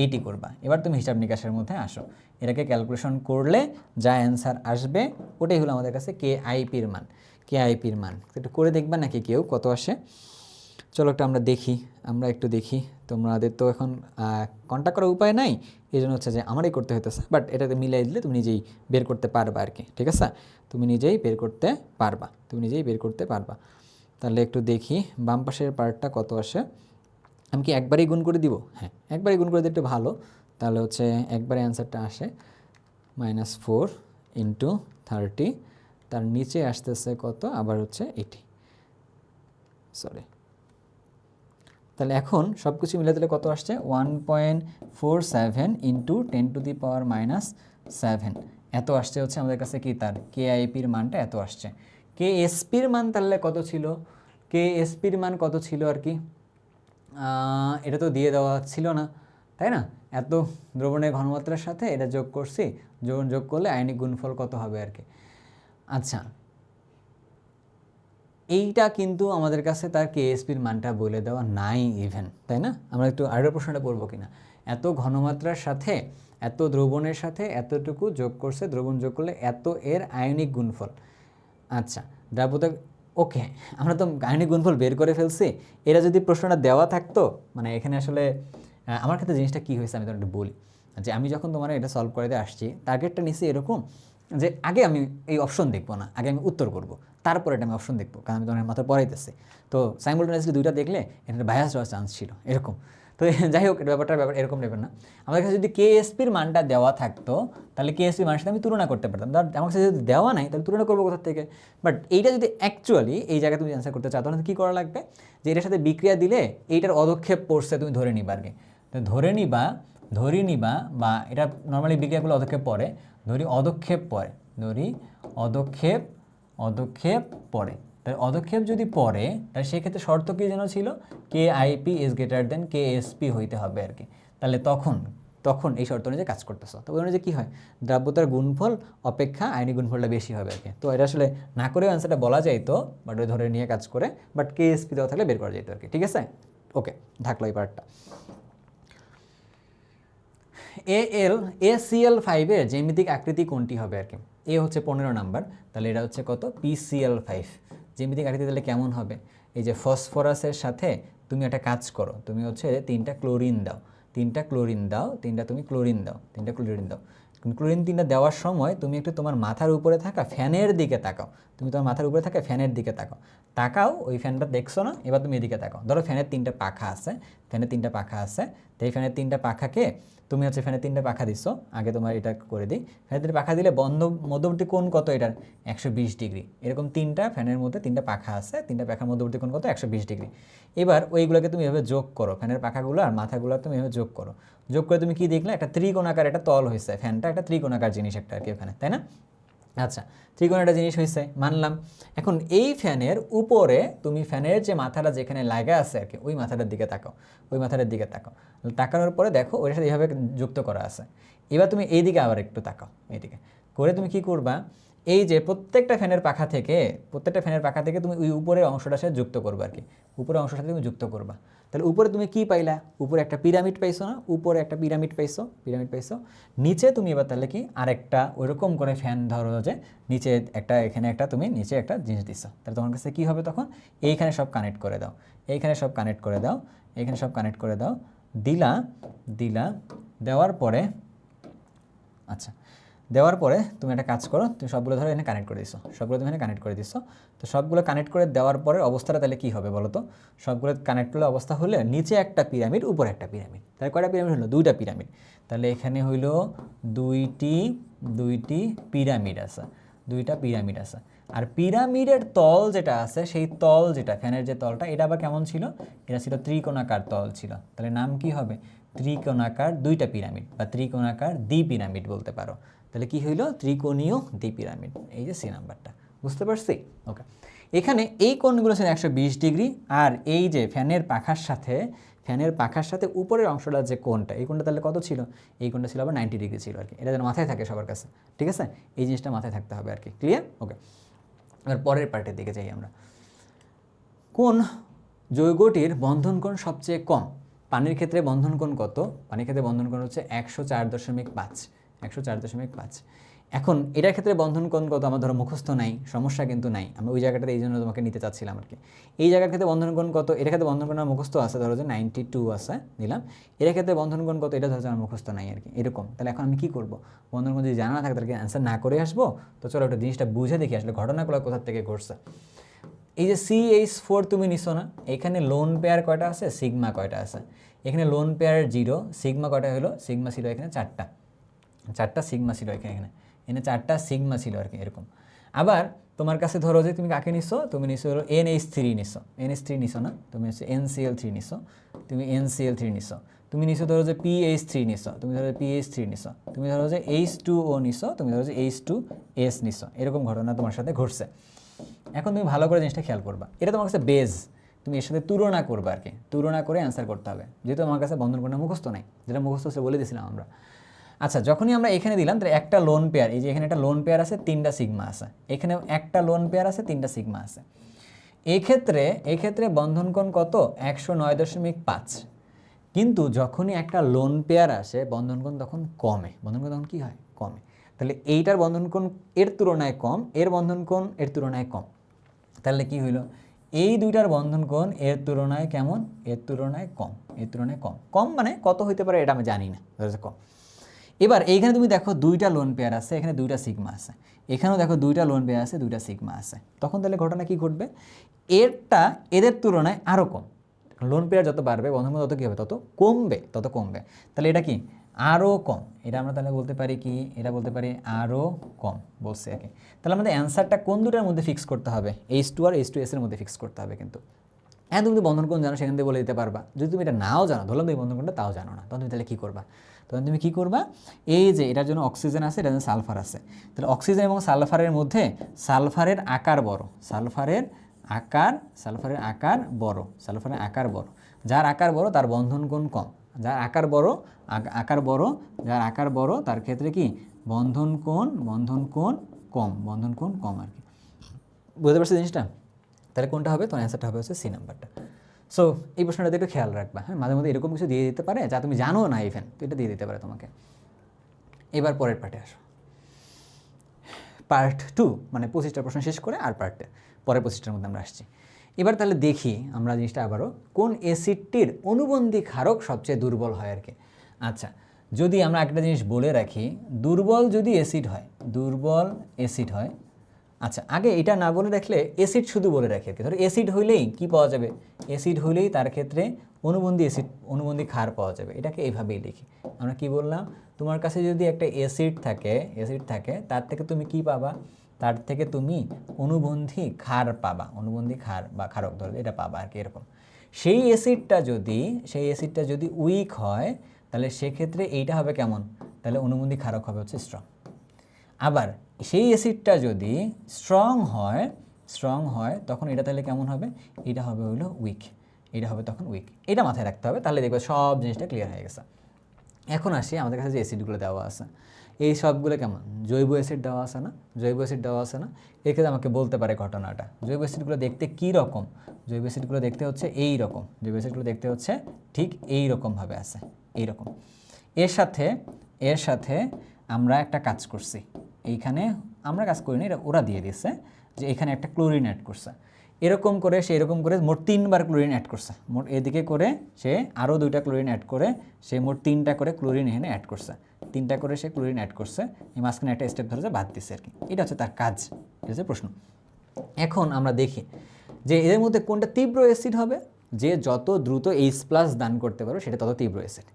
80 করবা। এবার তুমি হিসাব নিকাশের মধ্যে আসো, এটাকে ক্যালকুলেশন করলে যা অ্যান্সার আসবে ওটাই হলো আমাদের কাছে KIP-র মান। KIP-র মান একটু করে দেখবা নাকি কেউ কত আসে, চলো একটা আমরা দেখি, আমরা একটু দেখি। তোমাদের তো এখন কন্ট্যাক্ট করার উপায় নাই, এই জন্য হচ্ছে যে আমারই করতে হতেছে, বাট এটাতে মিলাই দিলে তুমি নিজেই বের করতে পারবা আর কি, ঠিক আছে, তুমি নিজেই বের করতে পারবা, তুমি নিজেই বের করতে পারবা। তাহলে একটু দেখি বাম পাশের পার্টটা কত আসে। আমি কি একবারই গুণ করে দিব, হ্যাঁ একবারই গুণ করে দিলে একটু ভালো, তাহলে হচ্ছে একবারে অ্যান্সারটা আসে -4 ইন্টু 30, তার নিচে আসতেছে কত, আবার হচ্ছে 80, সরি। তাহলে এখন সব কিছু মিলে দিলে কত আসছে, 1.47 ইন্টু 10⁻⁷ এত আসছে হচ্ছে আমাদের কাছে কি, তার KIP-র মানটা এত আসছে। KSP-র মান তাহলে কত ছিল, KSP-র মান কত ছিল আর কি, এটা তো দিয়ে দেওয়া ছিল না তাই না, এত দ্রবণের ঘনমাত্রার সাথে এটা যোগ করছি, যোগ করলে আয়নিক গুণফল কত হবে আর কি। আচ্ছা এইটা কিন্তু আমাদের কাছে তার KSP-র মানটা বলে দেওয়া নাই ইভেন, তাই না। আমরা একটু আগের প্রশ্নটা পড়বো কিনা, এত ঘনমাত্রার সাথে এত দ্রবণের সাথে এতটুকু যোগ করছে, দ্রবণ যোগ করলে এত এর আয়নিক গুণফল। আচ্ছা দ্রাব্যতা, ওকে আমরা তো আয়নিক গুণফল বের করে ফেলছি। এরা যদি প্রশ্নটা দেওয়া থাকতো, মানে এখানে আসলে আমার ক্ষেত্রে জিনিসটা কী হয়েছে আমি তোমার একটু বলি, যে আমি যখন তোমার এটা সলভ করে দিয়ে আসছি, টার্গেটটা নিচ্ছি এরকম যে আগে আমি এই অপশন দেখবো না, আগে আমি উত্তর করব, তারপরে এটা আমি অপশন দেখবো, কারণ আমি তোমার মাথায় পড়াইতেছি। তো সাইমultaneously দুইটা দেখলে এটা বায়াস হওয়ার চান্স ছিল এরকম। তো যাই হোক ব্যাপার এরকম নেবেন না। আমাদের কাছে যদি KSP-র মানটা দেওয়া থাকতো তাহলে KSP-র মানের সাথে আমি তুলনা করতে পারতাম, আমার কাছে যদি দেওয়া নাই তাহলে তুলনা করবো কোথা থেকে। বাট এইটা যদি অ্যাকচুয়ালি এই জায়গায় তুমি অ্যান্সার করতে চাও তাহলে কী করা লাগবে, যে এটার সাথে বিক্রিয়া দিলে এইটার অদক্ষেপ পড়ছে তুমি ধরে নিবা আর কি। তো ধরে নিবা বা এটা নর্মালি বিক্রিয়াগুলো অদক্ষেপ পড়ে, অদক্ষেপ পড়ে। তাহলে অদক্ষেপ যদি পড়ে তাহলে সেক্ষেত্রে শর্ত কী যেন ছিল, KIP is greater than KSP হইতে হবে আর কি। তাহলে তখন এই শর্ত অনুযায়ী কাজ করতেছো, তো ওই অনুযায়ী কী হয়, দ্রাব্যতার গুণফল অপেক্ষা আয়নিক গুণফলটা বেশি হবে আর কি। তো এটা আসলে না করেও অ্যান্সারটা বলা যাইতো, বাট ওই ধরে নিয়ে কাজ করে, বাট KSP দেওয়া থাকলে বের করা যেত আর কি, ঠিক আছে। ওকে থাকলো এই পার্টটা। ACl5 এর জ্যামিতিক আকৃতি কোনটি হবে আর কি। এ হচ্ছে 15 নাম্বার, তাহলে এটা হচ্ছে কত, PCl5। জ্যামিতিক আকৃতি তাহলে কেমন হবে, এই যে ফসফরাসের সাথে তুমি একটা কাজ করো, তুমি হচ্ছে 3টা ক্লোরিন দাও, 3টা ক্লোরিন দাও, 3টা তুমি ক্লোরিন দাও, 3টা ক্লোরিন দাও। ক্লোরিন 3টা দেওয়ার সময় তুমি একটু তোমার মাথার উপরে থাকা ফ্যানের দিকে তাকাও, তুমি তোমার মাথার উপরে থাকা ফ্যানের দিকে তাকাও, ওই ফ্যানটা দেখছো না, এবার তুমি এদিকে তাকাও। ধরো ফ্যানের 3টা পাখা আছে, তো এই ফ্যানের 3টা পাখাকে তুমি হচ্ছে ফ্যানের 3টা পাখা দিচ্ছ, আগে তোমার এটা করে দিই, ফ্যানের 3টা পাখা দিলে মধ্যবর্তী কোণ কত এটার, 120 ডিগ্রি। এরকম 3টা ফ্যানের মধ্যে 3টা পাখা আছে, 3টা পাখার মধ্যবর্তী কোণ কত, 120 ডিগ্রি। এবার ওইগুলোকে তুমি এভাবে যোগ করো, ফ্যানের পাখাগুলো আর মাথাগুলো তুমি এভাবে যোগ করো, যোগ করে তুমি কি দেখলে, একটা ত্রিকোণাকার একটা তল হয়েছে, ফ্যানটা একটা ত্রিকোণাকার জিনিস একটা আর কি ওখানে, তাই না। আচ্ছা, ত্রিকোণ একটা জিনিস হয়েছে মানলাম। এখন এই ফ্যানের উপরে তুমি ফ্যানের যে মাথাটা যেখানে লাগা আছে আর কি, ওই মাথাটার দিকে তাকাও, ওই মাথাটার দিকে তাকাও। তাকানোর পরে দেখো ওইটার সাথে এইভাবে যুক্ত করা আছে। এবার তুমি এইদিকে আবার একটু তাকাও, এইদিকে করে তুমি কি করবা, এই যে প্রত্যেকটা ফ্যানের পাখা থেকে তুমি ওই উপরের অংশটার সাথে যুক্ত করবা আর কি, উপরের অংশের সাথে তুমি যুক্ত করবা। তাহলে উপরে তুমি কি পাইলা, উপরে একটা পিরামিড পাইছো না, উপরে একটা পিরামিড পাইছো। নিচে তুমি এবার তাহলে কি আরেকটা ওইরকম করে ফ্যান ধরো যে নিচে একটা, এখানে একটা, তুমি নিচে একটা জিনিস দিছো, তাহলে তোমার কাছে কী হবে তখন, এইখানে সব কানেক্ট করে দাও, এইখানে সব কানেক্ট করে দাও, এইখানে সব কানেক্ট করে দাও, দিলা দেওয়ার পরে, আচ্ছা দেওয়ার পরে তুমি একটা কাজ করো, তুমি সবগুলো ধরো এখানে কানেক্ট করে দিছো, সবগুলো তুমি এখানে কানেক্ট করে দিছো। তো সবগুলো কানেক্ট করে দেওয়ার পরে অবস্থাটা তাহলে কী হবে বলো তো, সবগুলো কানেক্ট করলে অবস্থা হলে নিচে একটা পিরামিড, উপরে একটা পিরামিড, তাহলে কয়টা পিরামিড হলো, দুইটা পিরামিড। তাহলে এখানে হইল দুইটি পিরামিড আছে, দুইটা পিরামিড আছে। আর পিরামিডের তল যেটা আছে, সেই তল যেটা ফ্যানের যে তলটা, এটা আবার কেমন ছিল, এটা ছিল ত্রিকোণাকার তল ছিল। তাহলে নাম কি হবে, ত্রিকোণাকার দুইটা পিরামিড বা ত্রিকোণাকার দ্বি পিরামিড বলতে পারো। তাহলে কি হইল, ত্রিকোণীয় দ্বি পিরামিড, এই যে সি নাম্বারটা, বুঝতে পারছি? ওকে, এখানে এই কোণগুলো ছিল 120 ডিগ্রি, আর এই যে ফ্যানের পাখার সাথে উপরের অংশটা যে কোণটা, এই কোণটা তাহলে কত ছিল, এই কোণটা ছিল আবার 90 ডিগ্রি ছিল আর কি। এটা যেন মাথায় থাকে সবার কাছে, ঠিক আছে? এই জিনিসটা মাথায় থাকতে হবে আর কি, ক্লিয়ার? ওকে, এবার পরের পার্টের দিকে যাই আমরা। কোন যৌগটির বন্ধন কোণ সবচেয়ে কম? পানির ক্ষেত্রে বন্ধন কোণ কত? পানির ক্ষেত্রে বন্ধন কোণ হচ্ছে 104.5, 104.5। এখন এটার ক্ষেত্রে বন্ধন কোণ কত আমার ধরো মুখস্থ নাই, সমস্যা কিন্তু নাই, আমি ওই জায়গাটাতে এই জন্য তোমাকে নিতে চাচ্ছিলাম আর কি। এই জায়গার ক্ষেত্রে বন্ধন কোণ কত, এটার ক্ষেত্রে বন্ধন কোণ আমার মুখস্থ আছে, ধরো যে 92 আছে নিলাম। এর ক্ষেত্রে বন্ধন কোণ কত, এটা ধরো যে আমার মুখস্থ নাই আর কি, এরকম। তাহলে এখন আমি কী করবো, বন্ধন কোণ যদি জানা না থাকে তাহলে অ্যান্সার না করে আসবো? তো চলো একটা জিনিসটা বুঝে দেখি আসলে ঘটনাগুলো কোথা থেকে ঘটছে। এই যে CH4 তুমি নিছো না, এখানে লোন পেয়ার কয়টা আছে, সিগমা কয়টা আছে, এখানে লোন পেয়ার 0, সিগমা কয়টা হলো, সিগমা ছিল এখানে চারটা সিগমা ছিল এখানে 4টা সিগমা ছিল আর কি, এরকম। আবার তোমার কাছে ধরো যে তুমি কাকে নিছো, তুমি নিছো হলো NH3 নিছো না, তুমি হচ্ছে NCl3 নিছো, তুমি নিছো ধরো যে PH3 নিছো, তুমি ধরো PH3 নিছো, তুমি ধরো যে H2O নিছো, তুমি ধরো যে H2S নিছো, এরকম ঘটনা তোমার সাথে ঘটছে। এখন তুমি ভালো করে জিনিসটা খেয়াল করবা, এটা তোমার কাছে বেজ, তুমি এর সাথে তুলনা করবা আর কি, তুলনা করে অ্যান্সার করতে হবে, যেহেতু আমার কাছে বন্ধন কোণটা মুখস্থ নাই, যেটা মুখস্থ সে বলে দিয়েছিলাম আমরা। আচ্ছা, যখনই আমরা এখানে দিলাম তাহলে একটা লোন পেয়ার, এই যে এখানে একটা লোন পেয়ার আছে, 3টা সিগমা আছে, এখানেও একটা লোন পেয়ার আছে, 3টা সিগমা আছে। এক্ষেত্রে বন্ধন কোণ কত, 109.5। কিন্তু যখনই একটা লোন পেয়ার আসে বন্ধন কোণ তখন কমে, বন্ধন কোণ তখন কী হয়, কমে। তাহলে এইটার বন্ধন কোণ এর তুলনায় কম, এর বন্ধন কোণ এর তুলনায় কম, তাহলে কি হইল, এই দুইটার বন্ধন কোণ এর তুলনায় কেমন, এর তুলনায় কম, কম মানে কত হইতে পারে এটা আমি জানি না, কম। এবার এইখানে তুমি দেখো দুইটা লোন পেয়ার আছে, এখানে দুইটা সিগমা আছে, এখানেও দেখো দুইটা লোন পেয়ার আছে, দুইটা সিগমা আছে, তখন তাহলে ঘটনা কি ঘটবে, এদের তুলনায় আরও কম। লোন পেয়ার যত বাড়বে বন্ধন কোণ তত কী হবে, তত কমবে। তাহলে এটা কি আরও কম, এটা আমরা তাহলে বলতে পারি কি, এটা বলতে পারি আরও কম বলছে আর কি। তাহলে আমাদের অ্যান্সারটা কোন দুটার মধ্যে ফিক্স করতে হবে, H2 আর H2S এর মধ্যে ফিক্স করতে হবে কিন্তু। হ্যাঁ, তুমি বন্ধন কোণ জানো, সেখান থেকে বলে দিতে পারবা। যদি তুমি এটা নাও জানো, ধরলাম তুমি বন্ধন কোণটা তাও জানো না, তখন তুমি তাহলে কী করবা, এই যে এটার জন্য অক্সিজেন আছে, এটার জন্য সালফার আছে, তাহলে অক্সিজেন এবং সালফারের মধ্যে সালফারের আকার বড়, সালফারের আকার বড়, যার আকার বড় তার বন্ধন কোণ কম, যার আকার বড় তার ক্ষেত্রে কি বন্ধন কোণ কম আর কি। বুঝতে পারছি জিনিসটা? তাহলে কোনটা হবে, তোমার অ্যান্সারটা হবে হচ্ছে সি নাম্বারটা। সো এই প্রশ্নটাতে একটু খেয়াল রাখবা, হ্যাঁ, মাঝে মধ্যে এরকম কিছু দিয়ে দিতে পারে যা তুমি জানো না ইভেন, তো এটা দিয়ে দিতে পারে তোমাকে। এবার পরের পার্টে আসো, পার্ট 2, মানে 25টা প্রশ্ন শেষ করে আর পরের 25টার মধ্যে আমরা আসছি। এবার তাহলে দেখি আমরা জিনিসটা আবারও, কোন অ্যাসিডটির অনুবন্ধী ক্ষারক সবচেয়ে দুর্বল হয় আর কি। আচ্ছা, যদি আমরা একটা জিনিস বলে রাখি, দুর্বল অ্যাসিড হয়, আচ্ছা আগে এটা না বলে রাখলে অ্যাসিড শুধু বলে রাখি আর কি, ধরো অ্যাসিড হইলেই কি পাওয়া যাবে, অ্যাসিড হইলেই তার ক্ষেত্রে অনুবন্ধী ক্ষার পাওয়া যাবে, এটাকে এইভাবেই লিখি। আমরা কি বললাম, তোমার কাছে যদি একটা অ্যাসিড থাকে তার থেকে তুমি কি পাবা, তার থেকে তুমি অনুবন্ধী ক্ষার পাবা, অনুবন্ধী ক্ষার বা ক্ষারক ধরো এটা পাবা আর কি, এরকম। সেই অ্যাসিডটা যদি উইক হয় তাহলে সেক্ষেত্রে এইটা হবে কেমন, তাহলে অনুবন্ধী ক্ষারক হবে হচ্ছে স্ট্রং। আবার সেই অ্যাসিডটা যদি স্ট্রং হয় তখন এটা তাহলে কেমন হবে, এটা হবে হলো উইক, এটা হবে তখন উইক। এটা মাথায় রাখতে হবে, তাহলে দেখবে সব জিনিসটা ক্লিয়ার হয়ে গেছে। এখন আসি আমাদের কাছে যে অ্যাসিডগুলো দেওয়া আছে, এই সবগুলো কেমন, জৈব অ্যাসিড দেওয়া আছে না, জৈব অ্যাসিড দেওয়া আছে না, এক্ষেত্রে আমাকে বলতে পারে ঘটনাটা জৈব অ্যাসিডগুলো দেখতে কী রকম, জৈব অ্যাসিডগুলো দেখতে হচ্ছে এই রকম, জৈব অ্যাসিডগুলো দেখতে হচ্ছে ঠিক এই রকমভাবে আছে, এই রকম। এর সাথে আমরা একটা কাজ করছি, এইখানে আমরা কাজ করিনি, এটা ওরা দিয়ে দিচ্ছে যে এখানে একটা ক্লোরিন অ্যাড করছে, এরকম করে সে এরকম করে মোট 3বার ক্লোরিন অ্যাড করছে, মোট এদিকে করে সে আরও 2টা ক্লোরিন অ্যাড করে সে মোট 3টা করে ক্লোরিন এখানে অ্যাড করছে, 3টা করে সে ক্লোরিন অ্যাড করছে, এই মাঝখানে একটা স্টেপ ধরে বাদ দিচ্ছে আর কি। এটা হচ্ছে তার কাজ, এটা হচ্ছে প্রশ্ন। এখন আমরা দেখি যে এদের মধ্যে কোনটা তীব্র অ্যাসিড হবে, যে যত দ্রুত H+ দান করতে পারবে সেটা তত তীব্র অ্যাসিড।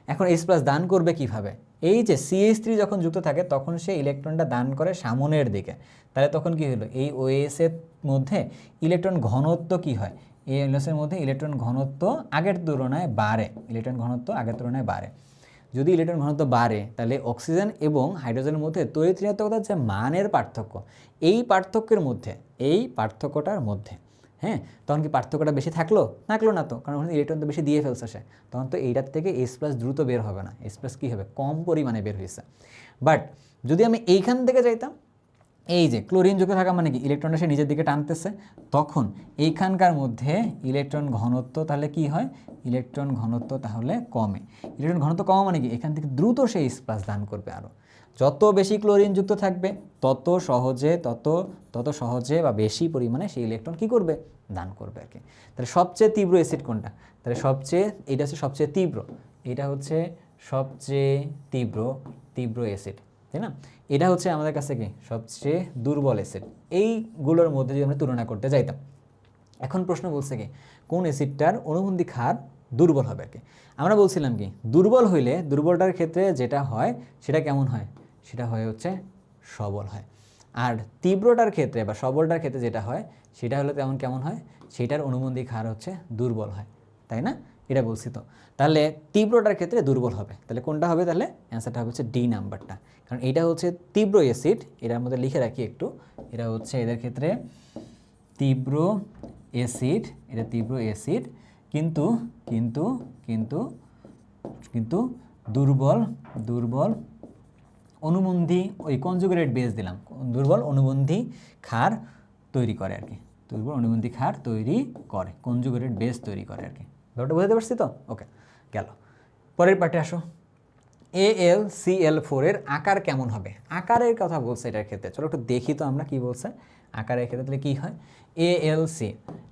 এখন H+ দান করবে কিভাবে, এই যে CH3 যখন যুক্ত থাকে তখন সে ইলেকট্রনটা দান করে সামনের দিকে, তাহলে তখন কি হলো, এই OS এর মধ্যে ইলেকট্রন ঘনত্ব কি হয়, এই OS এর মধ্যে ইলেকট্রন ঘনত্ব আগের তুলনায় বাড়ে, ইলেকট্রন ঘনত্ব আগের তুলনায় বাড়ে। যদি ইলেকট্রন ঘনত্ব বাড়ে তাহলে অক্সিজেন এবং হাইড্রোজেনের মধ্যে তড়িৎ ঋণাত্মকতার যে মানের পার্থক্য, এই পার্থক্যটার মধ্যে হ্যাঁ, তখন কি পার্থক্যটা বেশি থাকলো না তো, কারণ ওখানে ইলেকট্রন তো বেশি দিয়ে ফেলছে সে, তখন তো এইটার থেকে H+ দ্রুত বের হবে না, H+ কী হবে, কম পরিমাণে বের হয়েছে। বাট যদি আমি এইখান থেকে যাইতাম, এই যে ক্লোরিন যুক্ত থাকা মানে কি ইলেকট্রনটা সে নিজের দিকে টানতেছে, তখন এইখানকার মধ্যে ইলেকট্রন ঘনত্ব তাহলে কি হয়, ইলেকট্রন ঘনত্ব তাহলে কমে। ইলেকট্রন ঘনত্ব কমা মানে কি এখান থেকে দ্রুত সে H+ দান করবে, আরও যত বেশি ক্লোরিন যুক্ত থাকবে তত সহজে বা বেশি পরিমাণে সেই ইলেকট্রন কি করবে, দান করবে আর কি। তাহলে সবচেয়ে তীব্র অ্যাসিড কোনটা, তাহলে এটা হচ্ছে সবচেয়ে তীব্র, এটা হচ্ছে সবচেয়ে তীব্র অ্যাসিড, তাই না। এটা হচ্ছে আমাদের কাছে কি সবচেয়ে দুর্বল অ্যাসিড, এইগুলোর মধ্যে যদি আমরা তুলনা করতে যাইতাম। এখন প্রশ্ন বলছে কি কোন অ্যাসিডটার অনুবন্ধী ক্ষার দুর্বল হবে আর কি। আমরা বলছিলাম কি দুর্বল হইলে দুর্বলটার ক্ষেত্রে যেটা হয় সেটা কেমন হয়, সেটা হচ্ছে সবল হয়। আর তীব্রটার ক্ষেত্রে বা সবলটার ক্ষেত্রে যেটা হয় সেটা হলো কেমন হয়, সেটার অনুবন্ধী ক্ষার হচ্ছে দুর্বল হয়, তাই না, এটা বলছি তো। তাহলে তীব্রটার ক্ষেত্রে দুর্বল হবে, তাহলে কোনটা হবে, তাহলে অ্যান্সারটা হচ্ছে ডি নাম্বারটা, কারণ এটা হচ্ছে তীব্র অ্যাসিড, এটার মধ্যে লিখে রাখি একটু, এটা হচ্ছে এদের ক্ষেত্রে তীব্র অ্যাসিড, এটা তীব্র অ্যাসিড কিন্তু কিন্তু কিন্তু কিন্তু দুর্বল অনুবন্ধী, ওই কনজুগেটেড বেস দিলাম, দুর্বল অনুবন্ধী ক্ষার তৈরি করে আর কি, দুর্বল অনুবন্ধী ক্ষার তৈরি করে, কনজুগেটেড বেস তৈরি করে আর কি। ব্যাপারটা বুঝতে পারছি তো, ওকে গেল। পরের পার্টে আসো, AlCl4 এর আকার কেমন হবে, আকারের কথা বলছে এটার ক্ষেত্রে, চলো একটু দেখি তো আমরা কি বলছে আকারের ক্ষেত্রে। তাহলে কী হয়, AlC,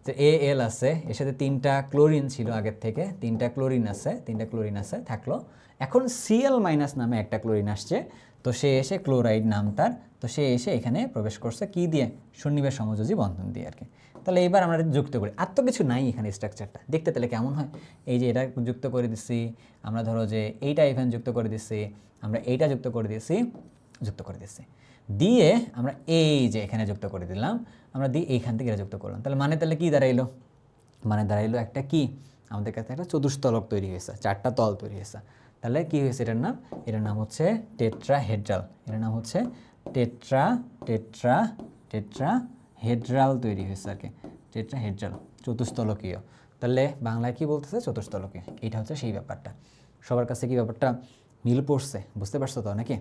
যে Al আছে, এর সাথে 3টা ক্লোরিন ছিল আগের থেকে, 3টা ক্লোরিন আছে থাকলো, এখন Cl- নামে একটা ক্লোরিন আসছে, তো সে এসে ক্লোরাইড নাম তার, তো সে এসে এখানে প্রবেশ করছে কি দিয়ে, সন্নিবেশ সমযোজী বন্ধন দিয়ে আর কি। তাহলে এবার আমরা যুক্ত করি, আর তো কিছু নাই এখানে, স্ট্রাকচারটা দেখতে তাহলে কেমন হয়, এই যে এটা যুক্ত করে দিচ্ছি আমরা, ধরো যে এইটা এখানে যুক্ত করে দিচ্ছি, আমরা এইটা যুক্ত করে দিচ্ছি দিয়ে আমরা এই যে এখানে যুক্ত করে দিলাম, আমরা দিয়ে এইখান থেকে এটা যুক্ত করলাম, তাহলে কি দাঁড়াইলো, দাঁড়াইলো একটা কি আমাদের কাছে একটা চতুস্তলক তৈরি হয়েছে, 4টা তল তৈরি হয়েছে। তাহলে কি হয়েছে, এটার নাম হচ্ছে টেট্রাহেড্রাল, টেট্রাহেড্রাল তৈরি হয়েছে আর কি, টেট্রাহেড্রাল চতুস্তলকীয়। তাহলে বাংলায় কি বলতেছে, চতুস্তলকীয়, এইটা হচ্ছে সেই ব্যাপারটা। সবার কাছে কি ব্যাপারটা মিল পড়ছে, বুঝতে পারছো তো নাকি।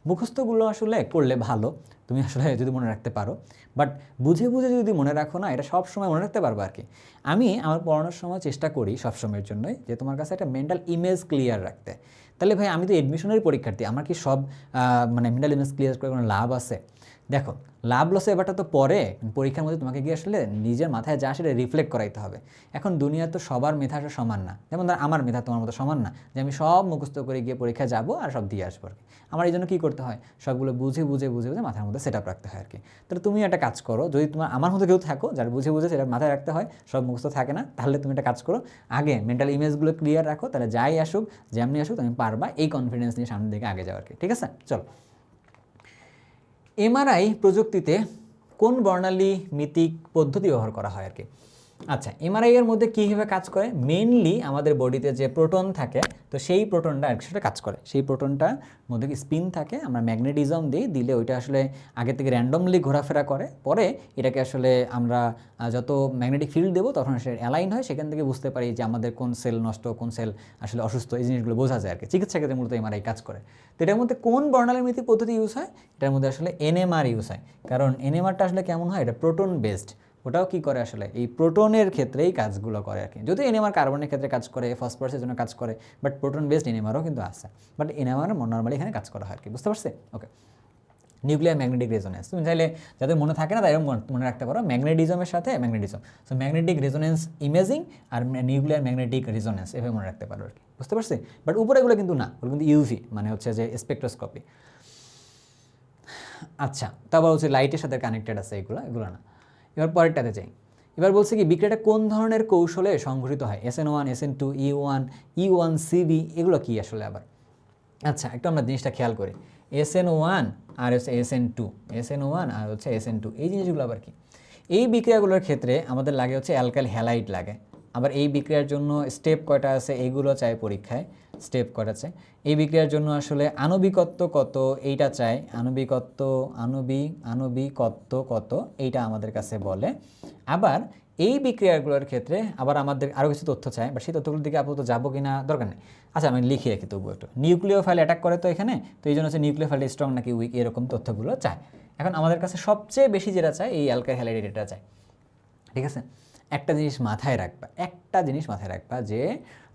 মুখস্থগুলো আসলে করলে ভালো, তুমি আসলে যদি মনে রাখতে পারো, বাট বুঝে যদি মনে রাখো না, এটা সব সময় মনে রাখতে পারবো আর কি। আমি আমার পড়ানোর সময় চেষ্টা করি সবসময়ের জন্যই যে তোমার কাছে একটা মেন্টাল ইমেজ ক্লিয়ার রাখতে। তাহলে ভাই আমি তো এডমিশনের পরীক্ষার্থী, আমার কি সব মেন্টাল ইমেজ ক্লিয়ার করে কোনো লাভ আছে? দেখো, লাভ লসে ব্যাপারটা তো পরে, পরীক্ষার মধ্যে তোমাকে গিয়ে আসলে নিজের মাথায় যা সেটা রিফ্লেক্ট করাইতে হবে। এখন দুনিয়া তো সবার মেধা আসলে সমান না, যেমন ধর আমার মেধা তোমার মতো সমান না যে আমি সব মুখস্থ করে গিয়ে পরীক্ষায় যাবো আর সব দিয়ে আসবো আর কি। আমার এই জন্য কী করতে হয়, সবগুলো বুঝে মাথার মধ্যে সেট আপ রাখতে হয় আর কি। তাহলে তুমি একটা কাজ করো, যদি তোমার আমার মতো কেউ থাকো যারা বুঝে সেটা মাথায় রাখতে হয়, সব মুখস্থ থাকে না, তাহলে তুমি একটা কাজ করো, আগে মেন্টাল ইমেজগুলো ক্লিয়ার রাখো, তাহলে যাই আসুক যেমনি আসুক তুমি পারবা, এই কনফিডেন্স নিয়ে সামনের দিকে আগে যাও আর কি। ঠিক আছে, চলো। এমআরআই প্রযুক্তিতে কোন বর্ণালী মিতিক পদ্ধতি ব্যবহার করা হয় আর কি। আচ্ছা, এমআরআই এর মধ্যে কীভাবে কাজ করে? মেইনলি আমাদের বডিতে যে প্রোটন থাকে, তো সেই প্রোটনটা একসাথে কাজ করে। সেই প্রোটনটার মধ্যে কি স্পিন থাকে, আমরা ম্যাগনেটিজম দিই, দিলে ওইটা আসলে আগে থেকে র্যান্ডমলি ঘোরাফেরা করে, পরে এটাকে আসলে আমরা যত ম্যাগনেটিক ফিল্ড দেবো তখন সে অ্যালাইন হয়, সেখান থেকে বুঝতে পারি যে আমাদের কোন সেল নষ্ট, কোন সেল আসলে অসুস্থ, এই জিনিসগুলো বোঝা যায় আর কি। চিকিৎসা ক্ষেত্রে মূলত এমআরআই কাজ করে। তো এটার মধ্যে কোন বর্ণালীমিতি পদ্ধতি ইউজ হয়? এটার মধ্যে আসলে এনএমআর ইউজ হয়। কারণ এনএমআরটা আসলে কেমন হয়, এটা প্রোটন বেসড, ওটাও কি করে আসলে এই প্রোটনের ক্ষেত্রেই কাজগুলো করে আর কি। যদিও এনএমআর কার্বনের ক্ষেত্রে কাজ করে, ফসফরাসের জন্য কাজ করে, বাট প্রোটন বেসড এনএমআরও কিন্তু আছে, বাট এনএমআর নর্মালি এখানে কাজ করা হয় আর কি। বুঝতে পারছি? ওকে। নিউক্লিয়ার ম্যাগনেটিক রেজোনেন্স, তুমি চাইলে যাদের মনে থাকে না তাই মনে রাখতে পারো, ম্যাগনেটিজমের সাথে magnetism, so magnetic resonance imaging আর নিউক্লিয়ার ম্যাগনেটিক রেজোনেন্স, এভাবে মনে রাখতে পারো আর কি। বুঝতে পারছি? বাট উপরে এগুলো কিন্তু না, ওগুলো কিন্তু ইউভি, মানে হচ্ছে যে স্পেকট্রোস্কোপি। আচ্ছা, তারপর হচ্ছে লাইটের সাথে কানেক্টেড আছে, এগুলো না। এবার পরেরটাতে যাই। এবার বলছে কি বিক্রিয়াটা কোন ধরনের কৌশলে সংঘটিত হয়? SN1, SN2, E1, E1CB, এগুলো কি আসলে আবার? আচ্ছা, একটু আমরা জিনিসটা খেয়াল করি। SN1 আর হচ্ছে SN2, SN1 আর হচ্ছে SN2, এই জিনিসগুলো আবার কি? এই বিক্রিয়াগুলোর ক্ষেত্রে আমাদের লাগে হচ্ছে অ্যালকাইল হ্যালাইড লাগে। আবার এই বিক্রিয়ার জন্য স্টেপ কয়টা আছে এইগুলো চাই পরীক্ষায়, স্টেপ কয়টা চাই। এই বিক্রিয়ার জন্য আসলে আণবিকত্ব কত এইটা চাই, আণবিকত্ব কত এইটা আমাদের কাছে বলে। আবার এই বিক্রিয়াগুলোর ক্ষেত্রে আবার আমাদের আরও কিছু তথ্য চাই, বাট সেই তথ্যগুলোর দিকে আপাতত যাবো কিনা দরকার নেই। আচ্ছা, আমি লিখে রাখি তবু একটু। নিউক্লিওফাইল অ্যাটাক করে তো এখানে, তো এই জন্য হচ্ছে নিউক্লিওফাইল স্ট্রং নাকি উইক, এরকম তথ্যগুলো চায়। এখন আমাদের কাছে সবচেয়ে বেশি যেটা চাই এই অ্যালকাইল হ্যালাইড এটা চাই। ঠিক আছে, একটা জিনিস মাথায় রাখবা, যে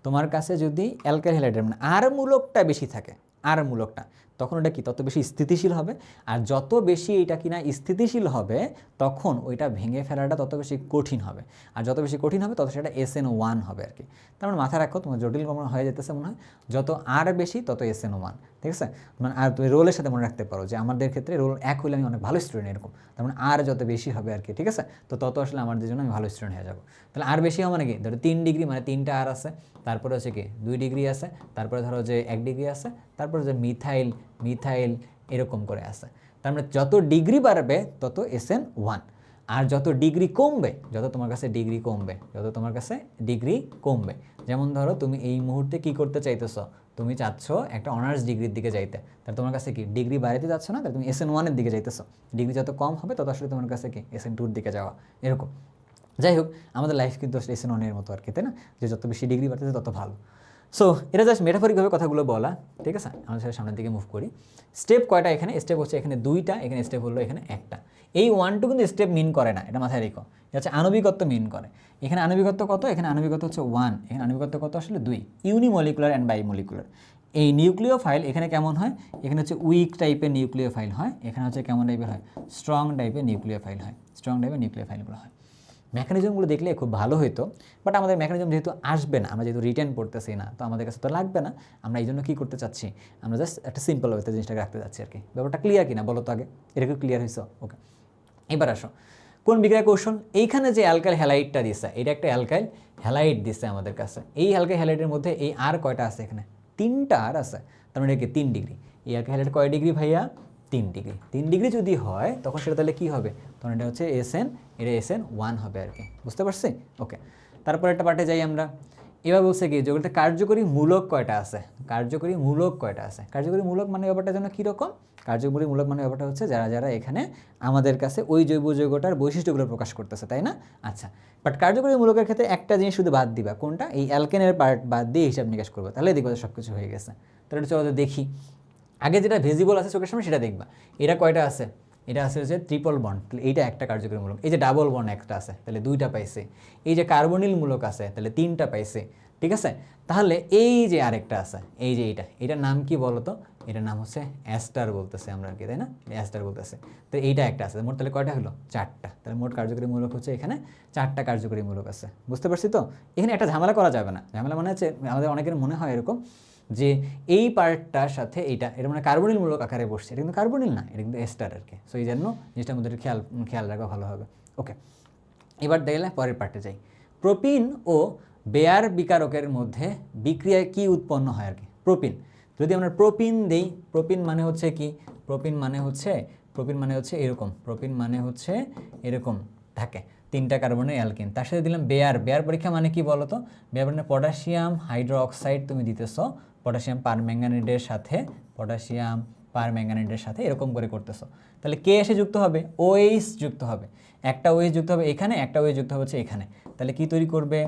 তোমার কাছে যদি অ্যালকাইল হ্যালাইডের মানে আর মূলকটা বেশি থাকে, আর মূলকটা, তখন ওটা কি তত বেশি স্থিতিশীল হবে। আর যত বেশি এটা কিনা স্থিতিশীল হবে তখন ওইটা ভেঙে ফেলাটা তত বেশি কঠিন হবে। আর যত বেশি কঠিন হবে তত সেটা SN1 হবে আর কি। তার মানে মাথায় রাখো, তোমার জটিল কমন হয়ে যেতেছে মনে হয়, যত আর বেশি তত SN1। ঠিক আছে, মানে আর তুমি রোলের সাথে মনে রাখতে পারো যে আমাদের ক্ষেত্রে রোল 1 হলে আমি অনেক ভালো স্টুডেন্ট, এরকম। তার মানে আর যত বেশি হবে আর কি। ঠিক আছে, তো তত আসলে আমাদের জন্য আমি ভালো স্টুডেন্ট হয়ে যাবো। তাহলে আর বেশি হবে মানে কি, ধরো 3 ডিগ্রি মানে 3টা আর আছে, তারপরে হচ্ছে কি 2 ডিগ্রি আছে, তারপরে ধরো যে 1 ডিগ্রি আছে, তারপরে যে মিথাইল এরকম করে আছে। তার মানে যত ডিগ্রি বাড়বে তত SN1। আর যত ডিগ্রি কমবে, যত তোমার কাছে ডিগ্রি কমবে, যেমন ধরো তুমি এই মুহূর্তে কি করতে চাইতেছ, তুমি চাচ্ছ একটা অনার্স ডিগ্রির দিকে যাইতে, তাহলে তোমার কাছে কি ডিগ্রি বাড়াতে যাচ্ছ না, তাহলে তুমি SN1 এর দিকে যাইতেছো। ডিগ্রি যত কম হবে তত আসলে তোমার কাছে কি SN2 এর দিকে যাওয়া, এরকম। যাই হোক, আমাদের লাইফ কিন্তু আসলে SN1 এর মতো আর কি, তাই না? যে যত বেশি ডিগ্রি বাড়তেছে তত ভালো। সো এটা জাস্ট মেটাফরিকভাবে কথাগুলো বলা। ঠিক আছে, আমরা সেটা সামনের দিকে মুভ করি। স্টেপ কয়টা এখানে? স্টেপ হচ্ছে এখানে 2টা, এখানে স্টেপ হলো এখানে 1টা। এই 1 টু কিন্তু স্টেপ মিন করে না, এটা মাথায় রেখো। এটা হচ্ছে আণবিকত্ব মিন করে। এখানে আণবিকত্ব কত? এখানে আণবিকত্ব হচ্ছে 1, এখানে আণবিকত্ব কত আসলে 2। ইউনিমলিকুলার অ্যান্ড বাইমলিকুলার। এই নিউক্লিওফাইল এখানে কেমন হয়? এখানে হচ্ছে উইক টাইপের নিউক্লিওফাইল হয়, এখানে হচ্ছে কেমন টাইপের হয়? স্ট্রং টাইপের নিউক্লিওফাইল হয়, স্ট্রং টাইপের নিউক্লিওফাইলগুলো হয়। মেকানিজমগুলো দেখলে খুব ভালো হতো, বাট আমাদের মেকানিজম যেহেতু আসবে না, আমরা যেহেতু রিটেন পড়তেছি না, তো আমাদের কাছে তো লাগবে না। আমরা এই জন্য কী করতে চাচ্ছি, আমরা জাস্ট একটা সিম্পল ওয়েতে জিনিসটাকে রাখতে চাচ্ছি আর কি। ব্যাপারটা ক্লিয়ার কিনা বলো তো আগে, এটা কি ক্লিয়ার হয়েছে? ওকে, এবার আসো কোন বিক্রিয়া কৌশল। এইখানে যে অ্যালকাইল হ্যালাইডটা দিচ্ছে, এটা একটা অ্যালকাইল হ্যালাইড দিচ্ছে আমাদের কাছে। এই অ্যালকাইল হ্যালাইডের মধ্যে এই আর কয়টা আছে? এখানে 3টা আর আছে, তার মানে কি 3 ডিগ্রি। এই অ্যালকাইল হ্যালাইড কয় ডিগ্রি ভাইয়া? 3 ডিগ্রি। 3 ডিগ্রি যদি হয় তখন সেটা তাহলে কী হবে? তখন এটা হচ্ছে এটা SN1 হবে আর কি। বুঝতে পারছি? ওকে, তারপর একটা পার্টে যাই আমরা। এবার বলছে কি যেগুলোতে কার্যকরী মূলক কয়টা আছে, কার্যকরী মূলক মানে ব্যাপারটা যেন কীরকম? কার্যকরী মূলক মানে ব্যাপারটা হচ্ছে যারা এখানে আমাদের কাছে ওই জৈব যৌগটার বৈশিষ্ট্যগুলো প্রকাশ করতেছে, তাই না? আচ্ছা, বাট কার্যকরী মূলকের ক্ষেত্রে একটা জিনিস শুধু বাদ দিবা, কোনটা? এই অ্যালকেনের পার্ট বাদ দিয়ে হিসাব নিকাশ করবো, তাহলে দেখবো সব কিছু হয়ে গেছে। তাহলে চলো দেখি, আগে যেটা ভিজিবল আছে চোখের সামনে সেটা দেখবা। এটা কয়টা আছে? এটা আছে হচ্ছে ট্রিপল বন্ড, তাহলে এইটা একটা কার্যকরী মূলক। এই যে ডাবল বন্ড একটা আছে, তাহলে 2টা পাইছে। এই যে কার্বনিল মূলক আছে, তাহলে 3টা পাইছে। ঠিক আছে, তাহলে এই যে আরেকটা আছে, এই যে এটার নাম কি বলতো? এটার নাম হচ্ছে অ্যাস্টার বলতেছে আমরা আর কি, তাই না? অ্যাস্টার বলতেছে। তো এইটা একটা আছে, মোট তাহলে কয়টা হলো? 4টা। তাহলে মোট কার্যকরী মূলক হচ্ছে এখানে 4টা কার্যকরী মূলক আছে। বুঝতে পারছি তো? এখানে একটা ঝামেলা করা যাবে না। ঝামেলা মানে হচ্ছে আমাদের অনেকের মনে হয় এরকম যে এই পার্টটার সাথে এটা মানে কার্বনিল মূলক আকারে বসছে, এটা কিন্তু কার্বনিল না, এটা কিন্তু এস্টার আর কি। সো এই জন্য জিনিসটার মধ্যে খেয়াল রাখা ভালো হবে। ওকে, এবার দেখলে পরের পার্টে যাই। প্রোপিন ও বেয়ার বিকারকের মধ্যে বিক্রিয়ায় কি উৎপন্ন হয় আর কি? প্রোপিন, যদি আমরা প্রোপিন দেই, প্রোপিন মানে হচ্ছে কি? প্রোপিন মানে হচ্ছে এরকম, প্রোপিন মানে হচ্ছে এরকম থাকে। তো 3টা কার্বনের অ্যালকিন। তার সাথে দিলাম বেয়ার পরীক্ষা মানে কি বলো তো? বেয়ার মানে পটাশিয়াম হাইড্রোক্সাইড তুমি দিতেছো পটাশিয়াম পারম্যাঙ্গানেটের সাথে এরকম করে করতেছো। তাহলে কে এসে যুক্ত হবে? OH যুক্ত হবে, একটা OH যুক্ত হবে এখানে, একটা OH যুক্ত হচ্ছে এখানে। তাহলে কি তৈরি করবে?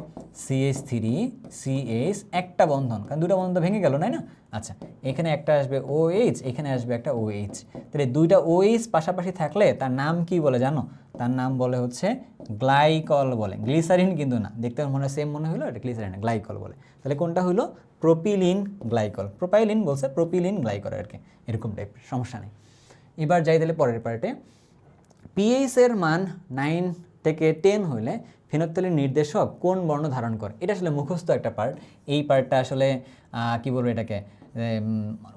CH3CH, একটা বন্ধন, কারণ দুটো বন্ধন ভেঙে গেল না? আচ্ছা, এখানে একটা আসবে OH, এখানে আসবে একটা OH। তাহলে দুইটা OH পাশাপাশি থাকলে তার নাম কি বলে জানো? তার নাম বলে হচ্ছে গ্লাইকল বলে, গ্লিসারিন কিন্তু না। দেখতে মনে সেম মনে হলো, এটা গ্লিসারিন না, গ্লাইকল বলে। তাহলে কোনটা হলো? Propylene glycol. প্রোপাইলিন বলছে, প্রোপিলিন গ্লাইকল আর কি, এরকম টাইপের, সমস্যা নেই। এবার যাই তাহলে পরের পার্টে। পিএইচ এর মান 9 থেকে 10 হলে ফেনফথ্যালিন নির্দেশক কোন বর্ণ ধারণ করে? এটা আসলে মুখস্থ একটা পার্ট। এই পার্টটা আসলে কি বলবো এটাকে,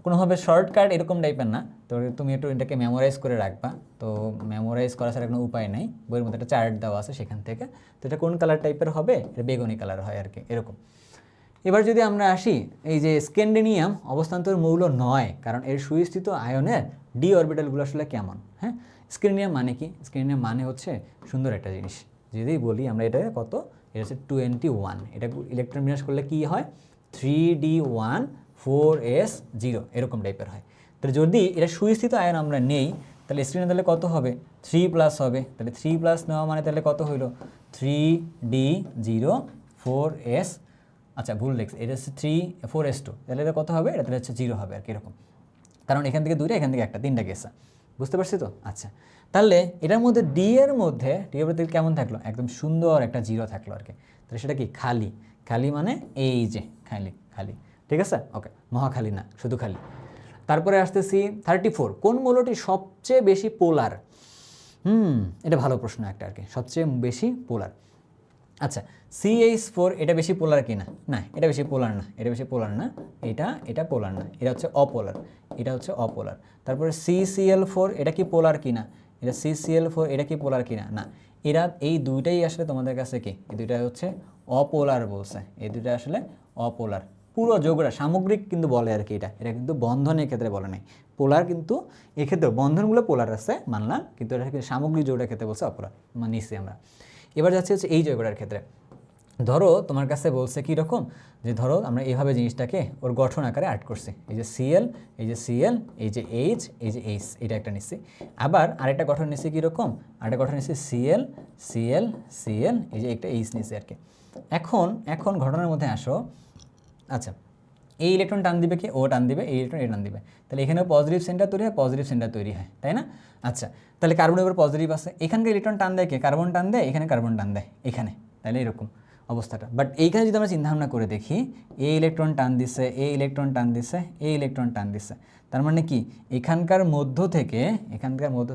কোনোভাবে শর্টকাট এরকম টাইপের না, তো তুমি একটু এটাকে মেমোরাইজ করে রাখবা। তো মেমোরাইজ করা ছাড়া কোনো উপায় নেই, বইয়ের মধ্যে একটা চার্ট দেওয়া আছে সেখান থেকে। তো এটা কোন কালার টাইপের হবে? এটা বেগুনি কালার হয় আর কি, এরকম। এবার যদি আমরা আসি, এই যে স্ক্যান্ডিনিয়াম অবস্থান্তর মৌল নয়, কারণ এর সুস্থিত আয়নের ডি অরবিটালগুলো আসলে কেমন? হ্যাঁ, স্ক্যান্ডিনিয়াম মানে কি? স্ক্যান্ডিনিয়াম মানে হচ্ছে সুন্দর একটা জিনিস। যদি বলি আমরা এটা কত, এটা হচ্ছে 21, এটা ইলেকট্রন বিন্যাস করলে কি হয়? 3d1 4s0 এরকম টাইপের হয়। তাহলে যদি এটা সুস্থিত আয়ন আমরা নেই, তাহলে স্ক্রিনে তাহলে কত হবে? 3+ হবে। তাহলে 3+ নেওয়া মানে তাহলে কত হইল? 3d0 4s, আচ্ছা ভুল লিখছি, এটা হচ্ছে 4s2, তাহলে এটা কত হবে? এটা তাহলে হচ্ছে 0 হবে আর কি, এরকম। কারণ এখান থেকে 2টা, এখান থেকে একটা, 3টা গেছে, বুঝতে পারছি তো? আচ্ছা, তাহলে এটার মধ্যে ডি এর মধ্যে কেমন থাকলো? একদম সুন্দর একটা 0 থাকলো আর কি। তাহলে সেটা কি? খালি। খালি মানে এই যে খালি, ঠিক আছে? ওকে, মহাখালি না, শুধু খালি। তারপরে আসতেছি 34, কোন মৌলটি সবচেয়ে বেশি পোলার? এটা ভালো প্রশ্ন একটা আর কি, সবচেয়ে বেশি পোলার। আচ্ছা, CH4 এটা বেশি পোলার কি না? না, এটা বেশি পোলার না, এটা বেশি পোলার না, এটা পোলার না, এটা হচ্ছে অপোলার, এটা হচ্ছে অপোলার। তারপরে CCl4 এটা কি পোলার কি না? এটা CCl4 এটা কি পোলার কি না? না, এরা এই দুইটাই আসলে তোমাদের কাছে কি? এই দুইটা হচ্ছে অপোলার বলছে, এই দুইটা আসলে অপোলার। পুরো যোগটা সামগ্রিক কিন্তু বলে আর কি, এটা কিন্তু বন্ধনের ক্ষেত্রে বলে নাই। পোলার কিন্তু এক্ষেত্রে বন্ধনগুলো পোলার আছে মানলাম, কিন্তু এটা সামগ্রিক যোগটার ক্ষেত্রে বলছে অপোলার, নিচ্ছি আমরা। এবার যাচ্ছে হচ্ছে এই যোগটার ক্ষেত্রে। ধরো তোমার কাছে বলছে কি রকম, যে ধরো আমরা এইভাবে জিনিসটাকে ওর গঠন আকারে আর্ট করছি, এই যে Cl, এই যে Cl, এই যে H, এই যে H, এটা একটা নিচ্ছি। আবার আরেকটা গঠন নিচ্ছি কীরকম? আরেকটা গঠন নিচ্ছি Cl, Cl, Cl, এই যে একটা H নিচ্ছি আর কি। এখন ঘটনার মধ্যে আসো। আচ্ছা, এই ইলেকট্রন টান দিবে কি? ও টান দিবে, এই ইলেকট্রন টান দিবে, তাহলে এখানেও পজিটিভ সেন্টার তৈরি হয়, পজিটিভ সেন্টার তৈরি হয়, তাই না? আচ্ছা, তাহলে কার্বনের উপর পজিটিভ আছে, এখানকার ইলেকট্রন টান দেয় কে? কার্বন টান দেয়, এখানে কার্বন টান দেয় এখানে, তাহলে এরকম অবস্থাটা। বাট এইখানে যদি আমরা চিন্তাভাবনা করে দেখি, এই ইলেকট্রন টান দিচ্ছে, এই ইলেকট্রন টান দিচ্ছে, এই ইলেকট্রন টান দিচ্ছে, তার মানে কি এখানকার মধ্য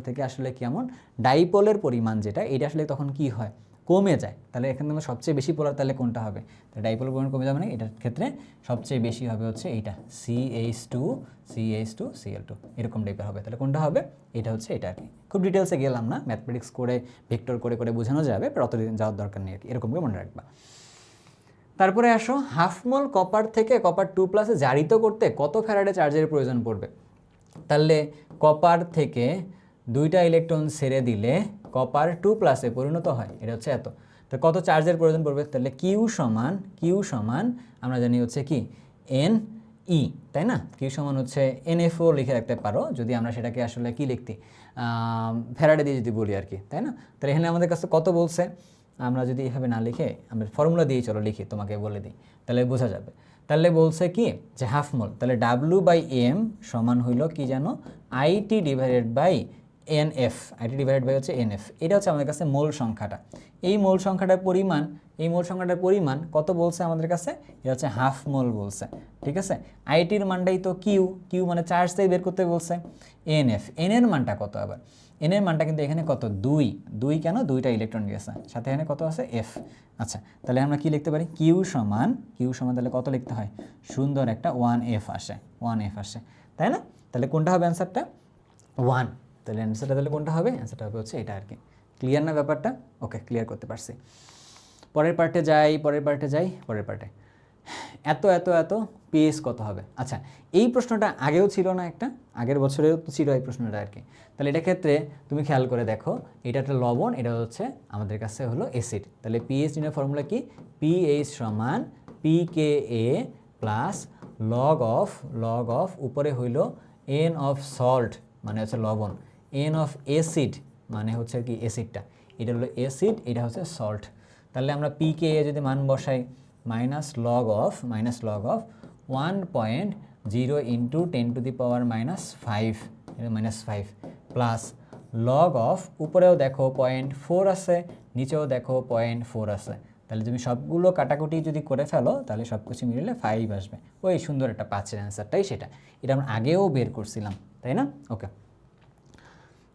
থেকে আসলে কেমন ডাইপোলের পরিমাণ যেটা, এটা আসলে তখন কি হয়? কমে যায়। তাহলে এখানে আমরা সবচেয়ে বেশি পোলার তাহলে কোনটা হবে? তাহলে ডাইপোলের পরিমাণ কমে যাবে, মানে এটার ক্ষেত্রে সবচেয়ে বেশি হবে হচ্ছে এইটা, CH2Cl2 এরকম টাইপের হবে। তাহলে কোনটা হবে? এটা হচ্ছে এটা আর কি। খুব ডিটেলসে গেলাম না, ম্যাথমেটিক্স করে ভেক্টর করে করে বোঝানো যাবে, বাট অতদিন যাওয়ার দরকার নেই আর কি, এরকম করে মনে রাখবা। তারপরে আসো, হাফমোল কপার থেকে কপার 2+ জারিত করতে কত ফ্যারাডে চার্জের প্রয়োজন পড়বে? তাহলে কপার থেকে 2টা ইলেকট্রন ছেড়ে দিলে কপার 2+ পরিণত হয়, এটা হচ্ছে এত। তো কত চার্জের প্রয়োজন পড়বে? তাহলে কিউ সমান আমরা জানি হচ্ছে কি NE, তাই না? কিউ সমান হচ্ছে NF-ও লিখে রাখতে পারো যদি আমরা সেটাকে আসলে কি লিখতি, ফ্যারাডে দিয়ে যদি বলি আর কি, তাই না? তাহলে এখানে আমাদের কাছে কত বলছে, আমরা যদি এভাবে না লিখে আমরা ফর্মুলা দিয়ে চলো লিখি, তোমাকে বলে দিই তাহলে বোঝা যাবে। তাহলে বলছে কি যে হাফ মোল, তাহলে W/m সমান হইল কি জানো? IT divided by NF, IT divided by হচ্ছে NF, এটা হচ্ছে আমাদের কাছে মোল সংখ্যাটা। এই মোল সংখ্যাটার পরিমাণ কত বলছে আমাদের কাছে? এটা হচ্ছে হাফ মোল বলছে, ঠিক আছে? আইটির মানটাই তো কিউ মানে চার্জটাই বের করতে বলছে। NF, এন এর মানটা কত আবার? এন এর মানটা কিন্তু এখানে কত? 2 কেন? 2টা ইলেকট্রন গেছে, সাথে এখানে কত আছে? F। আচ্ছা, তাহলে আমরা কি লিখতে পারি? কিউ সমান তাহলে কত লিখতে হয়? সুন্দর একটা 1F আসে, তাই না? তাহলে কোনটা হবে অ্যান্সারটা? 1। তাহলে অ্যান্সারটা তাহলে কোনটা হবে? অ্যান্সারটা হবে হচ্ছে এটা আর কি। ক্লিয়ার না ব্যাপারটা? ওকে, ক্লিয়ার করতে পারছি। পরের পার্টে যাই। এত এত এত পিএইচ কত হবে। আচ্ছা, এই প্রশ্নটা আগেও ছিল না, একটা আগের বছরেও তো ছিল এই প্রশ্নটা আর কি। তাহলে এটা ক্ষেত্রে তুমি খেয়াল করে দেখো, এটা একটা লবণ, এটা হচ্ছে আমাদের কাছে হলো অ্যাসিড। তাহলে পিএইচ নির্ণয়ের ফর্মুলা কি? পিএইচ সমান পিকেএ প্লাস লগ অফ উপরে হইল এন অফ সল্ট মানে হচ্ছে লবণ, এন অফ অ্যাসিড মানে হচ্ছে কি অ্যাসিডটা, এটা হলো অ্যাসিড, এটা হচ্ছে সল্ট। তাহলে আমরা পিকেএ যদি মান বসাই minus log of 1.0 into 10⁻⁻5 -5 plus log of উপরেও দেখো 0.4 আছে, নিচেও দেখো 0.4 আছে। তাহলে তুমি সবগুলো কাটাকুটি যদি করে ফেলো তাহলে সব কিছু মিললে 5 আসবে। ওই সুন্দর একটা 5-এর অ্যান্সারটাই সেটা, এটা আমরা আগেও বের করছিলাম, তাই না? ওকে,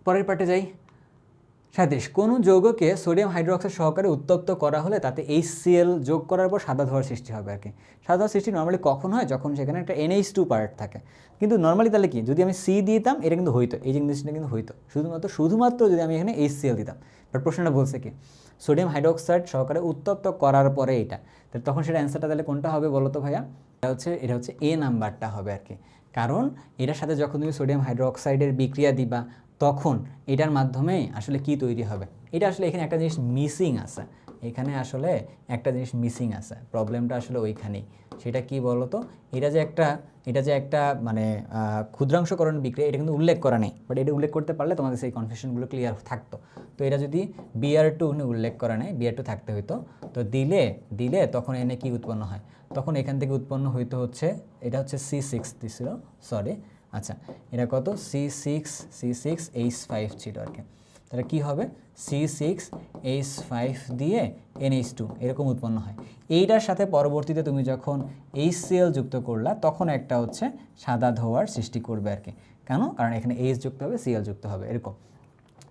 পরের পার্টে যাই। 37 কোন যৌগকে সোডিয়াম হাইড্রোক্সাইড সহকারে উত্তপ্ত করা হলে তাতে HCl যোগ করার পর সাদা ধোঁয়ার সৃষ্টি হবে আর কি। সাদা ধোঁয়ার সৃষ্টি নর্মালি কখন হয়? যখন সেখানে একটা NH2 পার্ট থাকে। কিন্তু নর্মালি তাহলে কি, যদি আমি C দিতাম এটা কিন্তু হইতো, এই জিনিসটা কিন্তু হইতো শুধুমাত্র যদি আমি এখানে HCl দিতাম। বাট প্রশ্নটা বলছে কি সোডিয়াম হাইড্রোক্সাইড সহকারে উত্তপ্ত করার পরে এটা, তাহলে তখন সেটা অ্যান্সারটা তাহলে কোনটা হবে বলো তো ভাইয়া? এটা হচ্ছে A নাম্বারটা হবে আর কি। কারণ এটার সাথে যখন তুমি সোডিয়াম হাইড্রোক্সাইডের বিক্রিয়া দিবা তখন এটার মাধ্যমে আসলে কি তৈরি হবে, এটা আসলে এখানে একটা জিনিস মিসিং আছে, এখানে আসলে একটা জিনিস মিসিং আছে, প্রবলেমটা আসলে ওইখানেই। সেটা কি বলো তো? এটা যে একটা মানে ক্ষুদ্রাংশকরণ বিক্রিয়া, এটা কিন্তু উল্লেখ করা নেই। বাট এটা উল্লেখ করতে পারলে তোমাদের সেই কনফিউশনগুলো ক্লিয়ার থাকতো। তো এটা যদি BR2 উল্লেখ করা নেই, BR2 থাকতে হইতো, তো দিলে তখন এনে কি উৎপন্ন হয়? তখন এখান থেকে উৎপন্ন হইতো হচ্ছে, এটা হচ্ছে C6 দিছিল, সরি, আচ্ছা এটা কত C6H5 ছিল আর কি। তাহলে কী হবে? C6H5 দিয়ে NH2 এরকম উৎপন্ন হয়। এইটার সাথে পরবর্তীতে তুমি যখন HCl যুক্ত করলা তখন একটা হচ্ছে সাদা ধোঁয়ার সৃষ্টি করবে আর কি। কেন? কারণ এখানে H যুক্ত হবে, Cl যুক্ত হবে, এরকম।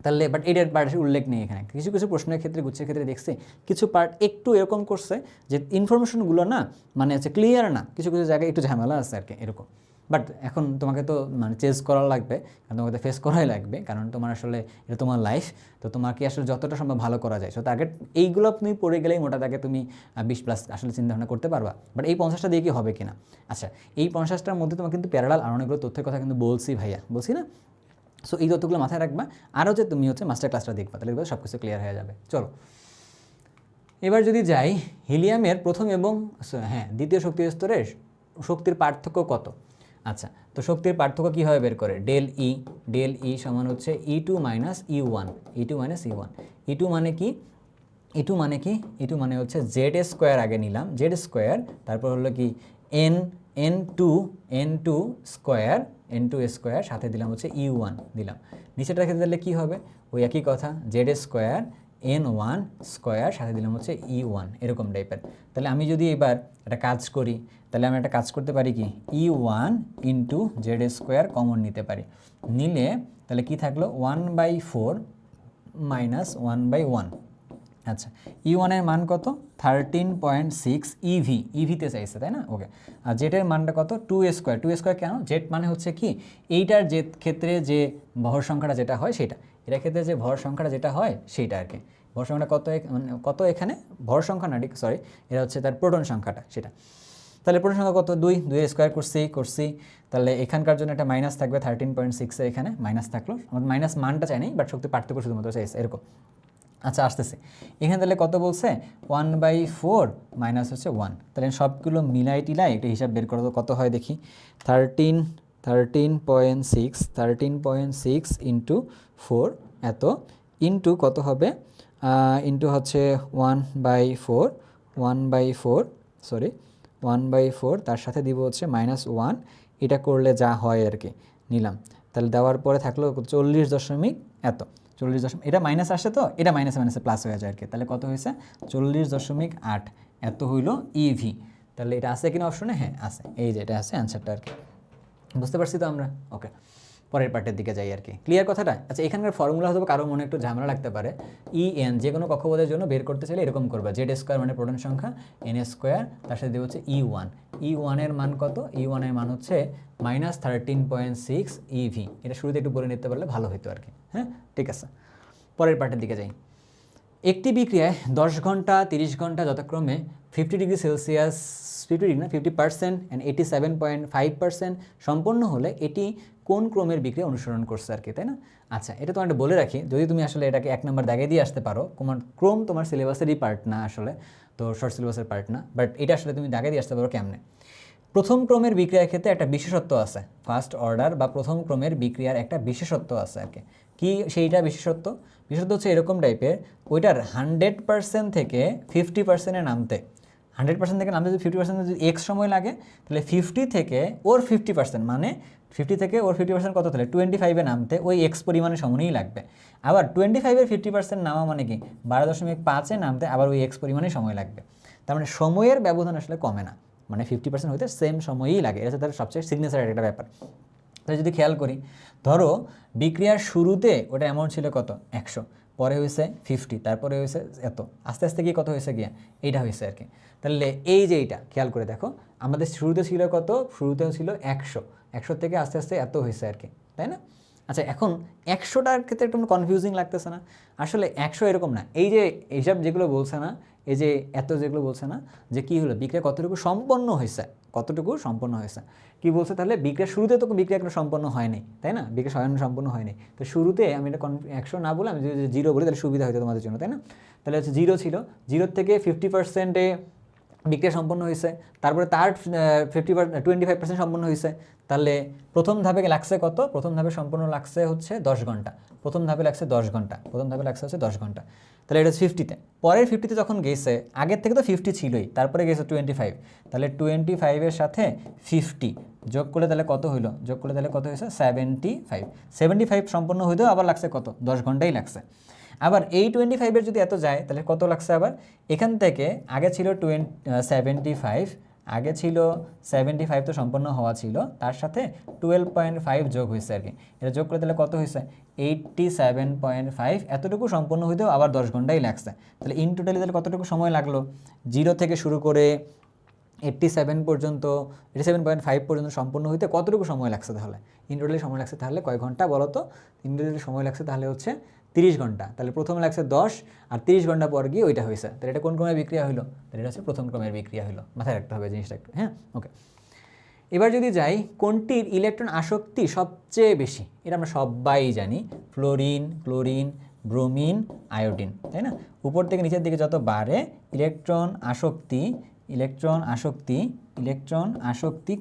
তাহলে বাট এটার পার্টের উল্লেখ নেই এখানে। কিছু কিছু প্রশ্নের ক্ষেত্রে গুচ্ছের ক্ষেত্রে দেখছি কিছু পার্ট একটু এরকম করছে যে ইনফরমেশনগুলো না মানে হচ্ছে ক্লিয়ার না, কিছু কিছু জায়গায় একটু ঝামেলা আছে আর কি, এরকম। বাট এখন তোমাকে তো মানে চেঞ্জ করা লাগবে, কারণ তোমাকে ফেস করাই লাগবে, কারণ তোমার আসলে এটা তোমার লাইফ। তো তোমাকে আসলে যতটা সম্ভব ভালো করা যায়, সো টার্গেট এইগুলো তুমি পড়ে গেলেই মোটা দাগে তুমি 20+ আসলে চিন্তাভাবনা করতে পারবা। বাট এই 50টা দিয়ে কি হবে কিনা? আচ্ছা, এই 50টার মধ্যে তোমাকে কিন্তু প্যারালাল আর অনেকগুলো তথ্যের কথা কিন্তু বলছি ভাইয়া, বলছি না? সো এই তথ্যগুলো মাথায় রাখবা, আরও যে তুমি হচ্ছে মাস্টার ক্লাসটা দেখবা, তাহলে সব কিছু ক্লিয়ার হয়ে যাবে। চলো এবার যদি যাই, হিলিয়ামের প্রথম এবং দ্বিতীয় শক্তি স্তরের শক্তির পার্থক্য কত? আচ্ছা, তো শক্তির পার্থক্য কীভাবে বের করে? ডেল ই সমান হচ্ছে E2 - E1, E2 মানে কি? E2 মানে হচ্ছে Z² আগে নিলাম, Z², তারপর হলো কি N2 স্কোয়ার, সাথে দিলাম হচ্ছে E1 দিলাম। নিচেটা রেখে দিলে কী হবে? ওই একই কথা, Z² N1 স্কোয়ার, সাথে দিলাম হচ্ছে E1, এরকম টাইপের। তাহলে আমি যদি এবার একটা কাজ করি, তাহলে আমি একটা কাজ করতে পারি কি E1 ইন্টু Z² কমন নিতে পারি, নিলে তাহলে কি থাকলো 1/4 মাইনাস 1/1। আচ্ছা, E1 এর মান কত? 13.6 ইভিতে চাইছে, তাই না? ওকে, আর জেটের মানটা কত? 2² কেন? জেট মানে হচ্ছে কি এইটার যে ক্ষেত্রে যে ভর সংখ্যাটা যেটা হয় সেটা, এটার ক্ষেত্রে যে ভর সংখ্যাটা যেটা হয় সেইটা আর কি। ভর সংখ্যাটা কত এখানে ভর সংখ্যা না, ঠিক সরি, এটা হচ্ছে তার প্রোটন সংখ্যাটা সেটা। তাহলে প্রোটন সংখ্যা কত? 2 করছি, তাহলে এখানকার জন্য একটা মাইনাস থাকবে 13.6 এখানে মাইনাস থাকলো, আমার মাইনাস মানটা চাই নাই, বাট শক্তি পার্থক্য শুধুমাত্র চাইছে, এরকম। আচ্ছা, আসতেছে এখানে তাহলে কত বলছে? 1/4 মাইনাস হচ্ছে 1, তাহলে সবগুলো মিলাই টিলাই একটা হিসাব বের করো, কত হয় দেখি। 13.6 ইন্টু 4 এত, ইন্টু কত হবে? ইন্টু হচ্ছে 1/4 তার সাথে দিব হচ্ছে -1, এটা করলে যা হয় আর কি নিলাম। তাহলে দেওয়ার পরে থাকলো 40 এত, 40 এটা মাইনাস আসে, তো এটা মাইনাসে প্লাস হয়ে যায় আর কি। তাহলে কত হয়েছে? 40.8 এত হইল ইভি। তাহলে এটা আছে কিনা অপশনে? হ্যাঁ আছে, এই যে এটা আছে অ্যান্সারটা আর কি। বুঝতে পারছি তো আমরা? ওকে, পরের পার্টের দিকে যাই আর কি। ক্লিয়ার কথাটা? আচ্ছা, এখানকার ফর্মুলা হয়তো কারো মনে একটু ঝামেলা লাগতে পারে। EN যে কোনো কক্ষপথের জন্য বের করতে চাইলে এরকম করবা, Z² মানে প্রোটন সংখ্যা, N² তার সাথে দেওয়া হচ্ছে E1 এর মান কত? E1 এর মান হচ্ছে -13.6 ইভি। এটা শুরুতে একটু বলে নিতে পারলে ভালো হতো আর কি। হ্যাঁ, ঠিক আছে, পরের পার্টের দিকে যাই। একটি বিক্রিয়ায় 10 ঘন্টা 30 ঘন্টা যথাক্রমে 50 ডিগ্রি সেলসিয়াস 50 ডিগ্রি না 50% অ্যান্ড 87.5% সম্পন্ন হলে এটি কোন ক্রমের বিক্রিয়া অনুসরণ করছে আর কি, তাই না? আচ্ছা, এটা তোমার বলে রাখি, যদি তুমি আসলে এটাকে 1 নম্বর দাগে দিয়ে আসতে পারো, ক্রম তোমার সিলেবাসেরই পার্ট না আসলে, তো শর্ট সিলেবাসের পার্ট না, বাট এটা আসলে তুমি দাগে দিয়ে আসতে পারো কেমনে। প্রথম ক্রমের বিক্রিয়ার ক্ষেত্রে একটা বিশেষত্ব আছে, ফার্স্ট অর্ডার বা প্রথম ক্রমের বিক্রিয়ার একটা বিশেষত্ব আছে আর কি সেইটা বিশেষত্ব হচ্ছে এরকম টাইপের, ওইটার 100% থেকে 50%-এ নামতে 100% থেকে নামতে যদি 50% যদি এক্স সময় লাগে, তাহলে 50 থেকে ওর 50% মানে 50 থেকে ওর 50% কত, তাহলে 25-এ নামতে ওই এক্স পরিমাণে সময়ই লাগবে। আবার 25-এর 50% নামা মানে কি 12.5-এ নামতে আবার ওই এক্স পরিমাণে সময় লাগবে। তার মানে সময়ের ব্যবধান আসলে কমে না, মানে 50% হইতে সেম সময়ই লাগে, এটা হচ্ছে তার সবচেয়ে সিগনেচারের একটা ব্যাপার। তাই যদি খেয়াল করি, ধরো বিক্রিয়ার শুরুতে ওটা অ্যামাউন্ট ছিল কত 100, পরে হয়েছে 50, তারপরে হয়েছে এত, আস্তে আস্তে গিয়ে কত হয়েছে গিয়া এইটা হয়েছে আর কি। তাহলে এই যে এইটা খেয়াল করে দেখো, আমাদের শুরুতে ছিল কত, শুরুতেও ছিল 100 থেকে আস্তে আস্তে এত হয়েছে আর কি, তাই না? আচ্ছা, এখন 100টার ক্ষেত্রে একটু কনফিউজিং লাগতেছে না? আসলে 100 এরকম না, এই যে এইসব যেগুলো বলছে না, এই যে এত যেগুলো বলছে না, যে কী হলো বিক্রিয়া কতটুকু সম্পন্ন হয়েছে, কী বলছে, তাহলে বিক্রিয়া শুরুতে তো বিক্রিয়া কোনো সম্পন্ন হয়নি, তাই না? বিক্রিয়া সম্পন্ন হয়নি, তো শুরুতে আমি এটা 100 না বলে আমি যদি 0 বলি তাহলে সুবিধা হতো তোমাদের জন্য, তাই না? তাহলে হচ্ছে 0 ছিল, 0 থেকে 50%-এ বিক্রিয়া সম্পন্ন হয়েছে, তারপরে তার 25% সম্পন্ন হয়েছে, তাহলে প্রথম ধাপে লাগছে কত, প্রথম ধাপে সম্পূর্ণ লাগছে হচ্ছে 10 ঘন্টা, প্রথম ধাপে লাগছে 10 ঘন্টা, তাহলে এটা 50-তে। পরের 50-তে যখন গেছে, আগের থেকে তো 50 ছিলই, তারপরে গেছে 25, তাহলে 25-এর সাথে 50 যোগ করলে তাহলে কত হইলো, হয়েছে 75 সম্পূর্ণ হইতেও আবার লাগছে কত, 10 ঘন্টাই লাগছে। আবার এই 25-এর যদি এত যায় তাহলে কত লাগছে, আবার এখান থেকে আগে ছিল 75 তো সম্পন্ন হওয়া ছিল, তার সাথে 12.5 যোগ হয়েছে আর কি, এটা যোগ করে তাহলে কত হয়েছে 87.5, এতটুকু সম্পন্ন হইতেও আবার 10 ঘন্টাই লাগছে। তাহলে ইন টোটালি তাহলে কতটুকু সময় লাগলো, 0 থেকে শুরু করে 87.5 পর্যন্ত সম্পূর্ণ হইতে কতটুকু সময় লাগছে, তাহলে ইন টোটালি সময় লাগছে তাহলে কয় ঘন্টা বলো তো, ইন টোটালি সময় লাগছে তাহলে হচ্ছে 30 ঘন্টা। তাহলে প্রথমে লাগছে 10 আর 30 ঘন্টা পর গিয়ে ওইটা হয়েছে, তাহলে এটা কোন ক্রমের বিক্রিয়া হলো, তাহলে এটা হচ্ছে প্রথম ক্রমের বিক্রিয়া হলো, মাথায় রাখতে হবে জিনিসটা একটু, হ্যাঁ ওকে। এবার যদি যাই, কোনটির ইলেকট্রন আসক্তি সবচেয়ে বেশি, এটা আমরা সবাই জানি, ফ্লোরিন, ক্লোরিন, ব্রোমিন, আয়োডিন, তাই না? উপর থেকে নিচের দিকে যত বাড়ে ইলেকট্রন আসক্তি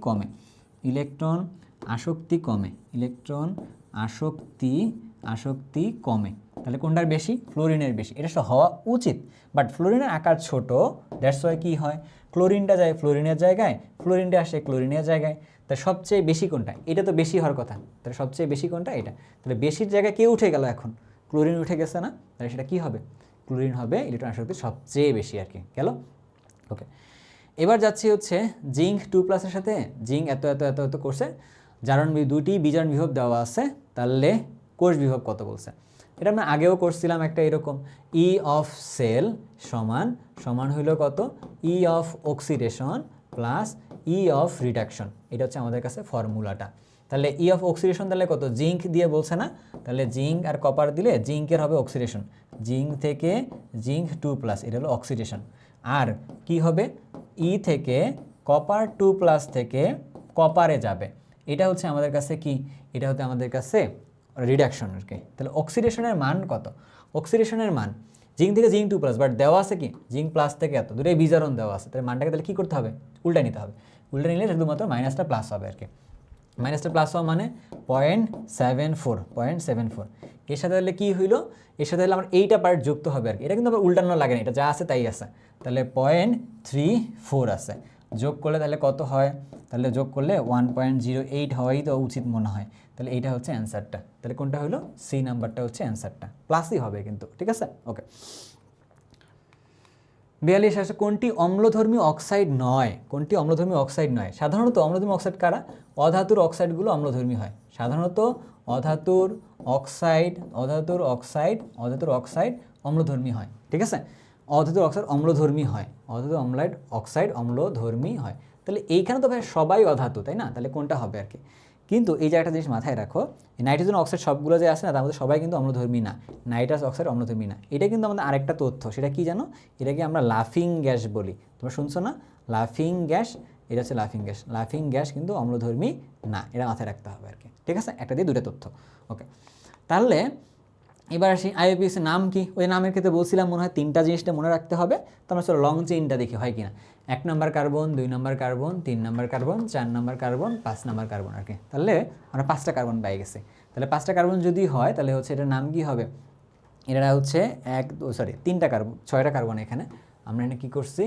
কমে, আসক্তি কমে, তাহলে কোনটার বেশি, ফ্লোরিনের বেশি, এটা হওয়া উচিত, বাট ফ্লোরিনের আকার ছোট, দ্যাটস ওয়াই কী হয়, ক্লোরিনটা যায় ফ্লোরিনের জায়গায়, ফ্লোরিনটা আসে ক্লোরিনের জায়গায়, তাই সবচেয়ে বেশি কোনটা, এটা তো বেশি হওয়ার কথা, তাহলে সবচেয়ে বেশি কোনটা, এটা, তাহলে বেশির জায়গায় কে উঠে গেল, এখন ক্লোরিন উঠে গেছে না, তাহলে সেটা কী হবে, ক্লোরিন হবে ইলেকট্রন আসক্তি সবচেয়ে বেশি আর কি, গেল ওকে। এবার যাচ্ছি হচ্ছে জিঙ্ক 2+-এর সাথে জিঙ্ক এত করছে, জারণ দুটি বিজারণ বিভব দেওয়া আছে, তাহলে কোষ বিভব কত বলছে, এটা আমরা আগেও করছিলাম একটা এরকম, ই অফ সেল সমান হইল কত, ই of oxidation plus E of reduction, এটা হচ্ছে আমাদের কাছে ফর্মুলাটা। তাহলে ই অফ অক্সিডেশন তাহলে কত, জিঙ্ক দিয়ে বলছে না, তাহলে জিঙ্ক আর কপার দিলে জিঙ্কের হবে অক্সিডেশন, জিঙ্ক থেকে জিঙ্ক 2+, এটা হলো অক্সিডেশন, আর কি হবে ই থেকে কপার 2+ থেকে কপারে যাবে, এটা হচ্ছে আমাদের কাছে কি, এটা হচ্ছে আমাদের কাছে রিডাকশন আর কি। তাহলে অক্সিডেশনের মান কত, অক্সিডেশনের মান জিঙ্ক থেকে জিঙ্ক 2+, বাট দেওয়া আছে কি জিঙ্ক প্লাস থেকে এত, দুটোই বিজারণ দেওয়া আছে, তাহলে মানটাকে তাহলে কী করতে হবে, উল্টা নিতে হবে, উল্টা নিলে শুধুমাত্র মাইনাসটা প্লাস হবে আর কি, মাইনাসটা প্লাস হওয়া মানে 0.74, এর সাথে তাহলে কী হইলো, এর সাথে আমার এইটা পার্ট যুক্ত হবে আর কি, এটা কিন্তু আবার উল্টানো লাগে না, এটা যা আছে তাই আছে, তাহলে 0.34 আছে, যোগ করলে তাহলে কত হয়, তাহলে যোগ করলে 1.08 হওয়াই তো উচিত মনে হয়, তাহলে এইটা হচ্ছে অ্যান্সারটা, তাহলে কোনটা হলো, সি নাম্বারটা হচ্ছে অ্যান্সারটা, প্লাসই হবে কিন্তু, ঠিক আছে ওকে। 42 আসে, কোনটি অম্লধর্মী অক্সাইড নয়, সাধারণত অম্লধর্মী অক্সাইড কারা, অধাতুর অক্সাইডগুলো অম্লধর্মী হয়, সাধারণত অধাতুর অক্সাইড অম্লধর্মী হয়, ঠিক আছে, অধাতুর অক্সাইড অম্লধর্মী হয়, তাহলে এইখানে তো ভাই সবাই অধাতু, তাই না, তাহলে কোনটা হবে আর কি, কিন্তু এই জায়গাটা জিনিস মাথায় রাখো, নাইট্রোজেন অক্সাইড সবগুলো যে আছে না তার মধ্যে সবাই কিন্তু অম্লধর্মী না, নাইট্রাস অক্সাইড অম্লধর্মী না। এটা কিন্তু আমাদের আরেকটা তথ্য, সেটা কি জানো, এটাকে আমরা লাফিং গ্যাস বলি। তোমরা শুনছো না, লাফিং গ্যাস, এটা হচ্ছে লাফিং গ্যাস। লাফিং গ্যাস কিন্তু অম্লধর্মী না, এটা মাথায় রাখতে হবে আর কি, ঠিক আছে? একটা দিয়ে দুটো তথ্য। ওকে, তাহলে এবার আসি আইইউপিএসের নাম কি। ওই নামের ক্ষেত্রে বলছিলাম মনে হয় তিনটা জিনিসটা মনে রাখতে হবে। তো আমরা চলো লং চেইনটা দেখি হয় কিনা। 1 নম্বর কার্বন, 2 নম্বর কার্বন, 3 নম্বর কার্বন, 4 নম্বর কার্বন, 5 নম্বর কার্বন আর কি। তাহলে আমরা 5টা কার্বন পেয়ে গেছি। তাহলে 5টা কার্বন যদি হয় তাহলে হচ্ছে এটার নাম কি হবে, এটা হচ্ছে 3টা কার্বন, 6টা কার্বন এখানে। আমরা এখানে কী করছি,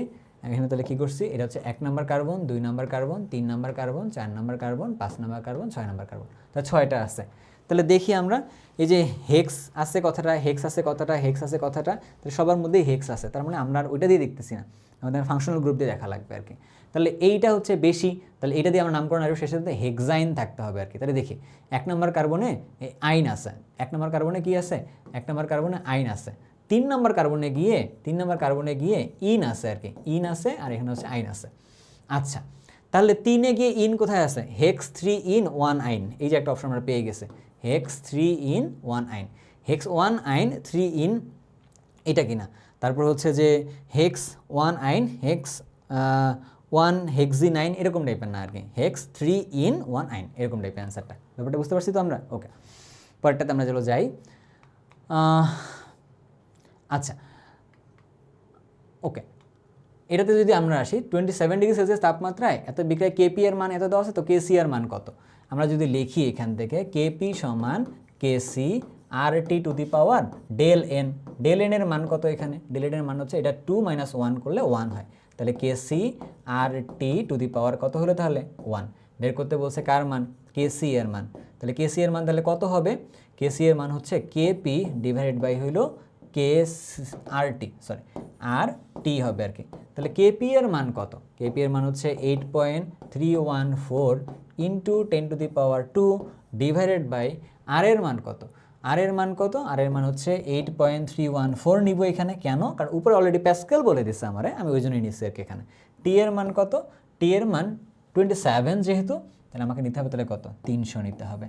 এখানে তাহলে কী করছি, এটা হচ্ছে 1 নম্বর কার্বন, 2 নম্বর কার্বন, 3 নম্বর কার্বন, 4 নম্বর কার্বন, 5 নম্বর কার্বন, 6 নম্বর কার্বন। তাহলে 6টা আছে। তাহলে দেখি আমরা এই যে হেক্স আছে কথাটা, হেক্স আছে কথাটা, হেক্স আছে কথাটা, তাহলে সবার মধ্যেই হেক্স আছে, তার মানে আমরা আর ওইটা দিয়ে দেখতেছি না, আমাদের ফাংশনাল গ্রুপ দিয়ে দেখা লাগবে আর কি। তাহলে এইটা হচ্ছে বেশি, তাহলে এটা দিয়ে আমরা নামকরণ আসবে, শেষের সাথে হেক্সাইন থাকতে হবে আর কি। তাহলে দেখি 1 নম্বর কার্বনে আইন আছে, 1 নম্বর কার্বনে কি আছে, 1 নম্বর কার্বনে আইন আছে। 3 নম্বর কার্বনে গিয়ে ইন আছে আর কি, ইন আছে, আর এখানে হচ্ছে আইন আছে। আচ্ছা, তাহলে 3-এ গিয়ে ইন কোথায় আছে, হেক্স 3 ইন 1 আইন, এই যে একটা অপশন আমরা পেয়ে গেছে, হেক্স 3 ইন 1 আইন, হেক্স 1 আইন 3 ইন, এটা কিনা। তারপর হচ্ছে যে হেক্স 1 আইন, হেক্স 1 হেক্সিনাইন, এরকম টাইপের না আর কি, হেক্স 3 ইন 1 আইন, এরকম টাইপের অ্যান্সারটা। ব্যাপারটা বুঝতে পারছি তো আমরা? ওকে, পরেরটাতে আমরা চলো যাই। আচ্ছা, ওকে, এটাতে যদি আমরা আসি 27 ডিগ্রি সেলসিয়াস তাপমাত্রায় এত বিক্রিয়ায় কেপি এর মান এত দেওয়া আছে, তো কেসি এর মান কত? আমরা যদি লিখি এখান থেকে কেপি সমান Kc R T to the power del n. Del n এর মান কত এখানে? ডেল এন এর মান হচ্ছে এটা 2 - 1 করলে 1 হয়, তাহলে কেসি আর টি টু দি পাওয়ার কত হলো তাহলে 1। বের করতে বলছে কার মান? কেসি এর মান। তাহলে কেসি এর মান তাহলে কত হবে? কেসি এর মান হচ্ছে কেপি ডিভাইডেড বাই হইলো আর টি হবে আর কি। তাহলে কেপি এর মান কত? কেপি এর মান হচ্ছে 8.314 into 10 to the power 2 divided by R এর মান কত? আর এর মান কত? আর এর মান হচ্ছে 8.314 নিব এখানে। কেন? কারণ উপরে অলরেডি প্যাসকেল বলে দিচ্ছে আমারে, আমি ওই জন্যই নিচ্ছি আর কি এখানে। টি এর মান কত? টি এর মান 27 যেহেতু, তাহলে আমাকে নিতে হবে তাহলে কত? 300 নিতে হবে।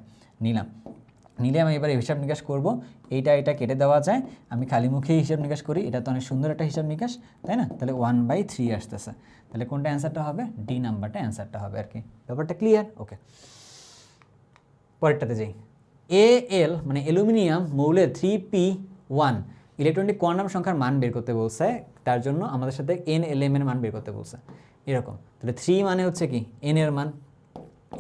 নিলে আমি এবারে হিসাব নিকাশ করব, এটা কেটে দেওয়া যায়, আমি খালি মুখেই হিসাব নিকাশ করি, এটা তো অনেক সুন্দর একটা হিসাব নিকাশ, তাই না? তাহলে 1/3 আসতেছে, তাহলে কোনটা অ্যান্সারটা হবে? ডি নাম্বারটা অ্যান্সারটা হবে আর কি। ব্যাপারটা ক্লিয়ার? ওকে, পরেরটাতে যাই। এল মানে অ্যালুমিনিয়াম মৌলের 3p1 ইলেকট্রনিক কোয়ান্টাম সংখ্যার মান বের করতে বলছে, তার জন্য আমাদের সাথে NLM এর মান বের করতে বলছে এরকম। তাহলে 3 মানে হচ্ছে কি n এর মান,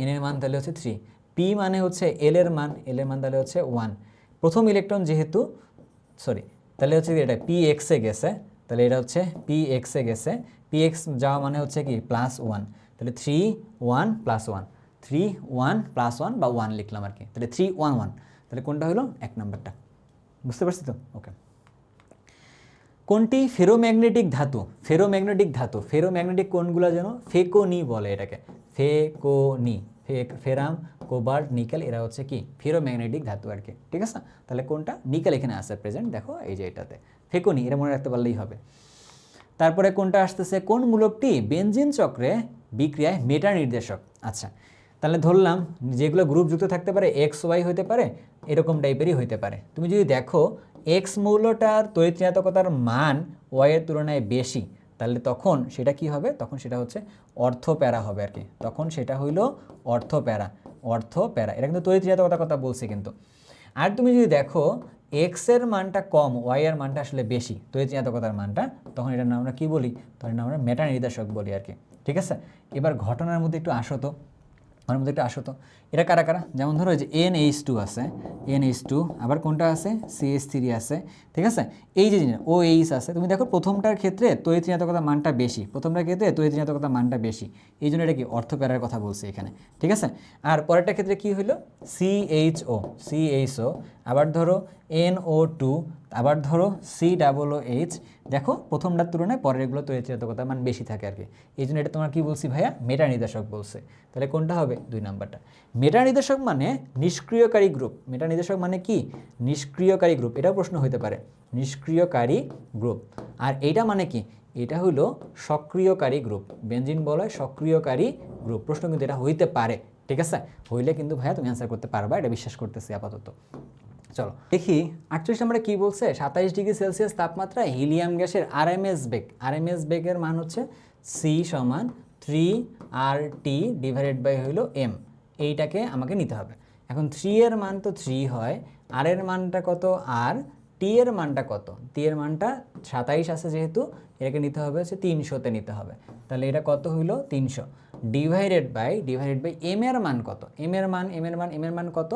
n এর মান তাহলে হচ্ছে 3, p মানে হচ্ছে l এর মান, l এর মান তাহলে হচ্ছে 1। প্রথম ইলেকট্রন যেহেতু তাহলে হচ্ছে এটা px এ গেছে, তাহলে এটা হচ্ছে px এ গেছে, px যাওয়া মানে হচ্ছে কি +1, তাহলে 3 1 +1, 3 1 +1 বা 1 লিখলাম আর কি, তাহলে 3 1 1, তাহলে কোনটা হলো 1 নাম্বারটা। বুঝতে পারছি তো? ওকে, কোনটি ফেরোম্যাগনেটিক ধাতু? ফেরোম্যাগনেটিক কোনগুলো যেন? ফেকোনি বলে এটাকে, ফেকোনি, ফেরাম, কোবাল্ট, নিকেল, এরা হচ্ছে কি ফেরোম্যাগনেটিক ধাতু আর কি, ঠিক আছে? তাহলে কোনটা? নিকেল এখানে আছে প্রেজেন্ট, দেখো এই যে এটাতে ফেকোনি, এটা মনে রাখতে পারলেই হবে। তারপরে কোনটা আসতেছে? কোন মূলকটি বেনজিন চক্রে বিক্রিয়ায় মেটা নির্দেশক? আচ্ছা, তাহলে ধরলাম যেগুলো গ্রুপ যুক্ত থাকতে পারে এক্স ওয়াই হতে পারে, এরকম টাইপেরই হতে পারে। তুমি যদি দেখো এক্স মৌলটার তড়িৎ-ঋণাত্মকতার মান ওয়াইয়ের তুলনায় বেশি, তাহলে তখন সেটা কি হবে? তখন সেটা হচ্ছে অর্থপ্যারা হবে আর কি, তখন সেটা হইল অর্থপ্যারা। এটা কিন্তু তড়িৎ-ঋণাত্মকতার কথা বলছি কিন্তু। আর তুমি যদি দেখো এক্স এর মানটা কম, ওয়াই এর মানটা আসলে বেশি, তড়িৎ-ঋণাত্মকতার মানটা, তখন এটার নাম আমরা কী বলি? তখন আমরা মেটা নির্দেশক বলি আর কি, ঠিক আছে? এবার ঘটনার মধ্যে একটু আসো তো, এটা কারা কারা? যেমন ধরো যে NH2 আছে, NH2, আবার কোনটা আছে? CH3 আছে, ঠিক আছে? এই যে জিনিস OH আছে, তুমি দেখো প্রথমটার ক্ষেত্রে তড়িৎ-ঋণাত্মকতার মানটা বেশি, এই জন্য এটা কি অর্থপ্যারার কথা বলছি এখানে, ঠিক আছে? আর পরেরটার ক্ষেত্রে কি হলো? CHO, আবার ধরো NO2, আবার ধরো COOH, দেখো প্রথমটার তুলনায় পরের এগুলো তড়িৎ-ঋণাত্মকতার মান বেশি থাকে আর কি, এই জন্য এটা তোমার কি বলছি ভাইয়া? মেটা নির্দেশক বলছে। তাহলে কোনটা হবে? 2 নাম্বারটা। মেটা নির্দেশক মানে নিষ্ক্রিয়কারী গ্রুপ। মেটা নির্দেশক মানে কি? নিষ্ক্রিয়কারী গ্রুপ, এটাও প্রশ্ন হতে পারে, নিষ্ক্রিয়কারী গ্রুপ। আর এইটা মানে কি? এটা হলো সক্রিয়কারী গ্রুপ। বেনজিন বলা হয় সক্রিয়কারী গ্রুপ, প্রশ্ন কিন্তু এটা হইতে পারে, ঠিক আছে, হইলে কিন্তু ভাইয়া তুমি অ্যান্সার করতে পারবা, এটা বিশ্বাস করতেছি আপাতত। চলো দেখি 48 নম্বরে কী বলছে, 27 ডিগ্রি সেলসিয়াস তাপমাত্রায় হিলিয়াম গ্যাসের আরএমএস বেগের মান হচ্ছে সি সমান 3RT ডিভাইডেড বাই হইলো এম, এইটাকে আমাকে নিতে হবে। এখন 3 এর মান তো 3 হয়, আর এর মানটা কত, আর টি এর মানটা কত, টি এর মানটা 27 আছে যেহেতু, এটাকে নিতে হবে হচ্ছে 300-তে নিতে হবে। তাহলে এটা কত হইলো 300 ডিভাইডেড বাই এম এর মান কত, এম এর মান কত,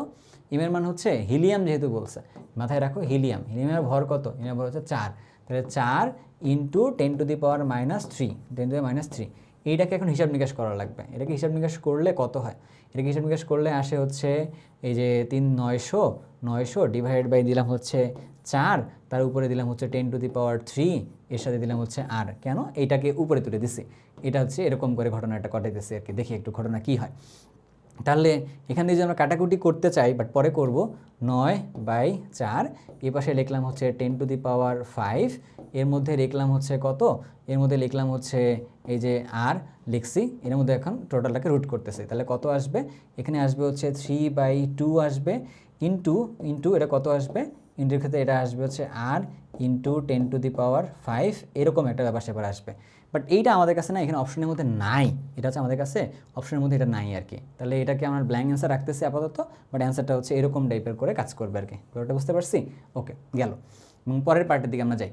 এম এর মান হচ্ছে হিলিয়াম যেহেতু বলছে, মাথায় রাখো হিলিয়ামের ভর কত, হিলিয়ামের ভর হচ্ছে 4, তাহলে 4 ইন্টু 10⁻³ এইটাকে এখন হিসাব নিকাশ করা লাগবে। এটাকে হিসাব নিকাশ করলে কত হয়, এটাকে হিসাব নিকাশ করলে আসে হচ্ছে এই যে 900 ডিভাইডেড বাই দিলাম হচ্ছে 4, তার উপরে দিলাম হচ্ছে 10⁻³ এর সাথে দিলাম হচ্ছে আর, কেন এইটাকে উপরে তুলে দিছি, এটা হচ্ছে এরকম করে ঘটনাটা ঘটাইতেছি আর কি। দেখি একটু ঘটনা কি হয়। তাহলে এখান থেকে যদি আমরা কাটাকুটি করতে চাই, বাট পরে করব, 9/4 এই পাশে লিখলাম হচ্ছে 10⁵, এর মধ্যে লিখলাম হচ্ছে কত, এর মধ্যে লিখলাম হচ্ছে এই যে আর লিখছি, এর মধ্যে এখন টোটালটাকে রুট করতেছি, তাহলে কত আসবে, এখানে আসবে হচ্ছে 3/2 আসবে, ইন্টু এটা কত আসবে, ইন্টুর ক্ষেত্রে এটা আসবে হচ্ছে আর ইন্টু 10⁵, এরকম একটা ব্যাপার স্যাপার আসবে। বাট এইটা আমাদের কাছে না, এখানে অপশনের মধ্যে নাই, এটা হচ্ছে আমাদের কাছে অপশনের মধ্যে এটা নাই আর কি। তাহলে এটাকে আমরা ব্ল্যাঙ্ক অ্যান্সার রাখতেছি আপাতত, বাট অ্যান্সারটা হচ্ছে এরকম টাইপের করে কাজ করবে আর কি। ব্যাপারটা বুঝতে পারছি? ওকে, গেল। এবং পরের পার্টের দিকে আমরা যাই।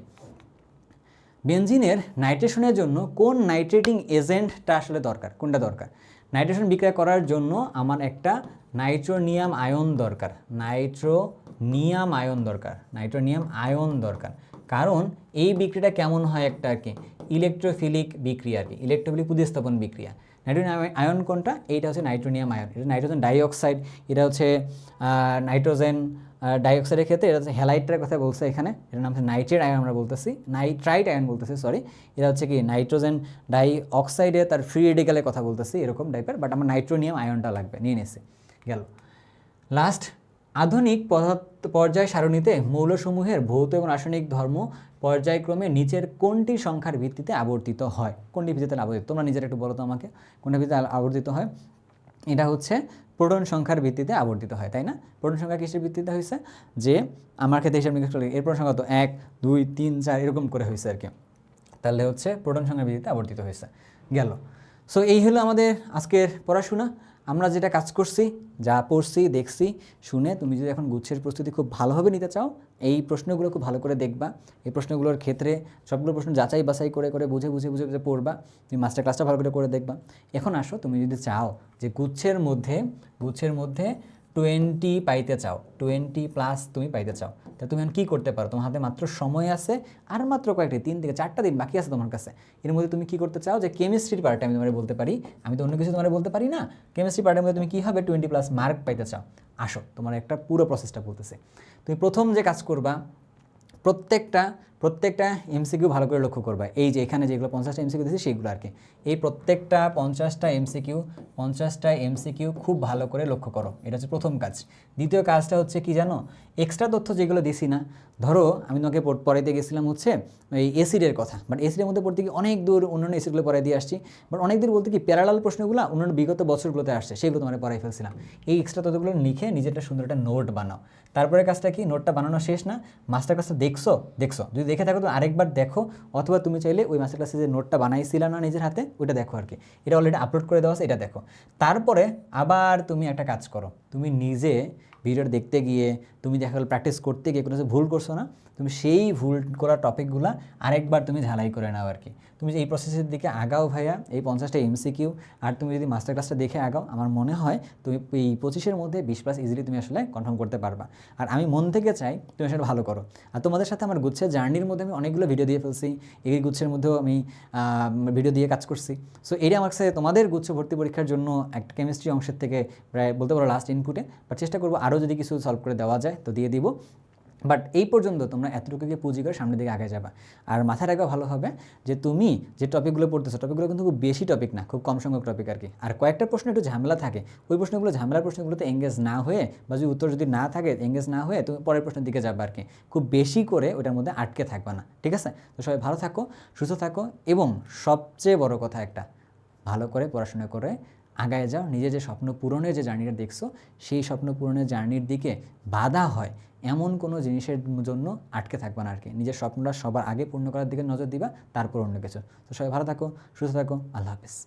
বেনজিনের নাইট্রেশনের জন্য কোন নাইট্রেটিং এজেন্টটা আসলে দরকার, কোনটা দরকার? নাইট্রেশন বিক্রিয়া করার জন্য আমার একটা নাইট্রোনিয়াম আয়ন দরকার, কারণ এই বিক্রিয়াটা কেমন হয় একটা আর কি, ইলেকট্রোফিলিক বিক্রিয়া আর কি, ইলেকট্রোফিলিক প্রতিস্থাপন বিক্রিয়া। নাইট্রোনিয়াম আয়ন কোনটা? এইটা হচ্ছে নাইট্রোনিয়াম আয়ন, এটা নাইট্রোজেন ডাইঅক্সাইড, এটা হচ্ছে নাইট্রোজেন ডাইঅক্সাইডের ক্ষেত্রে এটা হচ্ছে হ্যালাইটের কথা বলছে এখানে, এটার নাম হচ্ছে নাইট্রেট আয়ন, আমরা বলতেছি নাইট্রাইট আয়ন বলতেছি, সরি, এটা হচ্ছে কি নাইট্রোজেন ডাইঅক্সাইডে তার ফ্রি রেডিক্যালের কথা বলতেছি এরকম টাইপের, বাট আমার নাইট্রোনিয়াম আয়নটা লাগবে, নিয়ে নিয়েছি। গেল লাস্ট, আধুনিক পর্যায় সারণীতে মৌলসমূহের ভৌত এবং রাসায়নিক ধর্ম পর্যায়ক্রমে নিচের কোনটি সংখ্যার ভিত্তিতে আবর্তিত হয়, কোনটি ভিত্তিতে আবর্তিত, তোমরা নিজেরা একটু বলো তো আমাকে, কোনটা ভিত্তিতে আবর্তিত হয়? এটা হচ্ছে প্রোটন সংখ্যার ভিত্তিতে আবর্তিত হয়, তাই না? প্রোটন সংখ্যা কিসের ভিত্তিতে হয়েছে, যে আমার ক্ষেত্রে হিসাব নিকাশ করলে এর প্রোটন সংখ্যা তো 1 2 3 4 এরকম করে হয়েছে আর কি, তাহলে হচ্ছে প্রোটন সংখ্যার ভিত্তিতে আবর্তিত হয়েছে। গেল। সো এই হলো আমাদের আজকের পড়াশোনা। আমরা যেটা কাজ করছি, যা পড়ছি দেখছি শুনে, তুমি যদি এখন গুচ্ছের প্রস্তুতি খুব ভালোভাবে নিতে চাও, এই প্রশ্নগুলো খুব ভালো করে দেখবা, এই প্রশ্নগুলোর ক্ষেত্রে সবগুলো প্রশ্ন যাচাই বাছাই করে করে বুঝে পড়বা, তুমি মাস্টার ক্লাসটা ভালো করে দেখবা। এখন আসো, তুমি যদি চাও যে গুচ্ছের মধ্যে 20 পাইতে চাও, 20+ তুমি পাইতে চাও, তা তুমি এখন কী করতে পারো? তোমার হাতে মাত্র সময় আছে, আর মাত্র কয়েকটি 3 থেকে 4টা দিন বাকি আছে তোমার কাছে। এর মধ্যে তুমি কী করতে চাও, যে কেমিস্ট্রির পার্টে আমি তোমার বলতে পারি, আমি তো অন্য কিছু তোমার বলতে পারি না, কেমিস্ট্রি পার্টের মধ্যে তুমি কী হবে 20+ মার্ক পাইতে চাও। আসো, তোমার একটা পুরো প্রসেসটা বলতেছে। তুমি প্রথম যে কাজ করবা, প্রত্যেকটা এমসিকিউ ভালো করে লক্ষ্য করবা। এই যে এখানে যেগুলো 50টা এমসিকিউ দিয়েছি সেগুলো আর কি, এই প্রত্যেকটা 50টা এমসিকিউ খুব ভালো করে লক্ষ্য করো, এটা হচ্ছে প্রথম কাজ। দ্বিতীয় কাজটা হচ্ছে কি জানো, এক্সট্রা তথ্য যেগুলো দিছি না, ধরো আমি তোমাকে পড়াইতে গেছিলাম হচ্ছে এই এসিডের কথা, বাট এসিডের মধ্যে পড়তে গিয়ে অনেক দূর অন্যান্য এসিডগুলো পড়াই দিয়ে আসছি, বাট অনেক দূর বলতে কি প্যারালাল প্রশ্নগুলো অন্যান্য বিগত বছরগুলোতে আসছে, সেগুলো তোমার পড়াই ফেলছিলাম। এই এক্সট্রা তথ্যগুলো লিখে নিজেরটা সুন্দর একটা নোট বানাও। তারপরে কাজটা কি, নোটটা বানানো শেষ না, মাস্টার ক্লাসটা দেখছো, যদি দেখে থাকো তো আরেকবার দেখো, অথবা তুমি চাইলে ওই মাস্টার ক্লাসে যে নোটটা বানাইছিলা না নিজের হাতে, ওইটা দেখো আর কি, এটা অলরেডি আপলোড করে দেওয়া আছে, এটা দেখো। তারপরে আবার তুমি একটা কাজ করো, তুমি নিজে ভিডিওটা দেখতে গিয়ে, তুমি দেখা গেলো প্র্যাকটিস করতে গিয়ে কোনো ভুল করছো না, তুমি সেই ভুল করা টপিকগুলো আরেকবার তুমি ঝালাই করে নাও আর কি। তুমি এই প্রসেসের দিকে আগাও ভাইয়া, এই 50টা এমসিকিউ, আর তুমি যদি মাস্টার ক্লাসটা দেখে আগাও, আমার মনে হয় তুমি এই 25-এর মধ্যে 20+ ইজিলি তুমি আসলে কনফার্ম করতে পারবা। আর আমি মন থেকে চাই তুমি আসলে ভালো করো। আর তোমাদের সাথে আমার গুচ্ছের জার্নির মধ্যে আমি অনেকগুলো ভিডিও দিয়ে ফেলছি, এই গুচ্ছের মধ্যেও আমি ভিডিও দিয়ে কাজ করছি। সো এটা আমার কাছে তোমাদের গুচ্ছ ভর্তি পরীক্ষার জন্য একটা কেমিস্ট্রি অংশের থেকে প্রায় বলতে পারো লাস্ট ইনপুটে, বাট চেষ্টা করবো আরও যদি কিছু সলভ করে দেওয়া যায় তো দিয়ে দিব। বাট এই পর্যন্ত তোমরা এতটুকুকে পুঁজি করে সামনের দিকে আগে যাবা। আর মাথায় রাখা ভালো হবে যে তুমি যে টপিকগুলো পড়তেছো, টপিকগুলো কিন্তু খুব বেশি টপিক না, খুব কম সংখ্যক টপিক আর কি। আর কয়েকটা প্রশ্ন একটু ঝামেলা থাকে, ওই ঝামেলার প্রশ্নগুলোতে এঙ্গেজ না হয়ে, বা যদি উত্তর যদি না থাকে এঙ্গেজ না হয়ে, তুমি পরের প্রশ্নের দিকে যাবা আর কি। খুব বেশি করে ওটার মধ্যে আটকে থাকবা না, ঠিক আছে? তো সবাই ভালো থাকো, সুস্থ থাকো, এবং সবচেয়ে বড় কথা একটা, ভালো করে পড়াশোনা করে আগায় যাও, নিজে যে স্বপ্ন পূরণের যে জার্নিটা দেখছো সেই স্বপ্ন পূরণের জার্নির দিকে বাধা হয় এমন কোনো জিনিসের জন্য আটকে থাকবে না আর কি। নিজের স্বপ্নটা সবার আগে পূর্ণ করার দিকে নজর দিবা, তারপর অন্য কিছু। তো সবাই ভালো থাকো, সুস্থ থাকো, আল্লাহ হাফেজ।